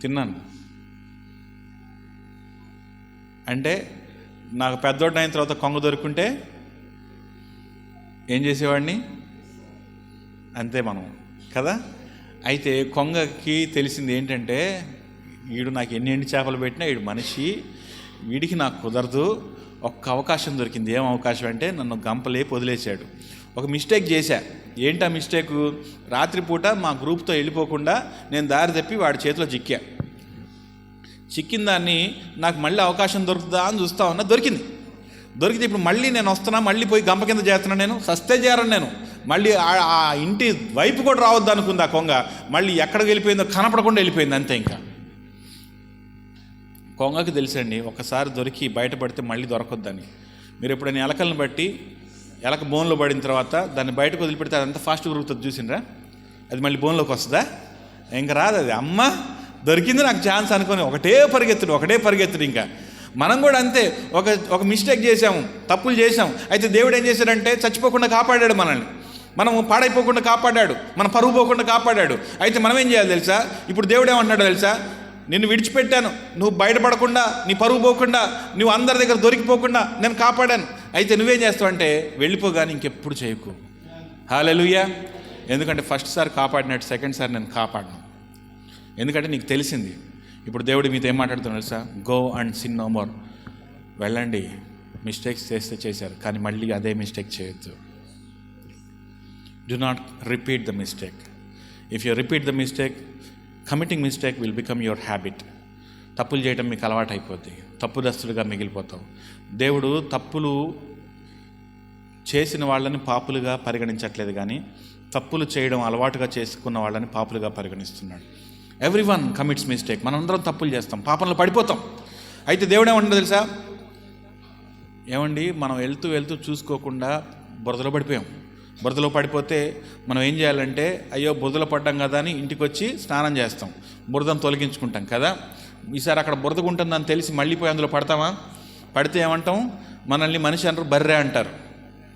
తిన్నాను. అంటే నాకు పెద్దోడినైన తర్వాత కొంగ దొరుకుంటే ఏం చేసేవాడిని అంతే మనం కదా. అయితే కొంగకి తెలిసింది ఏంటంటే, వీడు నాకు ఎన్ని ఎండి చేపలు పెట్టినా వీడు మనిషి, వీడికి నాకు కుదరదు. ఒక్క అవకాశం దొరికింది. ఏం అవకాశం అంటే, నన్ను గంపలేపి వదిలేశాడు. ఒక మిస్టేక్ చేశా. ఏంటా మిస్టేకు? రాత్రిపూట మా గ్రూప్తో వెళ్ళిపోకుండా నేను దారి తప్పి వాడి చేతిలో చిక్కిన దాన్ని నాకు మళ్ళీ అవకాశం దొరుకుతుందా అని చూస్తా ఉన్నా. దొరికితే ఇప్పుడు మళ్ళీ నేను వస్తున్నా, మళ్ళీ పోయి గంప కింద చేస్తున్నా. నేను సస్తే చేరను. నేను మళ్ళీ ఆ ఇంటి వైపు కూడా రావద్దు అనుకుంది ఆ కొంగ. మళ్ళీ ఎక్కడికి వెళ్ళిపోయిందో కనపడకుండా వెళ్ళిపోయింది అంతే. ఇంకా కొంగకి తెలుసండి, ఒకసారి దొరికి బయటపడితే మళ్ళీ దొరకొద్దని. మీరు ఎప్పుడైనా ఎలకలను బట్టి ఎలక బోన్లో పడిన తర్వాత దాన్ని బయటకు వదిలిపెడితే అది అంత ఫాస్ట్గా ఉరుగుతుంది చూసిండ్రా? అది మళ్ళీ బోన్లోకి వస్తుందా? ఇంకా రాదు. అది అమ్మ దొరికింది నాకు ఛాన్స్ అనుకొని ఒకటే పరిగెత్తుడు. ఇంకా మనం కూడా అంతే. ఒక మిస్టేక్ చేసాము, తప్పులు చేసాము. అయితే దేవుడు ఏం చేశాడంటే చచ్చిపోకుండా కాపాడాడు మనల్ని. మనము పాడైపోకుండా కాపాడాడు, మన పరువు పోకుండా కాపాడాడు. అయితే మనం ఏం చేయాలి తెలుసా? ఇప్పుడు దేవుడు ఏమంటున్నాడో తెలుసా? నిన్ను విడిచిపెట్టాను, నువ్వు బయటపడకుండా, నీ పరువు పోకుండా, నువ్వు అందరి దగ్గర దొరికిపోకుండా నేను కాపాడాను. అయితే నువ్వేం చేస్తావు అంటే వెళ్ళిపోగాని ఇంకెప్పుడు చేయకు. హల్లెలూయా. ఎందుకంటే ఫస్ట్ సారి కాపాడినట్టు సెకండ్ సారి నేను కాపాడను. ఎందుకంటే నీకు తెలిసింది. ఇప్పుడు దేవుడు మీతో ఏం మాట్లాడుతున్నాడు తెలుసా? Go and sin no more. వెళ్ళండి, మిస్టేక్స్ చేశారు కానీ మళ్ళీ అదే మిస్టేక్ చేయొద్దు. Do not repeat the mistake. If you repeat the mistake, committing mistake will become your habit. తప్పులు చేయడం మీకు అలవాటు అయిపోద్ది, తప్పుదస్తులుగా మిగిలిపోతావు. దేవుడు తప్పులు చేసిన వాళ్ళని పాపులుగా పరిగణించట్లేదు, కానీ తప్పులు చేయడం అలవాటుగా చేసుకున్న వాళ్ళని పాపులుగా పరిగణిస్తున్నాడు. Everyone commits mistake. మనందరం తప్పులు చేస్తాం, పాపంలో పడిపోతాం. అయితే దేవుడు ఏమంటాడు తెలుసా? ఏమండి, మనం వెళ్తూ చూసుకోకుండా బురదలో పడిపోయాం. బురదలో పడిపోతే మనం ఏం చేయాలంటే, అయ్యో బురదలో పడ్డాం కదా అని ఇంటికి వచ్చి స్నానం చేస్తాం, బురదను తొలగించుకుంటాం కదా. ఈసారి అక్కడ బురదగా ఉంటుందని తెలిసి మళ్ళీ పోయి అందులో పడతామా? పడితే ఏమంటాం? మనల్ని మనిషి అంటారు, బర్రె అంటారు.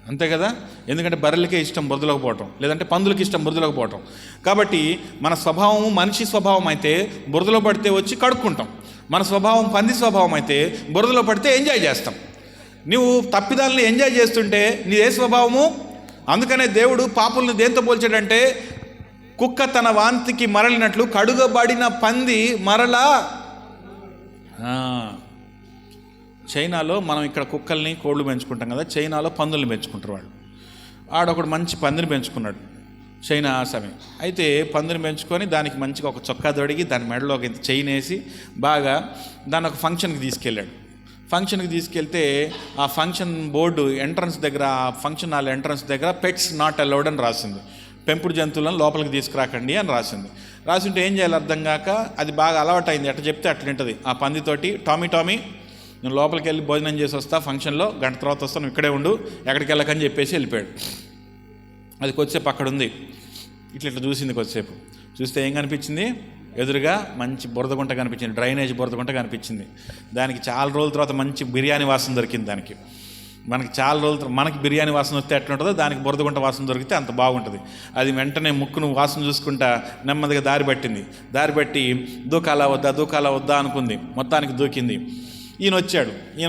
అంతే కదా. ఎందుకంటే బర్రెలకే ఇష్టం బురదలోకి పోవటం, లేదంటే పందులకి ఇష్టం బురదలోకి పోవటం. కాబట్టి మన స్వభావం మనిషి స్వభావం అయితే బురదలో పడితే వచ్చి కడుక్కుంటాం. మన స్వభావం పంది స్వభావం అయితే బురదలో పడితే ఎంజాయ్ చేస్తాం. నువ్వు తప్పిదాలని ఎంజాయ్ చేస్తుంటే నీదే స్వభావము. అందుకనే దేవుడు పాపులను దేంతో పోల్చాడంటే, కుక్క తన వాంతికి మరలినట్లు కడుగబడిన పంది మరలా. చైనాలో మనం ఇక్కడ కుక్కల్ని కోళ్ళు పెంచుకుంటాం కదా, చైనాలో పందుల్ని పెంచుకుంటారు వాళ్ళు. ఆడొకడు మంచి పందిని పెంచుకున్నాడు, చైనా ఆసామి. అయితే పందిని పెంచుకొని దానికి మంచిగా ఒక చొక్కా తొడిగి దాని మెడలో ఒక చైన్ వేసి బాగా దాన్ని ఒక ఫంక్షన్కి తీసుకెళ్ళాడు. ఫంక్షన్కి తీసుకెళ్తే ఆ ఫంక్షన్ బోర్డు ఎంట్రన్స్ దగ్గర, ఆ ఫంక్షన్ హాల్ ఎంట్రన్స్ దగ్గర పెట్స్ నాట్ అలౌడ్ అని రాసింది. పెంపుడు జంతువులను లోపలికి తీసుకురాకండి అని రాసింది. రాసింటే ఏం చేయాలి అర్థం కాక అది బాగా అలవాటైంది. ఎట్లా చెప్తే అట్లా ఉంటుంది. ఆ పందితోటి టామీ నేను లోపలికి వెళ్ళి భోజనం చేసి వస్తా, ఫంక్షన్లో గంట తర్వాత వస్తాను, ఇక్కడే ఉండు, ఎక్కడికి వెళ్ళకని చెప్పేసి వెళ్ళిపోయాడు. అది కొద్దిసేపు అక్కడ ఉంది. ఇట్లా చూసింది. కొద్దిసేపు చూస్తే ఏం కనిపించింది? ఎదురుగా మంచి బురదగుంట కనిపించింది, డ్రైనేజ్ బురదగుంట కనిపించింది. దానికి చాలా రోజుల తర్వాత మంచి బిర్యానీ వాసన దొరికింది. దానికి మనకి చాలా రోజులు మనకి బిర్యానీ వాసన వస్తే ఎట్లా ఉంటుందో దానికి బురదగుంట వాసన దొరికితే అంత బాగుంటుంది. అది వెంటనే ముక్కును వాసన చూసుకుంటా నెమ్మదిగా దారి పట్టింది. దారి పట్టి దూకాలా వద్దా అనుకుంది. మొత్తానికి దూకింది. ఈయన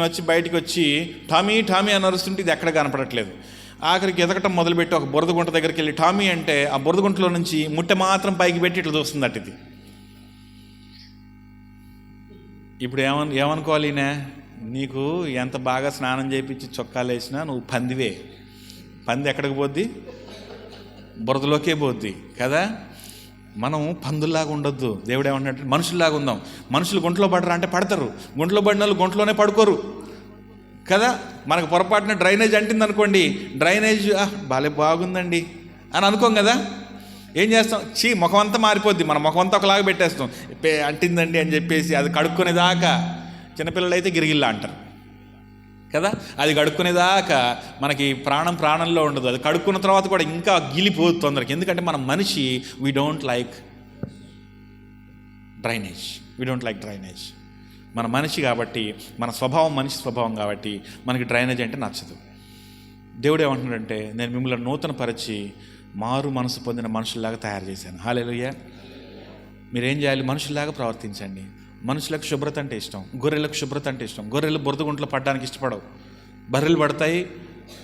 వచ్చి బయటికి వచ్చి టామీ అని అరుస్తుంటే ఇది ఎక్కడ కనపడట్లేదు. ఆఖరికి ఎదగటం మొదలుపెట్టి ఒక బురదగుంట దగ్గరికి వెళ్ళి టామీ అంటే ఆ బురదగుంటలో నుంచి ముట్టె మాత్రం పైకి పెట్టి ఇట్లా చూస్తుంది అటు. ఇది ఇప్పుడు ఏమనుకోవాలి? నీకు ఎంత బాగా స్నానం చేయించి చొక్కాలు వేసినా నువ్వు పందివే. పంది ఎక్కడికి పోద్ది? బురదలోకే పోద్ది కదా. మనం పందుల్లాగా ఉండొద్దు. దేవుడు ఏమన్నట్టు మనుషుల్లాగా ఉందాం. మనుషులు గుంటలో పడరా అంటే పడతారు. గుంటలో పడిన వాళ్ళు గుంటలోనే పడుకోరు కదా. మనకు పొరపాటున డ్రైనేజ్ అంటింది అనుకోండి, డ్రైనేజ్ బాగుందండి అని అనుకోం కదా. ఏం చేస్తాం? ముఖం అంతా మారిపోద్ది. మన ముఖం అంతా ఒకలాగా పెట్టేస్తాం. అంటిందండి అని చెప్పేసి అది కడుక్కునేదాకా, చిన్నపిల్లలు అయితే గిరిగిల్లా అంటారు కదా. అది కడుక్కునేదాకా మనకి ప్రాణంలో ఉండదు. అది కడుక్కున్న తర్వాత కూడా ఇంకా గిలిపోదు తొందరకి. ఎందుకంటే మన మనిషి వీ డోంట్ లైక్ డ్రైనేజ్. మన మనిషి కాబట్టి, మన స్వభావం మనిషి స్వభావం కాబట్టి మనకి డ్రైనేజ్ అంటే నచ్చదు. దేవుడు ఏమంటున్నాడంటే, నేను మిమ్మల్ని నూతనపరిచి మారు మనసు పొందిన మనుషుల్లాగా తయారు చేశాను. హల్లెలూయా. మీరేం చేయాలి? మనుషుల్లాగా ప్రవర్తించండి. మనుషులకు శుభ్రత అంటే ఇష్టం, గొర్రెలకు శుభ్రత అంటే ఇష్టం. గొర్రెలు బురదగుంటలో పడడానికి ఇష్టపడవు. బర్రెలు పడతాయి,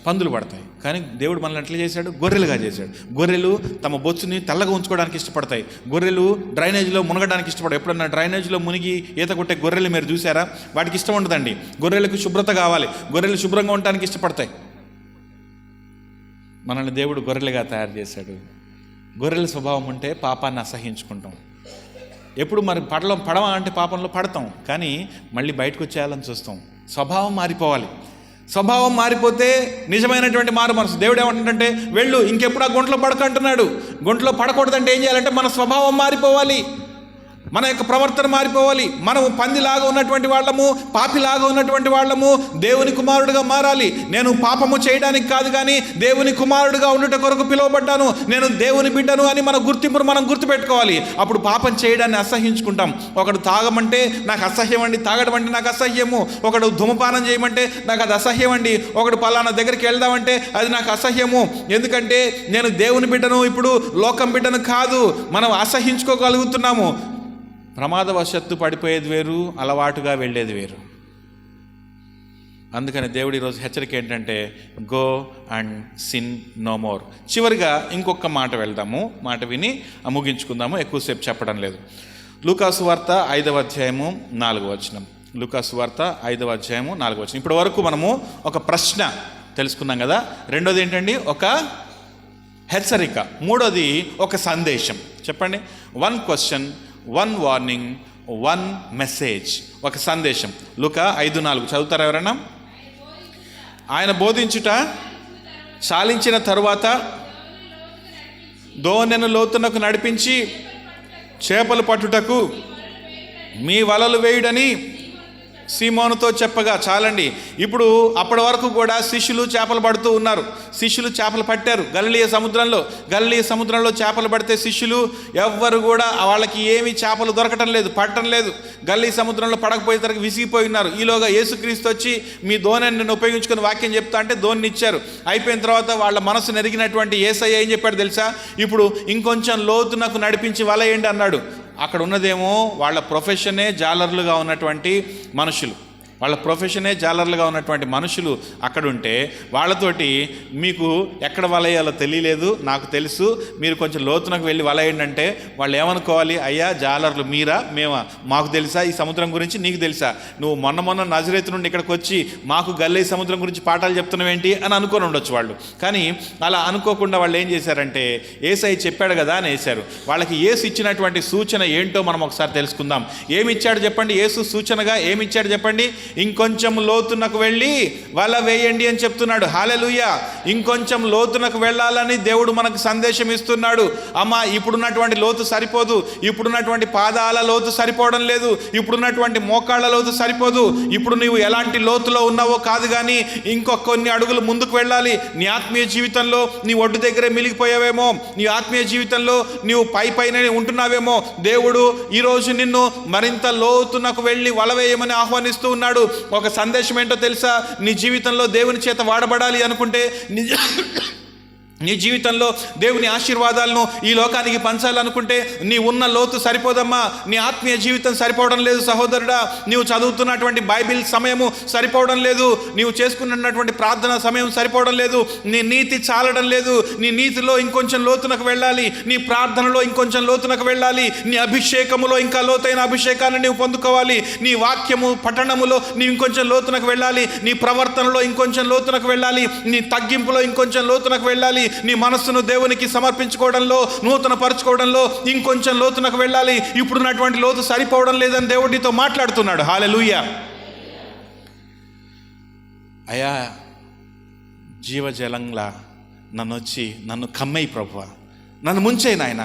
పందులు పడతాయి. కానీ దేవుడు మనల్ని ఎట్లా చేశాడు? గొర్రెలుగా చేశాడు. గొర్రెలు తమ బొచ్చుని తెల్లగా ఉంచుకోవడానికి ఇష్టపడతాయి. గొర్రెలు డ్రైనేజ్లో మునగడానికి ఇష్టపడవు. ఎప్పుడన్నా డ్రైనేజ్లో మునిగి ఈత కొట్టే గొర్రెలు మీరు చూసారా? వాటికి ఇష్టం ఉండదండి. గొర్రెలకు శుభ్రత కావాలి. గొర్రెలు శుభ్రంగా ఉండడానికి ఇష్టపడతాయి. మనల్ని దేవుడు గొర్రెలుగా తయారు చేశాడు. గొర్రెల స్వభావం ఉంటే పాపాన్ని అసహించుకుంటాం. ఎప్పుడు మరి పడవ అంటే పాపంలో పడతాం, కానీ మళ్ళీ బయటకు వచ్చేయాలని చూస్తాం. స్వభావం మారిపోవాలి. స్వభావం మారిపోతే నిజమైనటువంటి మారు మనసు. దేవుడు ఏమంటుందంటే, వెళ్ళు, ఇంకెప్పుడు ఆ గుంటలో పడకంటున్నాడు. గుంటలో పడకూడదంటే ఏం చేయాలంటే మన స్వభావం మారిపోవాలి, మన యొక్క ప్రవర్తన మారిపోవాలి. మనము పందిలాగా ఉన్నటువంటి వాళ్ళము, పాపిలాగా ఉన్నటువంటి వాళ్ళము దేవుని కుమారుడుగా మారాలి. నేను పాపము చేయడానికి కాదు, కానీ దేవుని కుమారుడుగా ఉండుట కొరకు పిలువబడ్డాను, నేను దేవుని బిడ్డను అని మన గుర్తింపును మనం గుర్తుపెట్టుకోవాలి. అప్పుడు పాపం చేయడాన్ని అసహ్యించుకుంటాం. ఒకడు తాగమంటే నాకు అసహ్యం అండి, తాగడం అంటే నాకు అసహ్యము. ఒకడు ధూమపానం చేయమంటే నాకు అది అసహ్యం అండి. ఒకడు పలానా దగ్గరికి వెళ్దామంటే అది నాకు అసహ్యము. ఎందుకంటే నేను దేవుని బిడ్డను, ఇప్పుడు లోకం బిడ్డను కాదు. మనం అసహ్యించుకోగలుగుతున్నాము. ప్రమాదవశత్తు పడిపోయేది వేరు, అలవాటుగా వెళ్ళేది వేరు. అందుకని దేవుడి ఈరోజు హెచ్చరిక ఏంటంటే, go and sin no more. చివరిగా ఇంకొక మాట వెళ్దాము, మాట విని ముగించుకుందాము, ఎక్కువసేపు చెప్పడం లేదు. లూకాసు వార్త 5వ అధ్యాయము 4వ వచనం. లూకాసు వార్త 5వ అధ్యాయము 4వ వచనం. ఇప్పటి వరకు మనము ఒక ప్రశ్న తెలుసుకున్నాం కదా. రెండోది ఏంటండి? ఒక హెచ్చరిక. మూడోది ఒక సందేశం. చెప్పండి. 1 క్వశ్చన్, 1 వార్నింగ్, 1 మెసేజ్. ఒక సందేశం. లూకా 5:4 చదువుతారా ఎవరైనా? ఆయన బోధించుట చాలించిన తరువాత దోణెను లోతునకు నడిపించి చేపలు పట్టుటకు మీ వలలు వేయుడని సీమోనుతో చెప్పగా. చాలండి. ఇప్పుడు అప్పటి వరకు కూడా శిష్యులు చేపలు పడుతూ ఉన్నారు. శిష్యులు చేపలు పట్టారు గలిలయ సముద్రంలో చేపలు పడితే శిష్యులు ఎవ్వరు కూడా వాళ్ళకి ఏమీ చేపలు దొరకటం లేదు, పట్టడం లేదు. గలిలయ సముద్రంలో పడకపోయేసరికి విసిగిపోయి ఉన్నారు. ఈలోగా యేసుక్రీస్తు వచ్చి మీ ధోనిని నేను ఉపయోగించుకుని వాక్యం చెప్తా అంటే ధోనిని ఇచ్చారు. అయిపోయిన తర్వాత వాళ్ళ మనసు నెరిగినటువంటి యేసయ్య ఏం చెప్పాడు తెలుసా? ఇప్పుడు ఇంకొంచెం లోతునకు నడిపించి వలయండి అన్నాడు. అక్కడ ఉన్నదేమో వాళ్ళ ప్రొఫెషనే జాలర్లుగా ఉన్నటువంటి మనుషులు. అక్కడ ఉంటే వాళ్ళతోటి మీకు ఎక్కడ వలయాలో తెలియలేదు, నాకు తెలుసు, మీరు కొంచెం లోతునకు వెళ్ళి వలయండి అంటే వాళ్ళు ఏమనుకోవాలి? అయ్యా జాలర్లు మీరా, మేమా, మాకు తెలుసా ఈ సముద్రం గురించి? నీకు తెలుసా? నువ్వు మొన్న నజరేతు నుండి ఇక్కడికి వచ్చి మాకు గల్లీ సముద్రం గురించి పాఠాలు చెప్తున్నావేంటి అని అనుకొని ఉండొచ్చు వాళ్ళు. కానీ అలా అనుకోకుండా వాళ్ళు ఏం చేశారంటే, యేసయ్య చెప్పాడు కదా అని వేశారు. వాళ్ళకి యేసు ఇచ్చినటువంటి సూచన ఏంటో మనం ఒకసారి తెలుసుకుందాం. ఏమి ఇచ్చాడు చెప్పండి? యేసు సూచనగా ఏమి ఇచ్చాడు చెప్పండి? ఇంకొంచెం లోతునకు వెళ్ళి వల వేయండి అని చెప్తున్నాడు. హల్లెలూయా. ఇంకొంచెం లోతునకు వెళ్ళాలని దేవుడు మనకు సందేశం ఇస్తున్నాడు. అమ్మ, ఇప్పుడున్నటువంటి లోతు సరిపోదు, ఇప్పుడున్నటువంటి పాదాల లోతు సరిపోవడం లేదు, ఇప్పుడున్నటువంటి మోకాళ్ళ లోతు సరిపోదు. ఇప్పుడు నీవు ఎలాంటి లోతులో ఉన్నావో కాదు, కానీ ఇంకొక కొన్ని అడుగులు ముందుకు వెళ్ళాలి. నీ ఆత్మీయ జీవితంలో నీ ఒడ్డు దగ్గరే మిలిగిపోయావేమో, నీ ఆత్మీయ జీవితంలో నీవు పైనే ఉంటున్నావేమో. దేవుడు ఈరోజు నిన్ను మరింత లోతునకు వెళ్ళి వలవేయమని ఆహ్వానిస్తూ ఉన్నాడు. ఒక సందేశం ఏంటో తెలుసా? నీ జీవితంలో దేవుని చేత వాడబడాలి అనుకుంటే, నీ జీవితంలో దేవుని ఆశీర్వాదాలను ఈ లోకానికి పంచాలనుకుంటే నీ ఉన్న లోతు సరిపోదమ్మా. నీ ఆత్మీయ జీవితం సరిపోవడం లేదు సహోదరుడా. నీవు చదువుతున్నటువంటి బైబిల్ సమయము సరిపోవడం లేదు, నీవు చేసుకున్నటువంటి ప్రార్థన సమయం సరిపోవడం లేదు, నీ నీతి చాలడం లేదు. నీ నీతిలో ఇంకొంచెం లోతునకు వెళ్ళాలి, నీ ప్రార్థనలో ఇంకొంచెం లోతునకు వెళ్ళాలి, నీ అభిషేకములో ఇంకా లోతైన అభిషేకాన్ని నీవు పొందుకోవాలి, నీ వాక్యము పఠనములో నీవు ఇంకొంచెం లోతునకు వెళ్ళాలి, నీ ప్రవర్తనలో ఇంకొంచెం లోతునకు వెళ్ళాలి, నీ తగ్గింపులో ఇంకొంచెం లోతునకు వెళ్ళాలి, నీ మనస్సును దేవునికి సమర్పించుకోవడంలో, నూతన పరచుకోవడంలో ఇంకొంచెం లోతునకు వెళ్ళాలి. ఇప్పుడున్నటువంటి లోతు సరిపోవడం లేదని దేవుడు నీతో మాట్లాడుతున్నాడు. హల్లెలూయా. అయా, జీవజలంలా నన్ను కమ్మై ప్రభువా, నన్ను ముంచే నాయన,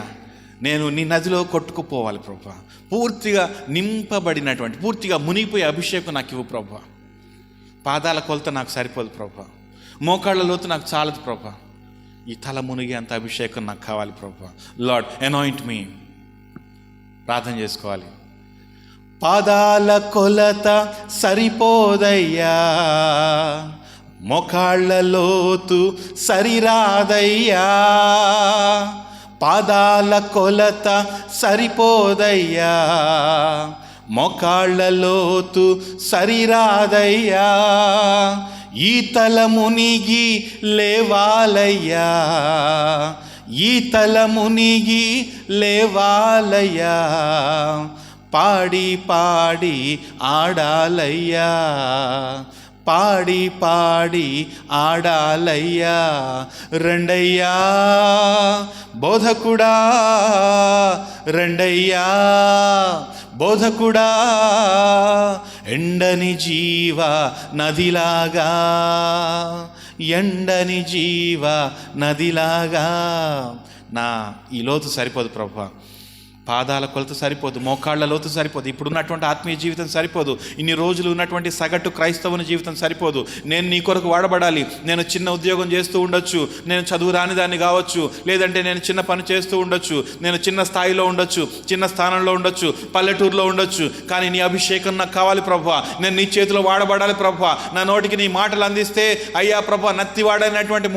నేను నీ నదిలో కొట్టుకుపోవాలి ప్రభువా. పూర్తిగా నింపబడినటువంటి, పూర్తిగా మునిగిపోయే అభిషేకం నాకు ఇవ్వు ప్రభువా. పాదాల కొలత నాకు సరిపోదు ప్రభువా, మోకాళ్ళ లోతు నాకు చాలదు ప్రభువా. ఈ తల మునిగి అంత అభిషేకం నాకు కావాలి ప్రభువా. Lord, anoint me. ప్రార్థన చేసుకోవాలి. పాదాల కొలత సరిపోదయ్యా, మోకాళ్ళ లోతు సరిరాదయ్యా. పాదాల కొలత సరిపోదయ్యా, మోకాళ్ళ లోతు సరిరాదయ్యా. ఈ తల మునిగి లేవాలయ్యా, ఈ తల మునిగి లేవాలయ్యా. పాడి పాడి ఆడాలయ్యా, పాడి పాడి ఆడాలయ్యా. రెండయ్యా బోధకుడా, రెండయ్యా బోధకుడా. ఎండని జీవ నదిలాగా, ఎండని జీవ నదిలాగా. నా ఈ లోతు సరిపోదు ప్రభువా, పాదాల కొలత సరిపోదు, మోకాళ్ళ లోతు సరిపోదు, ఇప్పుడున్నటువంటి ఆత్మీయ జీవితం సరిపోదు, ఇన్ని రోజులు ఉన్నటువంటి సగటు క్రైస్తవుని జీవితం సరిపోదు. నేను నీ కొరకు వాడబడాలి. నేను చిన్న ఉద్యోగం చేస్తూ ఉండొచ్చు, నేను చదువు రాని దాన్ని కావచ్చు, లేదంటే నేను చిన్న పని చేస్తూ ఉండొచ్చు, నేను చిన్న స్థాయిలో ఉండొచ్చు, చిన్న స్థానంలో ఉండొచ్చు, పల్లెటూరులో ఉండొచ్చు, కానీ నీ అభిషేకం నాకు కావాలి ప్రభువా. నేను నీ చేతిలో వాడబడాలి ప్రభువా. నా నోటికి నీ మాటలు అందిస్తే, అయ్యా ప్రభువా, నత్తివాడైనటువంటి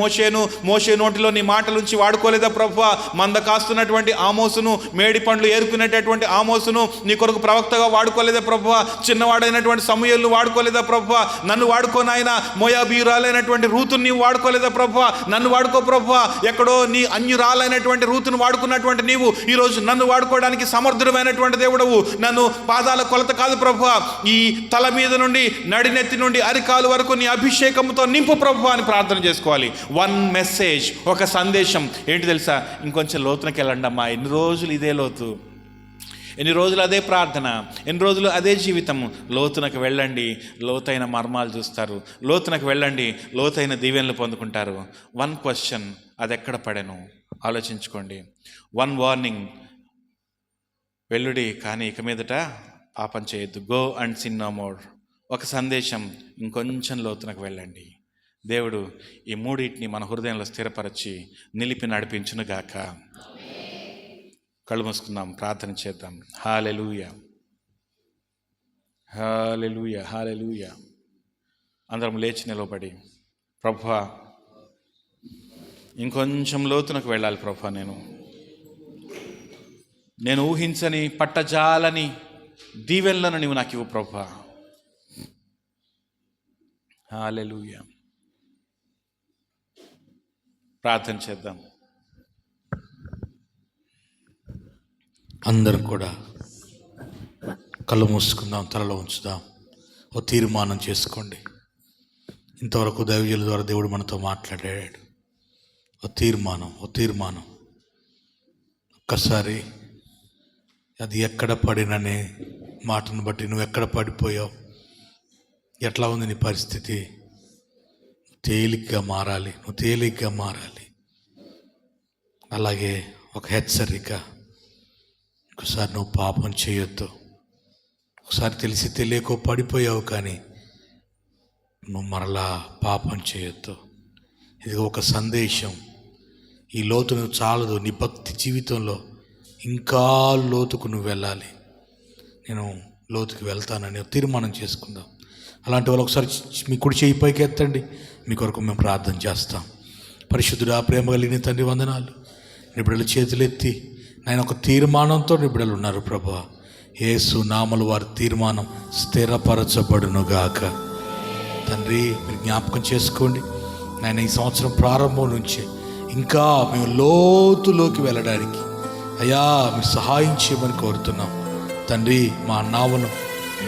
మోషే నోటిలో నీ మాటలుంచి వాడుకోలేదా ప్రభువా? మంద కాస్తున్నటువంటి ఆమోసును, మేడి పండ్లు ఏరుకునేటటువంటి ఆమోసును నీ కొరకు ప్రవక్తగా వాడుకోలేదా ప్రభువా? చిన్నవాడైనటువంటి సమూయేలును వాడుకోలేదా ప్రభువా? నన్ను వాడుకోనాయన. మోయాబీయురాలైనటువంటి రూతుని నీవు వాడుకోలేదా ప్రభువా? నన్ను వాడుకో ప్రభువా. ఎక్కడో నీ అన్యురాలైనటువంటి రూతును వాడుకున్నటువంటి నీవు ఈరోజు నన్ను వాడుకోవడానికి సమర్థుడమైనటువంటి దేవుడవు. నన్ను పాదాల కొలత కాదు ప్రభువా, ఈ తల మీద నుండి నడినెత్తి నుండి అరికాలు వరకు నీ అభిషేకంతో నింపు ప్రభువా అని ప్రార్థన చేసుకోవాలి. వన్ మెసేజ్, ఒక సందేశం ఏంటి తెలుసా? ఇంకొంచెం లోతునకి వెళ్ళండి అమ్మా. ఎన్ని రోజులు ఇదే లోతు, ఎన్ని రోజులు అదే ప్రార్థన, ఎన్ని రోజులు అదే జీవితం. లోతునకు వెళ్ళండి, లోతైన మర్మాలు చూస్తారు. లోతునకు వెళ్ళండి, లోతైన దీవెనలు పొందుకుంటారు. వన్ క్వశ్చన్, అది ఎక్కడ పడెను ఆలోచించుకోండి. వన్ వార్నింగ్, వెల్లుడి కానీ ఇక మీదట పాపం చేయొద్దు. Go and sin no more. ఒక సందేశం, ఇంకొంచెం లోతునకు వెళ్ళండి. దేవుడు ఈ మూడింటిని మన హృదయంలో స్థిరపరచి నిలిపి నడిపించునుగాక. కళ్ళు మూసుకుందాం, ప్రార్థన చేద్దాం. హల్లెలూయా, హల్లెలూయా, హల్లెలూయా. అందరం లేచి నిలబడి, ప్రభువా ఇంకొంచెం లోతునకు వెళ్ళాలి ప్రభువా. నేను ఊహించని పట్టజాలని దీవెనలను నీవు నాకు ఇవ్వు ప్రభువా. హల్లెలూయా. ప్రార్థన చేద్దాం. అందరం కూడా కళ్ళు మూసుకుందాం, తలలో ఉంచుదాం. ఓ తీర్మానం చేసుకోండి. ఇంతవరకు దైవజనుల ద్వారా దేవుడు మనతో మాట్లాడాడు. ఓ తీర్మానం. ఒక్కసారి అది ఎక్కడ పడిననే మాటను బట్టి నువ్వు ఎక్కడ పడిపోయావు, ఎట్లా ఉంది నీ పరిస్థితి? తేలిగ్గా మారాలి, నువ్వు తేలిగ్గా మారాలి. అలాగే ఒక హెచ్చరిక, ఒకసారి నువ్వు పాపం చేయొద్దు. ఒకసారి తెలిసి తెలియకో పడిపోయావు, కానీ నువ్వు మరలా పాపం చేయొద్దు. ఇది ఒక సందేశం. ఈ లోతు నువ్వు చాలదు, నీ భక్తి జీవితంలో ఇంకా లోతుకు నువ్వు వెళ్ళాలి. నేను లోతుకు వెళ్తానని తీర్మానం చేసుకుందాం. అలాంటి వాళ్ళు ఒకసారి మీ కుడి చేయి పైకి ఎత్తండి, మీ కొరకు మేము ప్రార్థన చేస్తాం. పరిశుద్ధుడా, ప్రేమ కలిగిన తండ్రి, వందనాలు. నీ బిడ్డలు చేతులెత్తి నాయన ఒక తీర్మానంతో నీ బిడ్డలు ఉన్నారు ప్రభువా. యేసు నామములో వారి తీర్మానం స్థిరపరచబడునుగాక. తండ్రి, మీరు జ్ఞాపకం చేసుకోండి నాయన. ఈ సంవత్సరం ప్రారంభం నుంచి ఇంకా మేము లోతులోకి వెళ్ళడానికి అయ్యా మీరు సహాయం చేయమని కోరుతున్నాం తండ్రి. మా నావను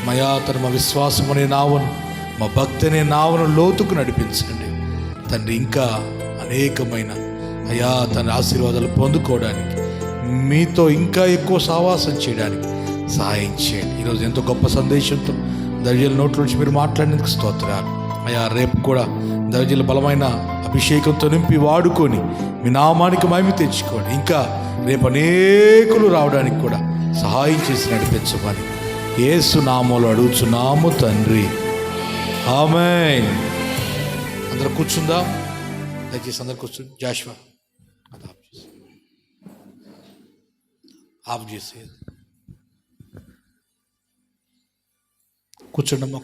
మా విశ్వాసం అనే నావను, మా భక్తి అనే నావను లోతుకు నడిపించండి తండ్రి. ఇంకా అనేకమైన అయ్యా తన ఆశీర్వాదాలు పొందుకోవడానికి, మీతో ఇంకా ఎక్కువ సహవాసం చేయడానికి సహాయం చేయండి. ఈరోజు ఎంతో గొప్ప సందేశంతో దైవజనుల నోట్ల నుంచి మీరు మాట్లాడినందుకు స్తోత్రాలు అయ్యా. రేపు కూడా దైవజనుల బలమైన అభిషేకంతో నింపి వాడుకొని మీ నామానికి మహిమ తెచ్చుకోండి. ఇంకా రేపు అనేకులు రావడానికి కూడా సహాయం చేసి నడిపించమని యేసు నామములో అడుగుచున్నాము తండ్రి, ఆమేన్. అందరూ కూర్చుందాం, దయచేసి అందరు కూర్చుని. జాషువా ఆఫ్ చేసి కూర్చోండమ్మా.